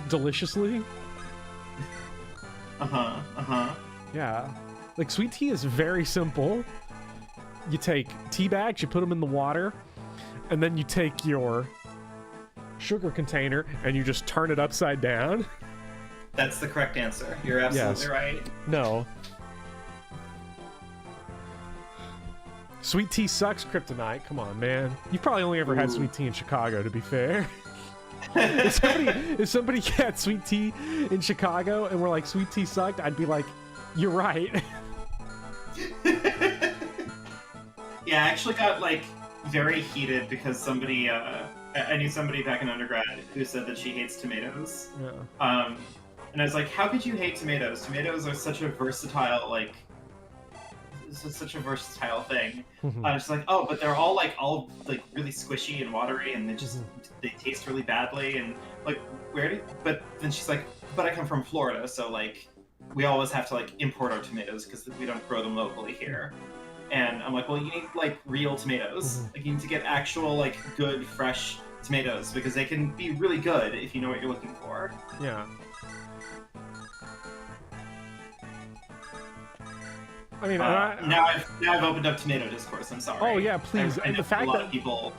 Deliciously. Yeah. Like, sweet tea is very simple. You take tea bags, you put them in the water, and then you take your sugar container and you just turn it upside down. That's the correct answer. You're absolutely right. No. Sweet tea sucks, Kryptonite. Come on, man. You've probably only ever had sweet tea in Chicago, to be fair. if somebody had sweet tea in Chicago and were like, sweet tea sucked, I'd be like, you're right. Yeah, I actually got, like, very heated because somebody, I knew somebody back in undergrad who said that she hates tomatoes. Yeah. And I was like, how could you hate tomatoes? Tomatoes are such a versatile, like, such a versatile thing. She's like, oh, but they're all like really squishy and watery, and they taste really badly, and like, but then she's like, but I come from Florida, so like, we always have to like import our tomatoes because we don't grow them locally here. And I'm like, well, you need like real tomatoes. Like, you need to get actual like good fresh tomatoes because they can be really good if you know what you're looking for. Yeah. I mean, now I've opened up tomato discourse. I'm sorry. Oh yeah, please. I know the fact a lot that of people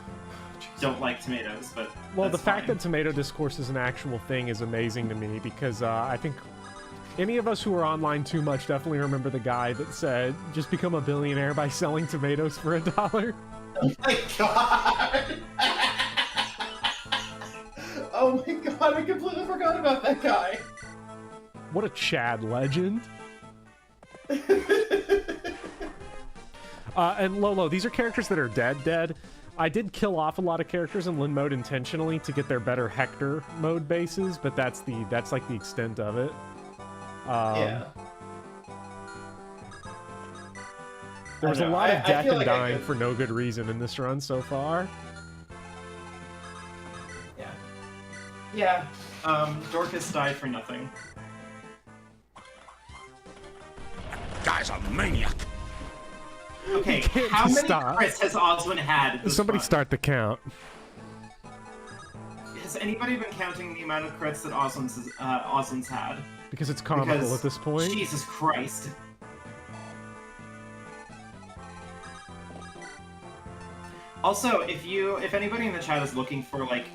don't like tomatoes, but well, that's the fact fine. that tomato discourse is an actual thing is amazing to me because I think any of us who are online too much definitely remember the guy that said, "Just become a billionaire by selling tomatoes for $1." Oh my god! Oh my god, I completely forgot about that guy. What a Chad legend. And Lolo, these are characters that are dead. I did kill off a lot of characters in Lin mode intentionally to get their better Hector mode bases, but that's like the extent of it. Yeah. There was a lot of death feel and like I dying could- for no good reason in this run so far. Yeah. Dorcas died for nothing. Guy's a maniac. Okay, can't how many stop. crits has Oswin had at this Somebody run? start the count. Has anybody been counting the amount of crits that Oswin's had? Because it's comical Because at this point. Jesus Christ. Also, if anybody in the chat is looking for like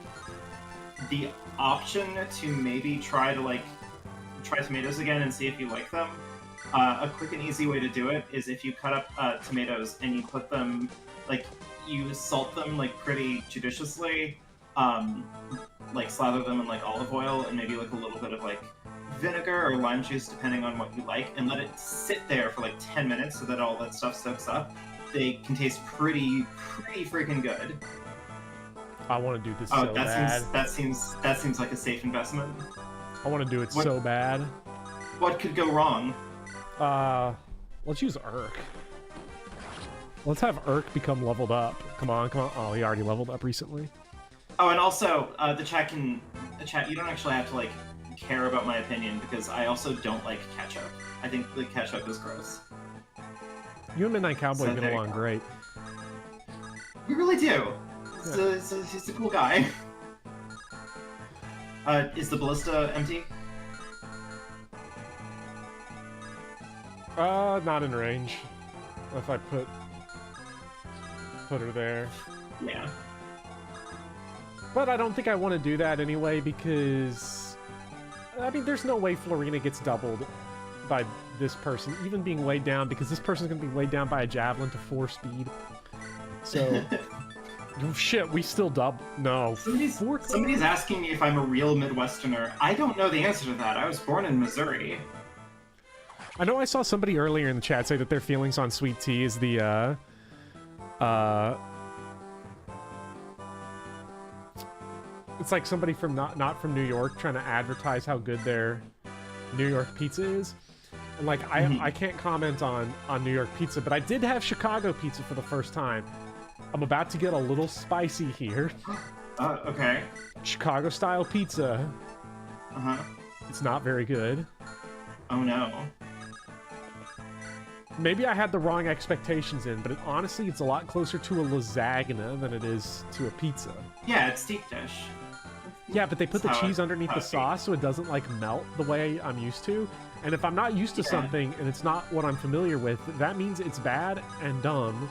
the option to maybe try tomatoes again and see if you like them, a quick and easy way to do it is if you cut up tomatoes and you put them, like, you salt them like pretty judiciously, like slather them in like olive oil and maybe like a little bit of like vinegar or lime juice depending on what you like, and let it sit there for like 10 minutes so that all that stuff soaks up. They can taste pretty freaking good. I want to do this Oh, so bad. that seems like a safe investment. I want to do it What- so bad. What could go wrong? Let's use Urk. Let's have Urk become leveled up. Come on. Oh, he already leveled up recently. Oh, and also, the chat, you don't actually have to, like, care about my opinion, because I also don't like ketchup. I think the ketchup is gross. You and Midnight Cowboy So get there you along go. great. We really do. He's a cool guy. Is the ballista empty? Not in range. If I put her there. Yeah. But I don't think I want to do that anyway because... I mean, there's no way Florina gets doubled by this person, even being weighed down, because this person's going to be weighed down by a javelin to 4 speed. So... oh, shit, we still double... No. Somebody's asking me if I'm a real Midwesterner. I don't know the answer to that. I was born in Missouri. I know I saw somebody earlier in the chat say that their feelings on Sweet Tea is the, it's like somebody from not from New York trying to advertise how good their New York pizza is. And like, I can't comment on New York pizza, but I did have Chicago pizza for the first time. I'm about to get a little spicy here. Okay. Chicago style pizza. Uh-huh. It's not very good. Oh no. Maybe I had the wrong expectations in, but honestly, it's a lot closer to a lasagna than it is to a pizza. Yeah, it's deep dish. Yeah, but they put the That's how cheese underneath how the it sauce so it doesn't, like, melt the way I'm used to. And if I'm not used to something and it's not what I'm familiar with, that means it's bad and dumb.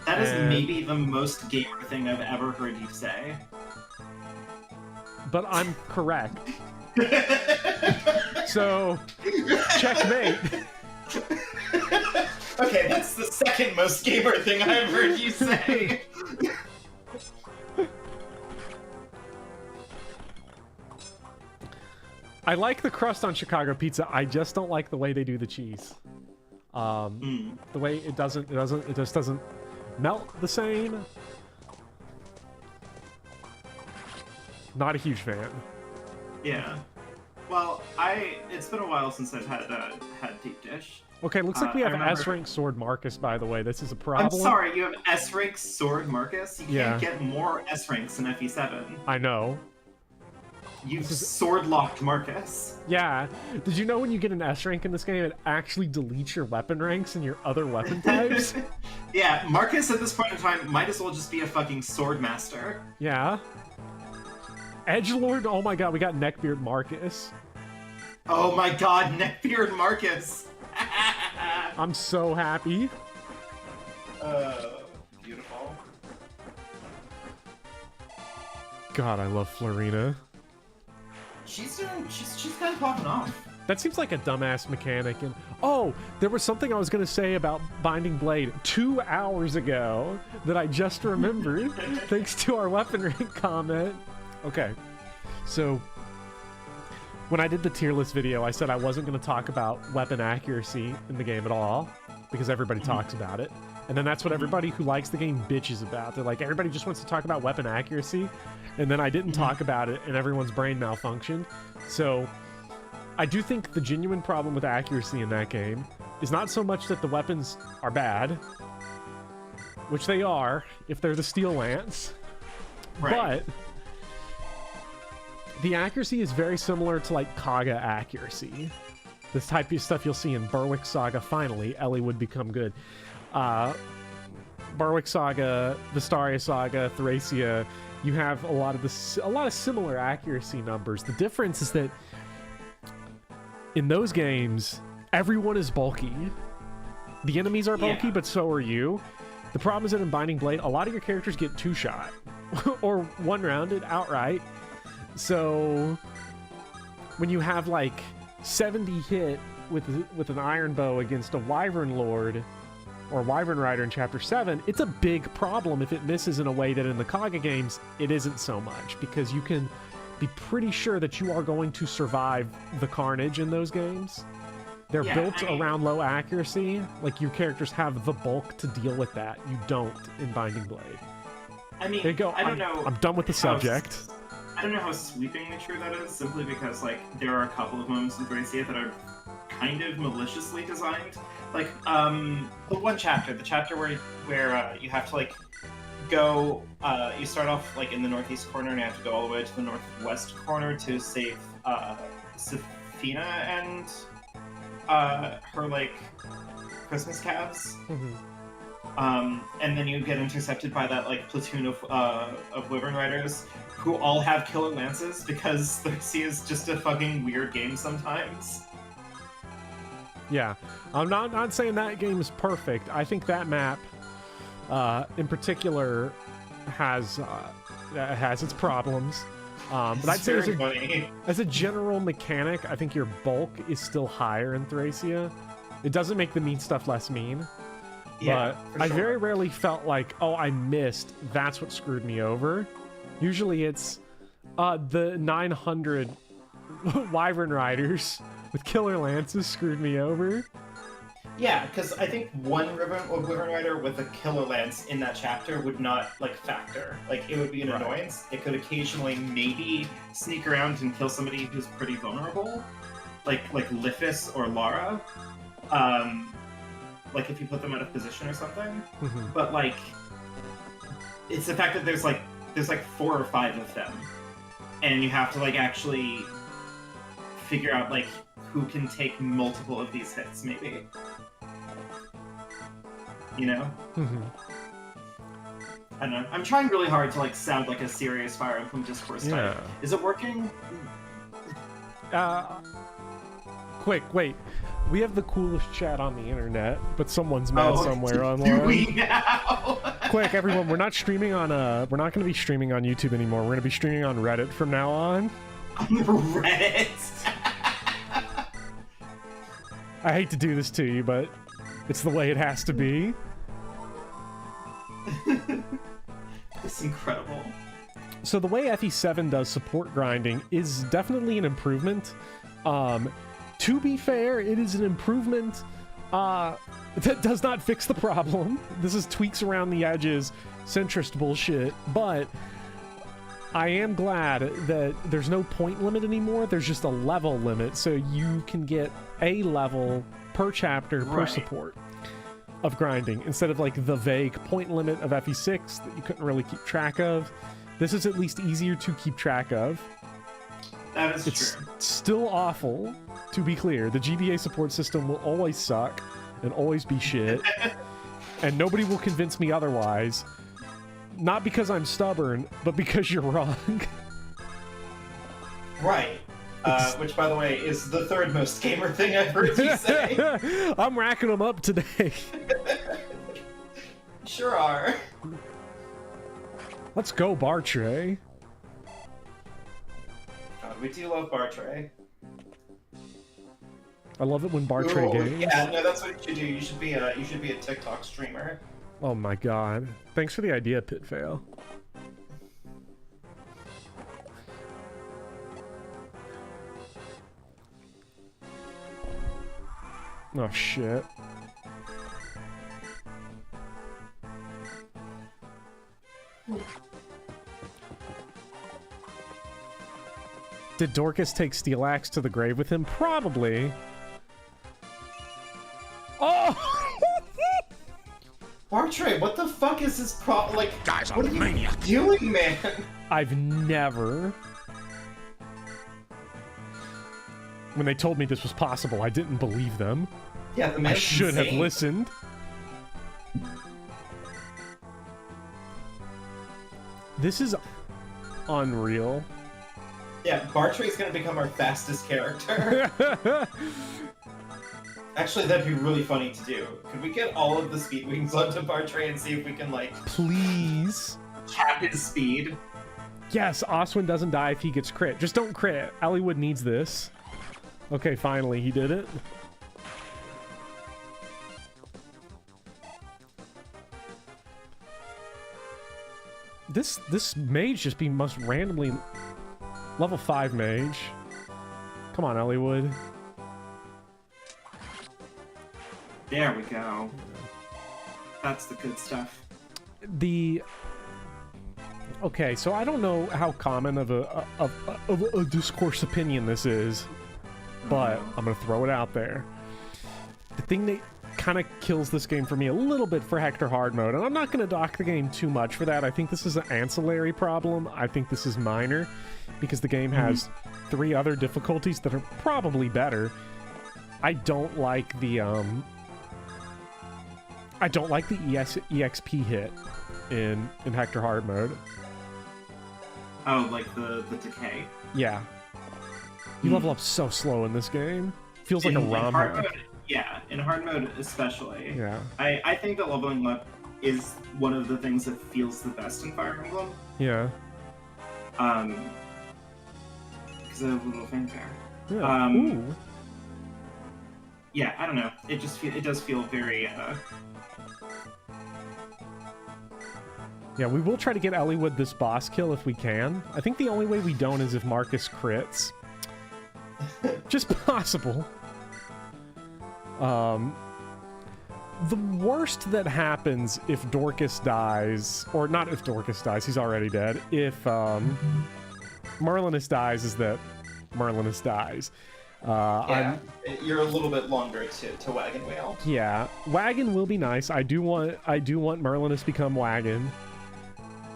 That is And- maybe the most gamer thing I've ever heard you say. But I'm correct. So, checkmate. Okay, that's the second most gamer thing I've heard you say. I like the crust on Chicago pizza. I just don't like the way they do the cheese. The way it just doesn't melt the same. Not a huge fan. Yeah. Well, it's been a while since I've had deep dish. Okay, looks like we have I remember- S-rank sword Marcus, by the way. This is a I'm problem. sorry, you have S rank sword Marcus. You Yeah. can't get more S ranks in FE7. I know. You've sword locked Marcus. Yeah. Did you know when you get an S rank in this game, it actually deletes your weapon ranks and your other weapon types? Yeah, Marcus at this point in time might as well just be a fucking sword master. Yeah. Edgelord, oh my god, we got Neckbeard Marcus. Oh my god, Neckbeard Marcus! I'm so happy. Beautiful. God, I love Florina. She's kind of popping off. That seems like a dumbass mechanic. And oh, there was something I was going to say about Binding Blade 2 hours ago that I just remembered thanks to our weapon rank comment. Okay, so when I did the tier list video, I said I wasn't going to talk about weapon accuracy in the game at all because everybody talks about it. And then that's what everybody who likes the game bitches about. They're like, everybody just wants to talk about weapon accuracy. And then I didn't talk about it and everyone's brain malfunctioned. So I do think the genuine problem with accuracy in that game is not so much that the weapons are bad, which they are if they're the Steel Lance, Right. but the accuracy is very similar to like Kaga accuracy. This type of stuff you'll see in Berwick Saga. Finally, Ellie would become good. Berwick Saga, Vestaria Saga, Thracia, you have a lot of similar accuracy numbers. The difference is that in those games, everyone is bulky. The enemies are bulky, Yeah. but so are you. The problem is that in Binding Blade, a lot of your characters get 2-shot or 1-rounded outright. So when you have like 70 hit with an iron bow against a Wyvern Lord or Wyvern Rider in Chapter 7, it's a big problem if it misses in a way that in the Kaga games, it isn't so much, because you can be pretty sure that you are going to survive the carnage in those games. They're Yeah, built I mean- around low accuracy. Like, your characters have the bulk to deal with that. You don't in Binding Blade. I mean, There you go. I don't know. I'm done with the how- subject. I don't know how sweepingly true that is, simply because, like, there are a couple of moments in Thracia that are kind of maliciously designed. Like, the one chapter, the chapter where you have to, like, go, you start off, like, in the northeast corner, and you have to go all the way to the northwest corner to save, Safina and, her, like, Christmas calves. And then you get intercepted by that, like, platoon of Wyvern Riders who all have killer lances, because Thracia is just a fucking weird game sometimes. Yeah, I'm not saying that game is perfect. I think that map, in particular, has its problems. But I'd say very funny. as a general mechanic, I think your bulk is still higher in Thracia. It doesn't make the mean stuff less mean. Yeah, But for I sure. very rarely felt like, oh, I missed. That's what screwed me over. Usually it's the 900 Wyvern Riders with killer lances screwed me over. Yeah, because I think one Wyvern Rider with a killer lance in that chapter would not, like, factor. Like, it would be an Right. annoyance. It could occasionally maybe sneak around and kill somebody who's pretty vulnerable, like Lithis or Lara. Like, if you put them out of position or something. But, like, it's the fact that there's 4 or 5 of them, and you have to, like, actually figure out, like, who can take multiple of these hits, maybe. You know? I don't know. I'm trying really hard to, like, sound like a serious Fire Emblem Discourse type. Yeah. Is it working? Quick, wait. We have the coolest chat on the internet, but someone's mad somewhere Do online. we now? Quick, everyone, we're not streaming on we're not going to be streaming on YouTube anymore. We're going to be streaming on Reddit from now on. On Reddit? I hate to do this to you, but it's the way it has to be. It's incredible. So the way FE7 does support grinding is definitely an improvement. To be fair, it is an improvement that does not fix the problem. This is tweaks around the edges, centrist bullshit, but I am glad that there's no point limit anymore. There's just a level limit, so you can get a level per chapter per Right. support of grinding, instead of like the vague point limit of FE6 that you couldn't really keep track of. This is at least easier to keep track of. That is It's true. still awful, to be clear. The GBA support system will always suck and always be shit, and nobody will convince me otherwise. Not because I'm stubborn, but because you're wrong. Right. Which, by the way, is the third most gamer thing I've heard you say. I'm racking them up today. Sure are. Let's go, Bartray. God, we do love Bartray. I love it when Bartray Ooh, games. yeah, no, that's what you should do. You should be a TikTok streamer. Oh my god. Thanks for the idea, Pitfail. Oh shit. Did Dorcas take Steel Axe to the grave with him? Probably. Oh! Bartray, what the fuck is this problem? Like, Guy's a what are maniac. you doing, man? I've never... When they told me this was possible, I didn't believe them. Yeah, the I man's should have insane. listened. This is unreal. Yeah, Bartray's gonna become our fastest character. Actually, that'd be really funny to do. Could we get all of the speed wings onto Bartray and see if we can, like, Please. Cap his speed. Yes, Oswin doesn't die if he gets crit. Just don't crit. Elliewood needs this. Okay, finally, he did it. This mage just be most randomly level 5 mage. Come on, Elliewood. There we go. That's the good stuff. Okay, so I don't know how common of a discourse opinion this is, but I'm gonna throw it out there. The thing that kind of kills this game for me a little bit for Hector Hard Mode, and I'm not gonna dock the game too much for that. I think this is an ancillary problem. I think this is minor, because the game has 3 other difficulties that are probably better. I don't like the EXP hit in Hector Hard Mode. Oh, like the decay. Yeah. You level up so slow in this game. Feels like a ROM hard hack. mode, yeah, in hard mode especially. Yeah. I think that leveling up is one of the things that feels the best in Fire Emblem. Yeah. Because I have a little fanfare. Yeah. Ooh. Yeah, I don't know. It does feel very. Yeah, we will try to get Elliewood this boss kill if we can. I think the only way we don't is if Marcus crits. Just possible. The worst that happens if Dorcas dies, or not if Dorcas dies, he's already dead. If Merlinus dies, is that Merlinus dies. yeah, you're a little bit longer to Wagon Wheel. Yeah, Wagon will be nice. I do want Merlinus to become Wagon.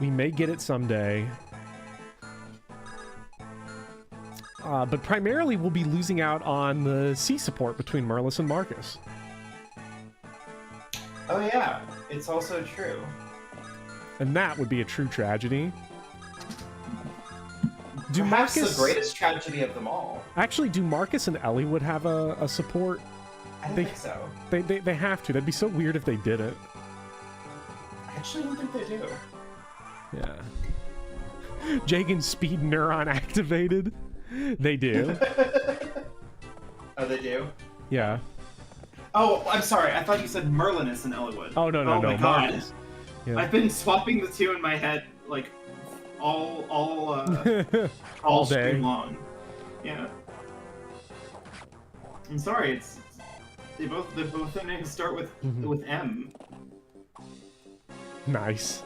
We may get it someday. But primarily we'll be losing out on the C support between Merlis and Marcus. Oh yeah, it's also true. And that would be a true tragedy. Do Perhaps Marcus... the greatest tragedy of them all. Actually, do Marcus and Ellie would have a support? I don't They- think so. They have to. That'd be so weird if they didn't. I actually don't think they do. Yeah. Jagan's speed neuron activated. They do. Oh, they do? Yeah. Oh, I'm sorry. I thought you said Merlinus and Elliewood. Oh, no, my God. Marcus. Yeah. I've been swapping the two in my head like all All stream day. long. Yeah. I'm sorry. They both their names start with M. Nice.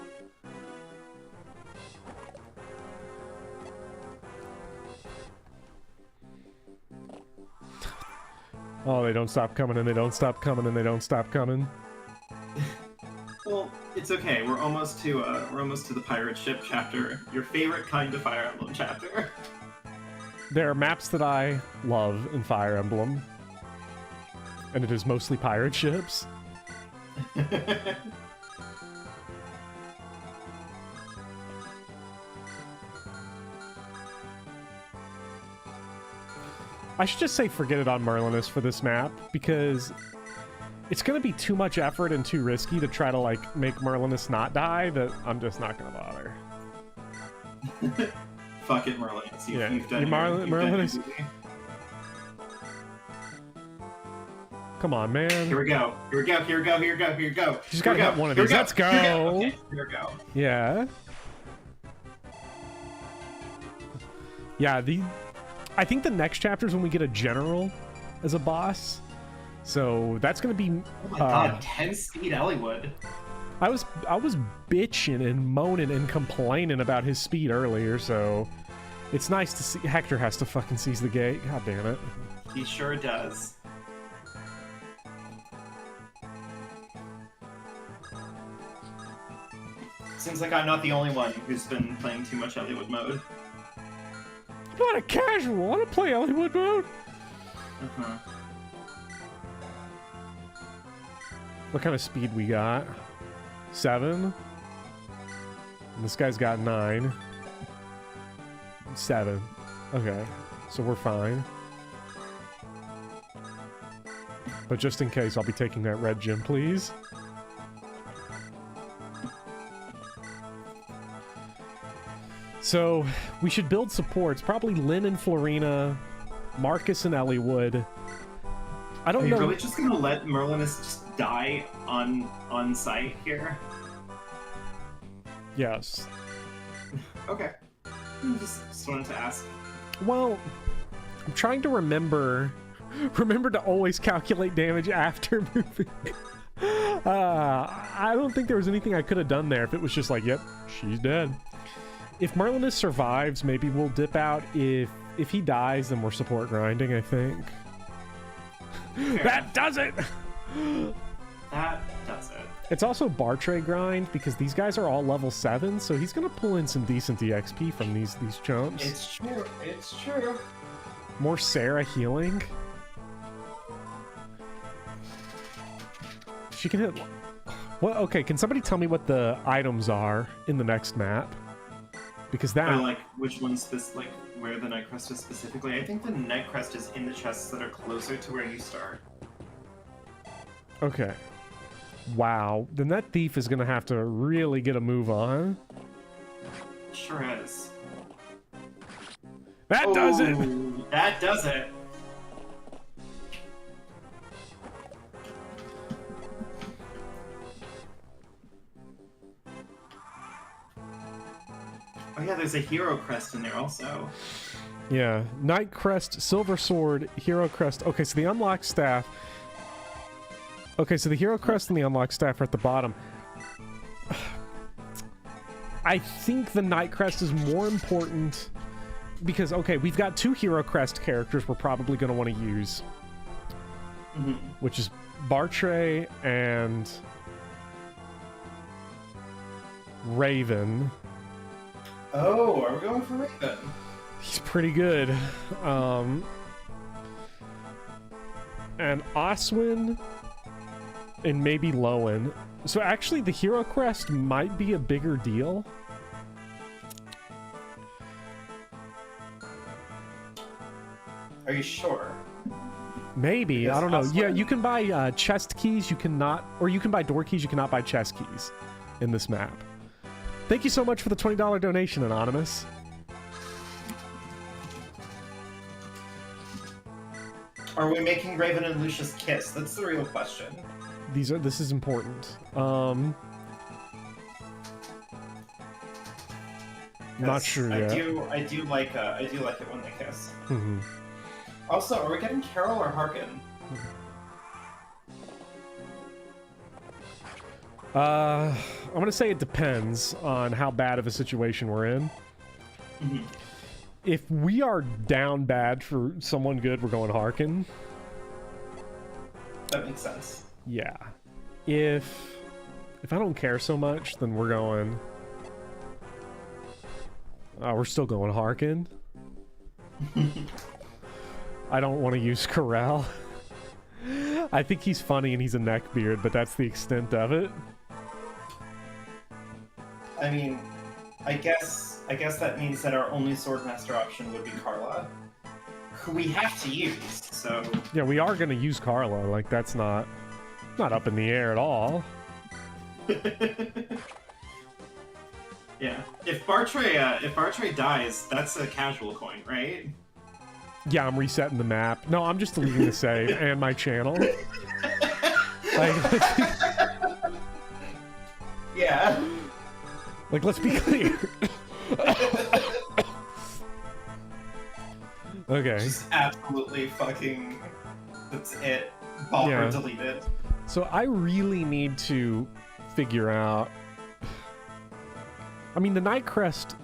Oh, they don't stop coming, and they don't stop coming, and they don't stop coming. Well, it's okay. We're almost to the pirate ship chapter. Your favorite kind of Fire Emblem chapter. There are maps that I love in Fire Emblem, and it is mostly pirate ships. I should just say forget it on Merlinus for this map, because it's going to be too much effort and too risky to try to, like, make Merlinus not die that I'm just not going to bother. Fuck it, Merlinus. Yeah. You've done Merlinus. You've done Come on, man. Here we go. Here we go. Here we go. Here we go. Here we go. You just got to hit one of these. Let's go. Okay, here we go. Yeah. Yeah, I think the next chapter is when we get a general as a boss. So that's gonna be. Oh my god, 10 speed Elliewood. I was bitching and moaning and complaining about his speed earlier, so it's nice to see Hector has to fucking seize the gate. God damn it. He sure does. Seems like I'm not the only one who's been playing too much Elliewood mode. I'm not a casual. I don't play Elliewood mode. Uh-huh. What kind of speed we got? 7. And this guy's got 9. 7. Okay, so we're fine. But just in case, I'll be taking that red gem, please. So, we should build supports. Probably Lynn and Florina, Marcus and Elliewood. I don't know. Are you really just gonna let Merlinus just die on site here? Yes. Okay. Just wanted to ask. Well, I'm trying to remember to always calculate damage after moving. I don't think there was anything I could have done there if it was just like, yep, she's dead. If Merlinus survives, maybe we'll dip out. If he dies, then we're support grinding, I think. That does it! That does it. It's also Bartray grind, because these guys are all level 7, so he's gonna pull in some decent EXP from these chumps. It's true. It's true. More Sarah healing. She can hit... Well, okay, can somebody tell me what the items are in the next map? Because that... Or, like, which one's this, like, where the Night Crest is specifically? I think the Night Crest is in the chests that are closer to where you start. Okay. Wow. Then that thief is gonna have to really get a move on. Sure is. That does it! That does it! Oh yeah, there's a hero crest in there also. Yeah. Night Crest, Silver Sword, Hero Crest. Okay, so the unlocked staff... Okay, so the Hero Crest and the unlocked staff are at the bottom. I think the Night Crest is more important because, okay, we've got 2 Hero Crest characters we're probably going to want to use. Which is Bartray and Raven. Oh, are we going for Raven? He's pretty good. And Oswin and maybe Lowen. So actually the Hero Crest might be a bigger deal. Are you sure? Maybe, Because I don't know. Oswin... Yeah, you can buy chest keys, you cannot, or you can buy door keys, you cannot buy chest keys in this map. Thank you so much for the $20 donation, Anonymous. Are we making Raven and Lucius kiss? That's the real question. This is important. Not sure yet. I do like it when they kiss. Mm-hmm. Also, are we getting Carol or Harkin? I'm gonna say it depends on how bad of a situation we're in. If we are down bad for someone good, we're going Harkin. That makes sense. Yeah. If I don't care so much, then we're going... we're still going Harkin. I don't want to use Corral. I think he's funny and he's a neckbeard, but that's the extent of it. I mean, I guess that means that our only Swordmaster option would be Carla, who we have to use, so... Yeah, we are going to use Carla. Like, that's not up in the air at all. Yeah. If Bartray dies, that's a casual coin, right? Yeah, I'm resetting the map. No, I'm just deleting the save and my channel. Like, yeah. Like, let's be clear. Okay. Just absolutely fucking... That's it. Bopper Yeah. deleted. So I really need to figure out... I mean, the Night Crest...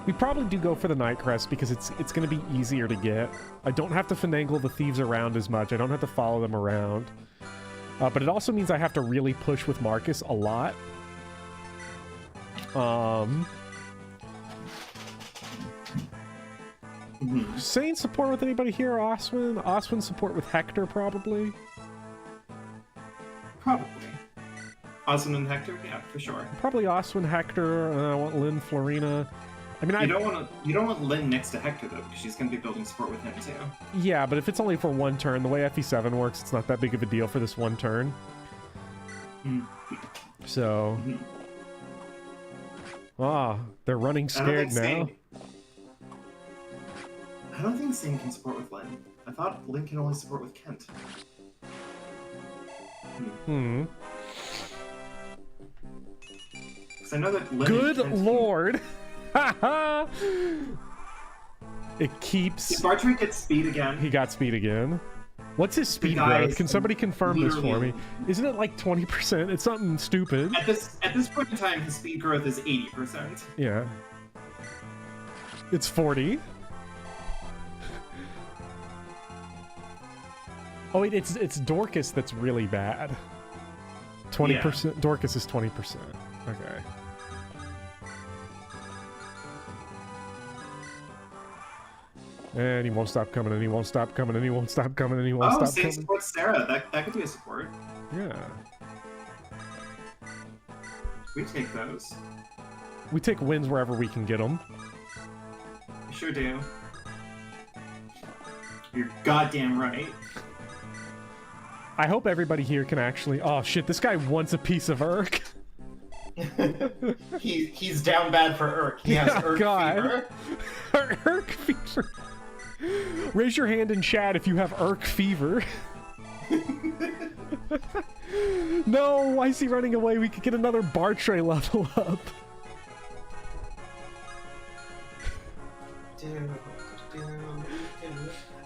We probably do go for the Night Crest because it's going to be easier to get. I don't have to finagle the thieves around as much. I don't have to follow them around. But it also means I have to really push with Marcus a lot. Sane support with anybody here? Oswin? Oswin support with Hector, probably? Probably. Osmond and Hector? Yeah, for sure. Probably Oswin, Hector. I want Lynn, Florina. I mean, You don't want Lynn next to Hector though, because she's going to be building support with him too. Yeah, but if it's only for one turn, the way FE7 works, it's not that big of a deal for this one turn. So... they're running scared now. I don't think Sane can support with Lynn. I thought Lynn can only support with Kent. Because I know that Lynn Good and Kent lord! Haha! It keeps... Did Bartray get speed again? He got speed again. What's his speed guy growth? is Can somebody confirm this for literally- me? Isn't it like 20%? It's something stupid. At this point in time, his speed growth is 80%. Yeah. It's 40. Oh wait, it's Dorcas that's really bad. 20%. Dorcas is 20%. Okay. And he won't stop coming, and he won't stop coming, and he won't stop coming, and he won't stop Sane coming. supports Sarah. That could be a support. Yeah. We take those. We take wins wherever we can get them. We sure do. You're goddamn right. I hope everybody here can actually... Oh shit, this guy wants a piece of Urk. He's down bad for Urk. He has Urk fever. Urk fever. Raise your hand in chat if you have Urk fever. No, why is he running away? We could get another Bartray level up.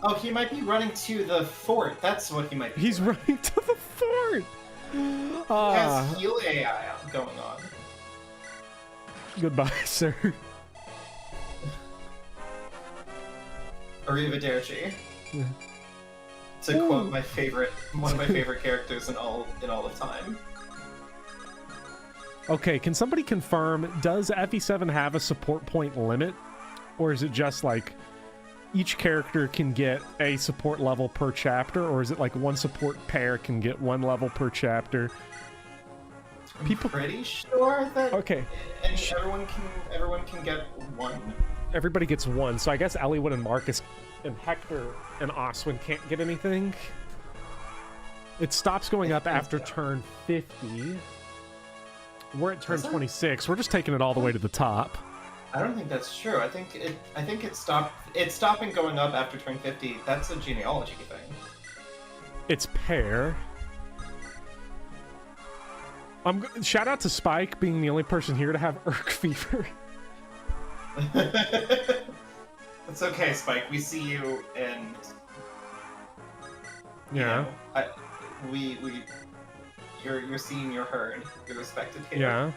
Oh, he might be running to the fort. That's what he might be. He's running to the fort. He has heal AI going on. Goodbye, sir. Arrivederci. To quote one of my favorite characters in all of time. Okay, can somebody confirm, does FE7 have a support point limit? Or is it just like each character can get a support level per chapter, or is it like one support pair can get one level per chapter? I'm pretty sure that okay, and everyone can get one. Everybody gets one, so I guess Eliwood and Marcus and Hector and Oswin can't get anything. It stops going up after turn 50. We're at turn 26. We're just taking it all the way to the top. I don't think that's true. I think it stopped. It's stopping going up after turn 50. That's a genealogy thing. It's pair. Shout out to Spike being the only person here to have Urk fever. It's okay, Spike. We see you, and yeah, you're seeing your herd, your respected herd. Yeah.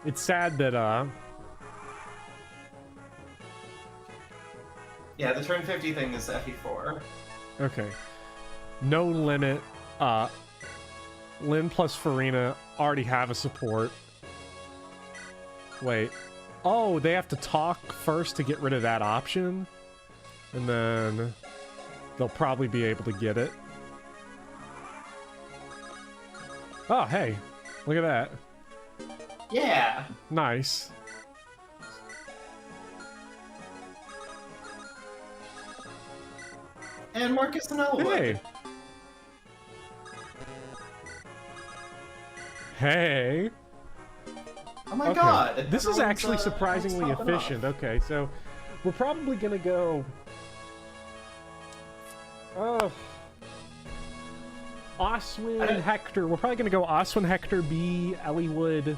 It's sad that Yeah, the turn 50 thing is FE4. Okay. No limit. Lynn plus Farina already have a support. Wait. Oh, they have to talk first to get rid of that option. And then they'll probably be able to get it. Oh, hey. Look at that. Yeah. Nice. And Marcus and Elwood. Hey. Hey. Oh my Okay. god. This is Everyone's, actually everyone's surprisingly popping off. efficient. Okay, so we're probably gonna go. Oswin Hector. We're probably gonna go Oswin Hector B. Elliewood.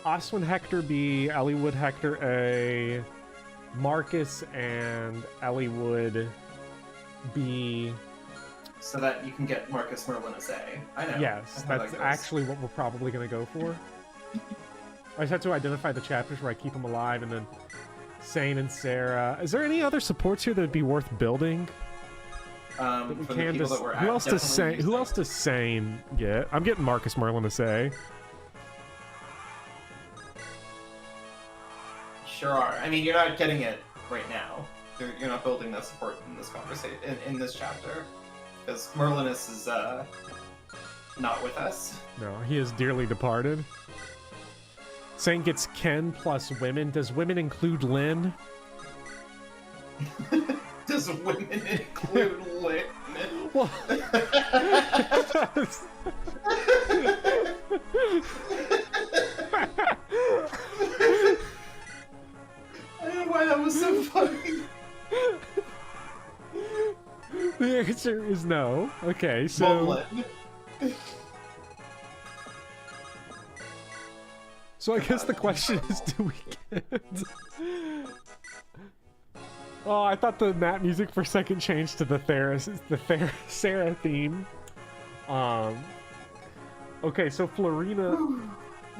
Oswin Hector B. Elliewood Hector A. Marcus and Elliewood B. So that you can get Marcus Merlin as A. I know. Yes, I know that's that goes. actually what we're probably going to go for. I just have to identify the chapters where I keep them alive, and then Sane and Sarah. Is there any other supports here that would be worth building? That we from the can people just, that we're who else does definitely Sane? Who using. else does Sane get? I'm getting Marcus Merlin to say. Sure are. I mean, you're not getting it right now. You're not building that support in this conversation, in this chapter. Because Merlinus is, not with us. No, he is dearly departed. Sane gets Ken plus women. Does women include Lynn? Does women include Lynn? Well, I don't know why that was so funny. the answer is no. Okay, so Mullen. I guess the question is, do we get? Oh, I thought the map music for a second changed to the Sarah theme. Okay, so Florina,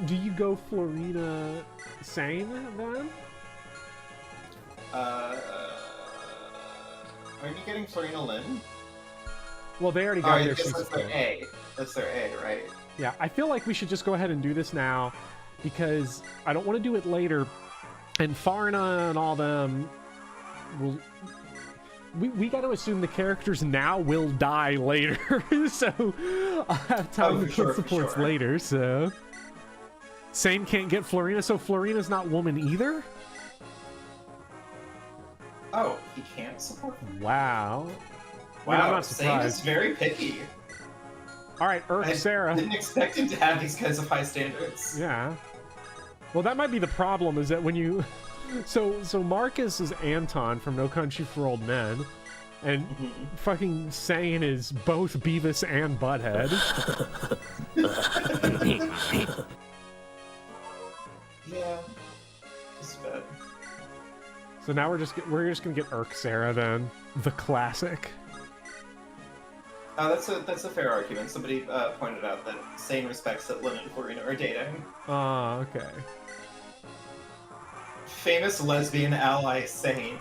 do you go Florina Sane then? Are you getting Florina Lynn? Well, they already Oh, got I their guess that's their support. A. That's their A, right? Yeah, I feel like we should just go ahead and do this now because I don't want to do it later. And Farna and all them will. We got to assume the characters now will die later, so I'll have time to for sure, put for supports sure. later. So Same can't get Florina, so Florina's not woman either. Oh, he can't support them? Wow. Wow, I mean, I'm not Sane is surprised. very picky. All right, I Sarah. didn't expect him to have these kinds of high standards. Yeah. Well, that might be the problem, is that when you... So Marcus is Anton from No Country for Old Men, and fucking Sane is both Beavis and Butthead. Yeah. Just bad. So now we're just gonna get Sarah then, the classic. Oh, that's a fair argument. Somebody pointed out that Sane respects that Lynn and Florina are dating. Ah, okay. Famous lesbian ally Sane.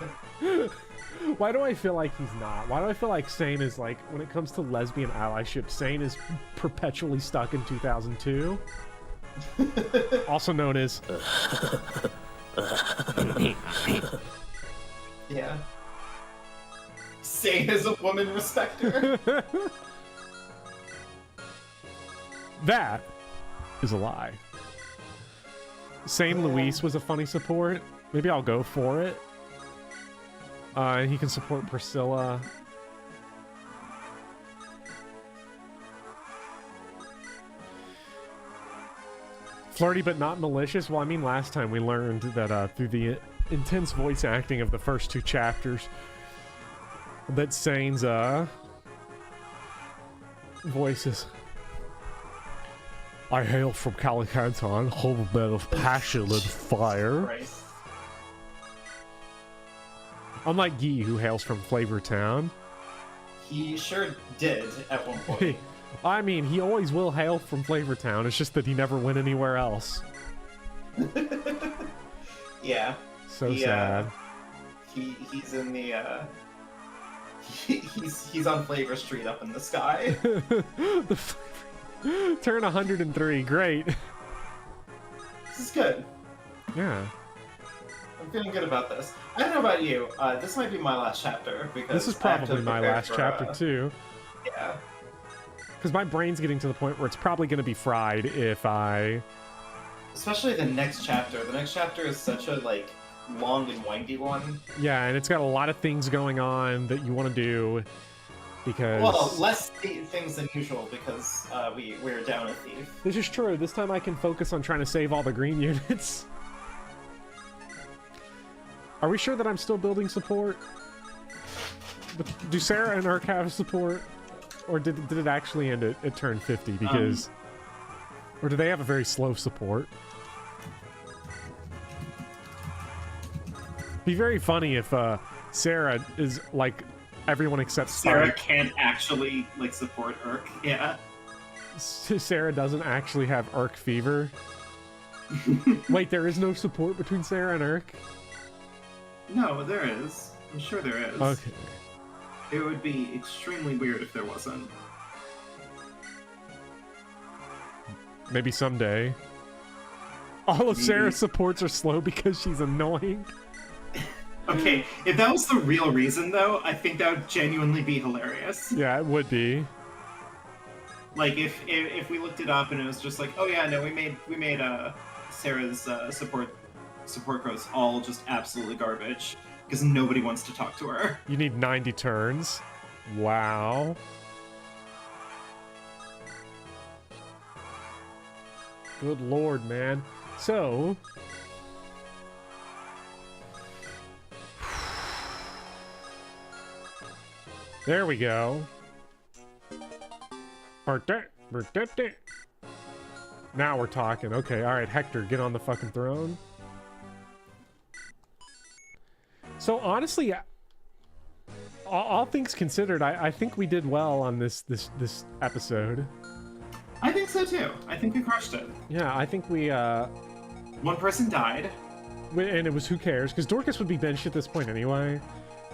Why do I feel like he's not? Why do I feel like Sane is like, when it comes to lesbian allyship, Sane is perpetually stuck in 2002? Also known as... Yeah. Sane is a woman respecter. That is a lie. Sane Luis was a funny support. Maybe I'll go for it. And he can support Priscilla. Flirty but not malicious. Well, I mean, last time we learned that through the intense voice acting of the first two chapters, that Sane's voices. I hail from Calicanton, homebed of passion and fire. Right. Unlike Guy, who hails from Flavortown. He sure did at one point. I mean, he always will hail from Flavortown. It's just that he never went anywhere else. Yeah. So He, sad. He's in the he's on Flavor Street up in the sky. Turn 103. Great. This is good. Yeah. I'm feeling good about this. I don't know about you. This might be my last chapter because This is I have to probably my prepare last for, chapter too. Yeah. Because my brain's getting to the point where it's probably going to be fried if I... Especially the next chapter. The next chapter is such a like long and windy one. Yeah, and it's got a lot of things going on that you want to do because... Well, less things than usual because we're down a thief. This is true. This time I can focus on trying to save all the green units. Are we sure that I'm still building support? Do Sarah and Urk have support? Or did it actually end at turn 50? Because... or do they have a very slow support? Be very funny if Sarah is like everyone except Sarah can't actually like support Urk. Yeah. Sarah doesn't actually have Urk fever. Wait, there is no support between Sarah and Urk? No, there is. I'm sure there is. Okay. It would be extremely weird if there wasn't. Maybe someday. All of Sarah's supports are slow because she's annoying. Okay, if that was the real reason, though, I think that would genuinely be hilarious. Yeah, it would be. Like if we looked it up and it was just like, oh yeah, no, we made Sarah's support quotes all just absolutely garbage because nobody wants to talk to her. You need 90 turns. Wow. Good lord, man. So... there we go. Now we're talking. Okay, alright, Hector, get on the fucking throne. So honestly, all things considered, I think we did well on this episode. I think so too. I think we crushed it. Yeah, I think we One person died. and it was who cares? Because Dorcas would be benched at this point anyway.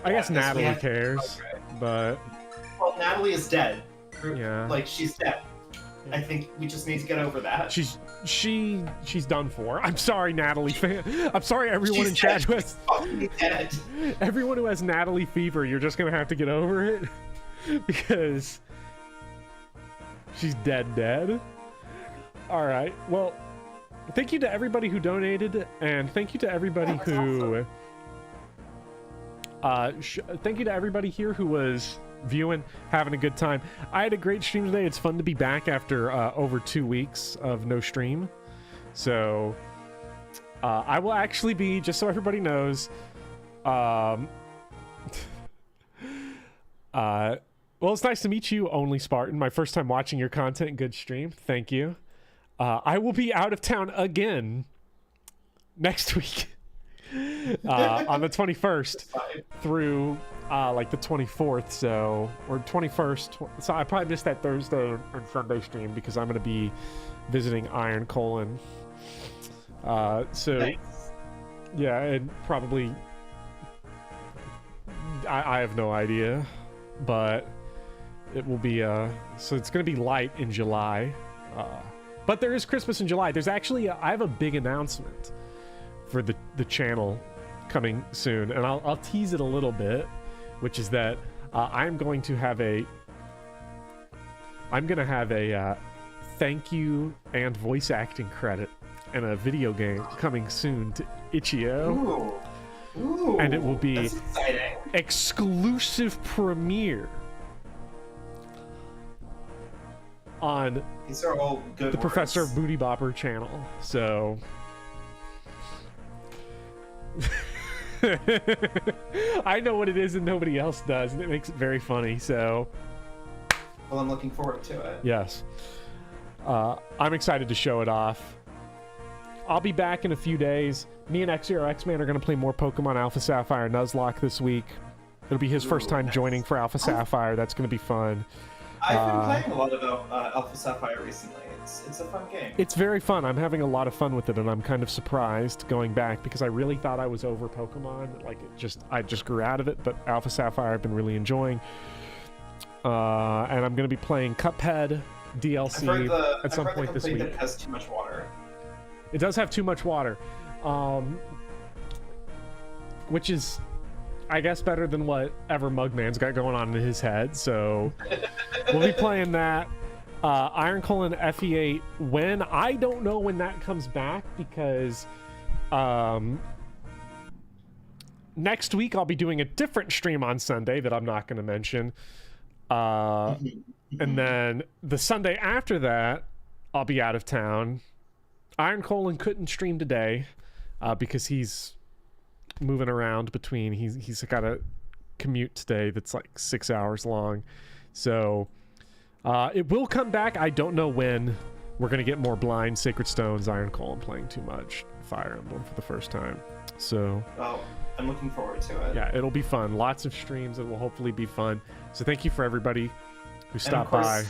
I guess Yeah, 'cause we Natalie have- cares, okay. but Well, Natalie is dead. Yeah. Like she's dead. I think we just need to get over that. she's done for. I'm sorry, Natalie fan. I'm sorry, everyone She's in chat dead. who has Fucking dead. everyone who has Natalie fever. You're just gonna have to get over it because she's dead. All right. Well, thank you to everybody who donated, and thank you to everybody who. Thank you to everybody here who was viewing, having a good time. I had a great stream today. It's fun to be back after over 2 weeks of no stream. So I will actually be, just so everybody knows, well, it's nice to meet you, Only Spartan. My first time watching your content. Good stream. Thank you. I will be out of town again next week. On the 21st through like the 24th, or 21st. So I probably missed that Thursday and Sunday stream because I'm going to be visiting Iron Colon. So Nice. yeah, and probably I have no idea, but it will be so it's going to be light in July. But there is Christmas in July. There's actually I have a big announcement for the channel coming soon, and I'll tease it a little bit, which is that I'm going to have a thank you and voice acting credit and a video game coming soon to Itch.io, Ooh, and it will be that's exciting. exclusive premiere on These are all good the words. Professor Booty Bopper channel. So I know what it is and nobody else does, and it makes it very funny. So Well, I'm looking forward to it. yes, I'm excited to show it off. I'll be back in a few days. Me and X0X-Man are going to play more Pokemon Alpha Sapphire Nuzlocke this week. It'll be his first time nice. joining for Alpha Sapphire. That's going to be fun. I've been playing a lot of Alpha Sapphire recently. It's a fun game. It's very fun. I'm having a lot of fun with it, and I'm kind of surprised going back because I really thought I was over Pokemon. Like, I just grew out of it, but Alpha Sapphire I've been really enjoying. And I'm going to be playing Cuphead DLC at some point this week. It has too much water. It does have too much water, which is, I guess, better than whatever Mugman's got going on in his head. So we'll be playing that. Iron Colon FE8 when I don't know when that comes back because next week I'll be doing a different stream on Sunday that I'm not going to mention, and then the Sunday after that I'll be out of town. Iron Colon couldn't stream today because he's moving around between. He's got a commute today that's like 6 hours long, so. It will come back. I don't know when. We're going to get more Blind, Sacred Stones, Iron Colon playing too much, Fire Emblem for the first time. So, oh, I'm looking forward to it. Yeah, it'll be fun. Lots of streams. It will hopefully be fun. So thank you for everybody who stopped by.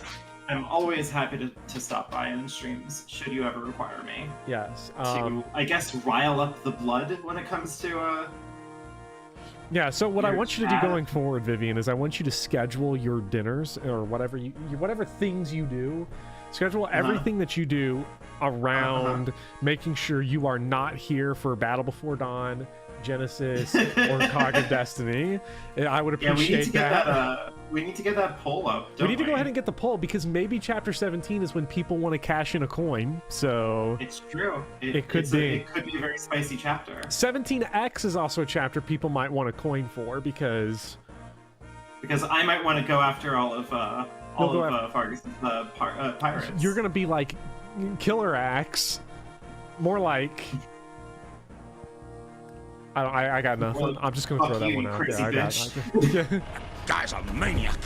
I'm always happy to stop by in streams, should you ever require me. Yes. To, I guess, rile up the blood when it comes to... Yeah, so what I want you to do chat. going forward, Vivian, is I want you to schedule your dinners or whatever whatever things you do. Schedule everything that you do around making sure you are not here for Battle Before Dawn, Genesis, or Cog of Destiny. I would appreciate that. We need to get that poll up. We need to go ahead and get the poll because maybe Chapter 17 is when people want to cash in a coin. So it's true. It could be. It could be a very spicy chapter. 17X is also a chapter people might want to coin for because I might want to go after all of Fargus' pirates. You're gonna be like Killer Axe, more like. I got nothing. Well, I'm just gonna throw that one out there. Guy's a maniac.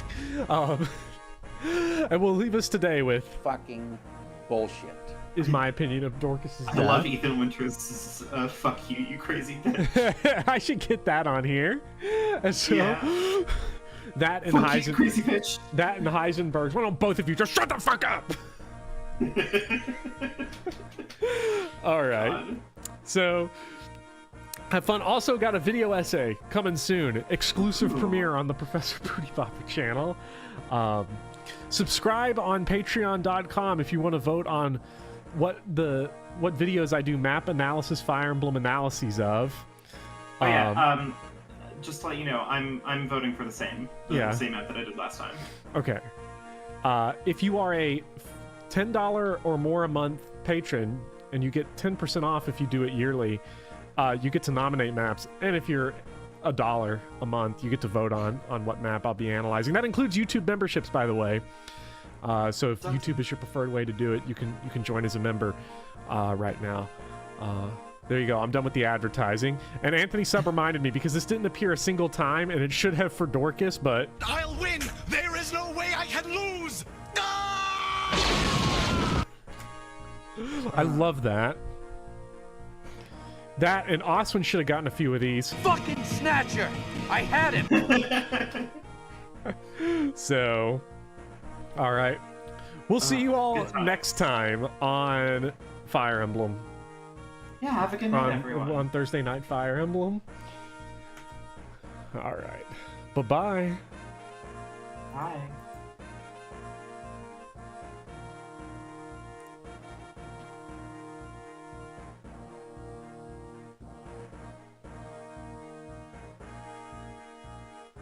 And we'll leave us today with Fucking bullshit. is my opinion of Dorcas's death. I love Ethan Winters' fuck you, you crazy bitch. I should get that on here. And so Yeah. that and Fuck you, crazy bitch. That and Heisenberg's. Why don't both of you just shut the fuck up? All right. God. So have fun. Also got a video essay coming soon. Exclusive premiere on the Professor Booty Bopper channel. Subscribe on patreon.com if you want to vote on what videos I do map analysis, Fire Emblem analyses of. Oh yeah, just to let you know, I'm voting for the same map that I did last time. Okay. If you are a $10 or more a month patron, and you get 10% off if you do it yearly, you get to nominate maps. And if you're $1 a month, you get to vote on what map I'll be analyzing. That includes YouTube memberships, by the way. So if YouTube is your preferred way to do it, you can join as a member right now. There you go. I'm done with the advertising. And Anthony Sub reminded me because this didn't appear a single time, and it should have for Dorcas, but I'll win. There is no way I can lose. I love that. That and Oswin should have gotten a few of these. Fucking snatcher! I had him! So, all right. We'll see you all next time on Fire Emblem. Yeah, have a good night, everyone. On Thursday night Fire Emblem. All right. Bye-bye. Bye.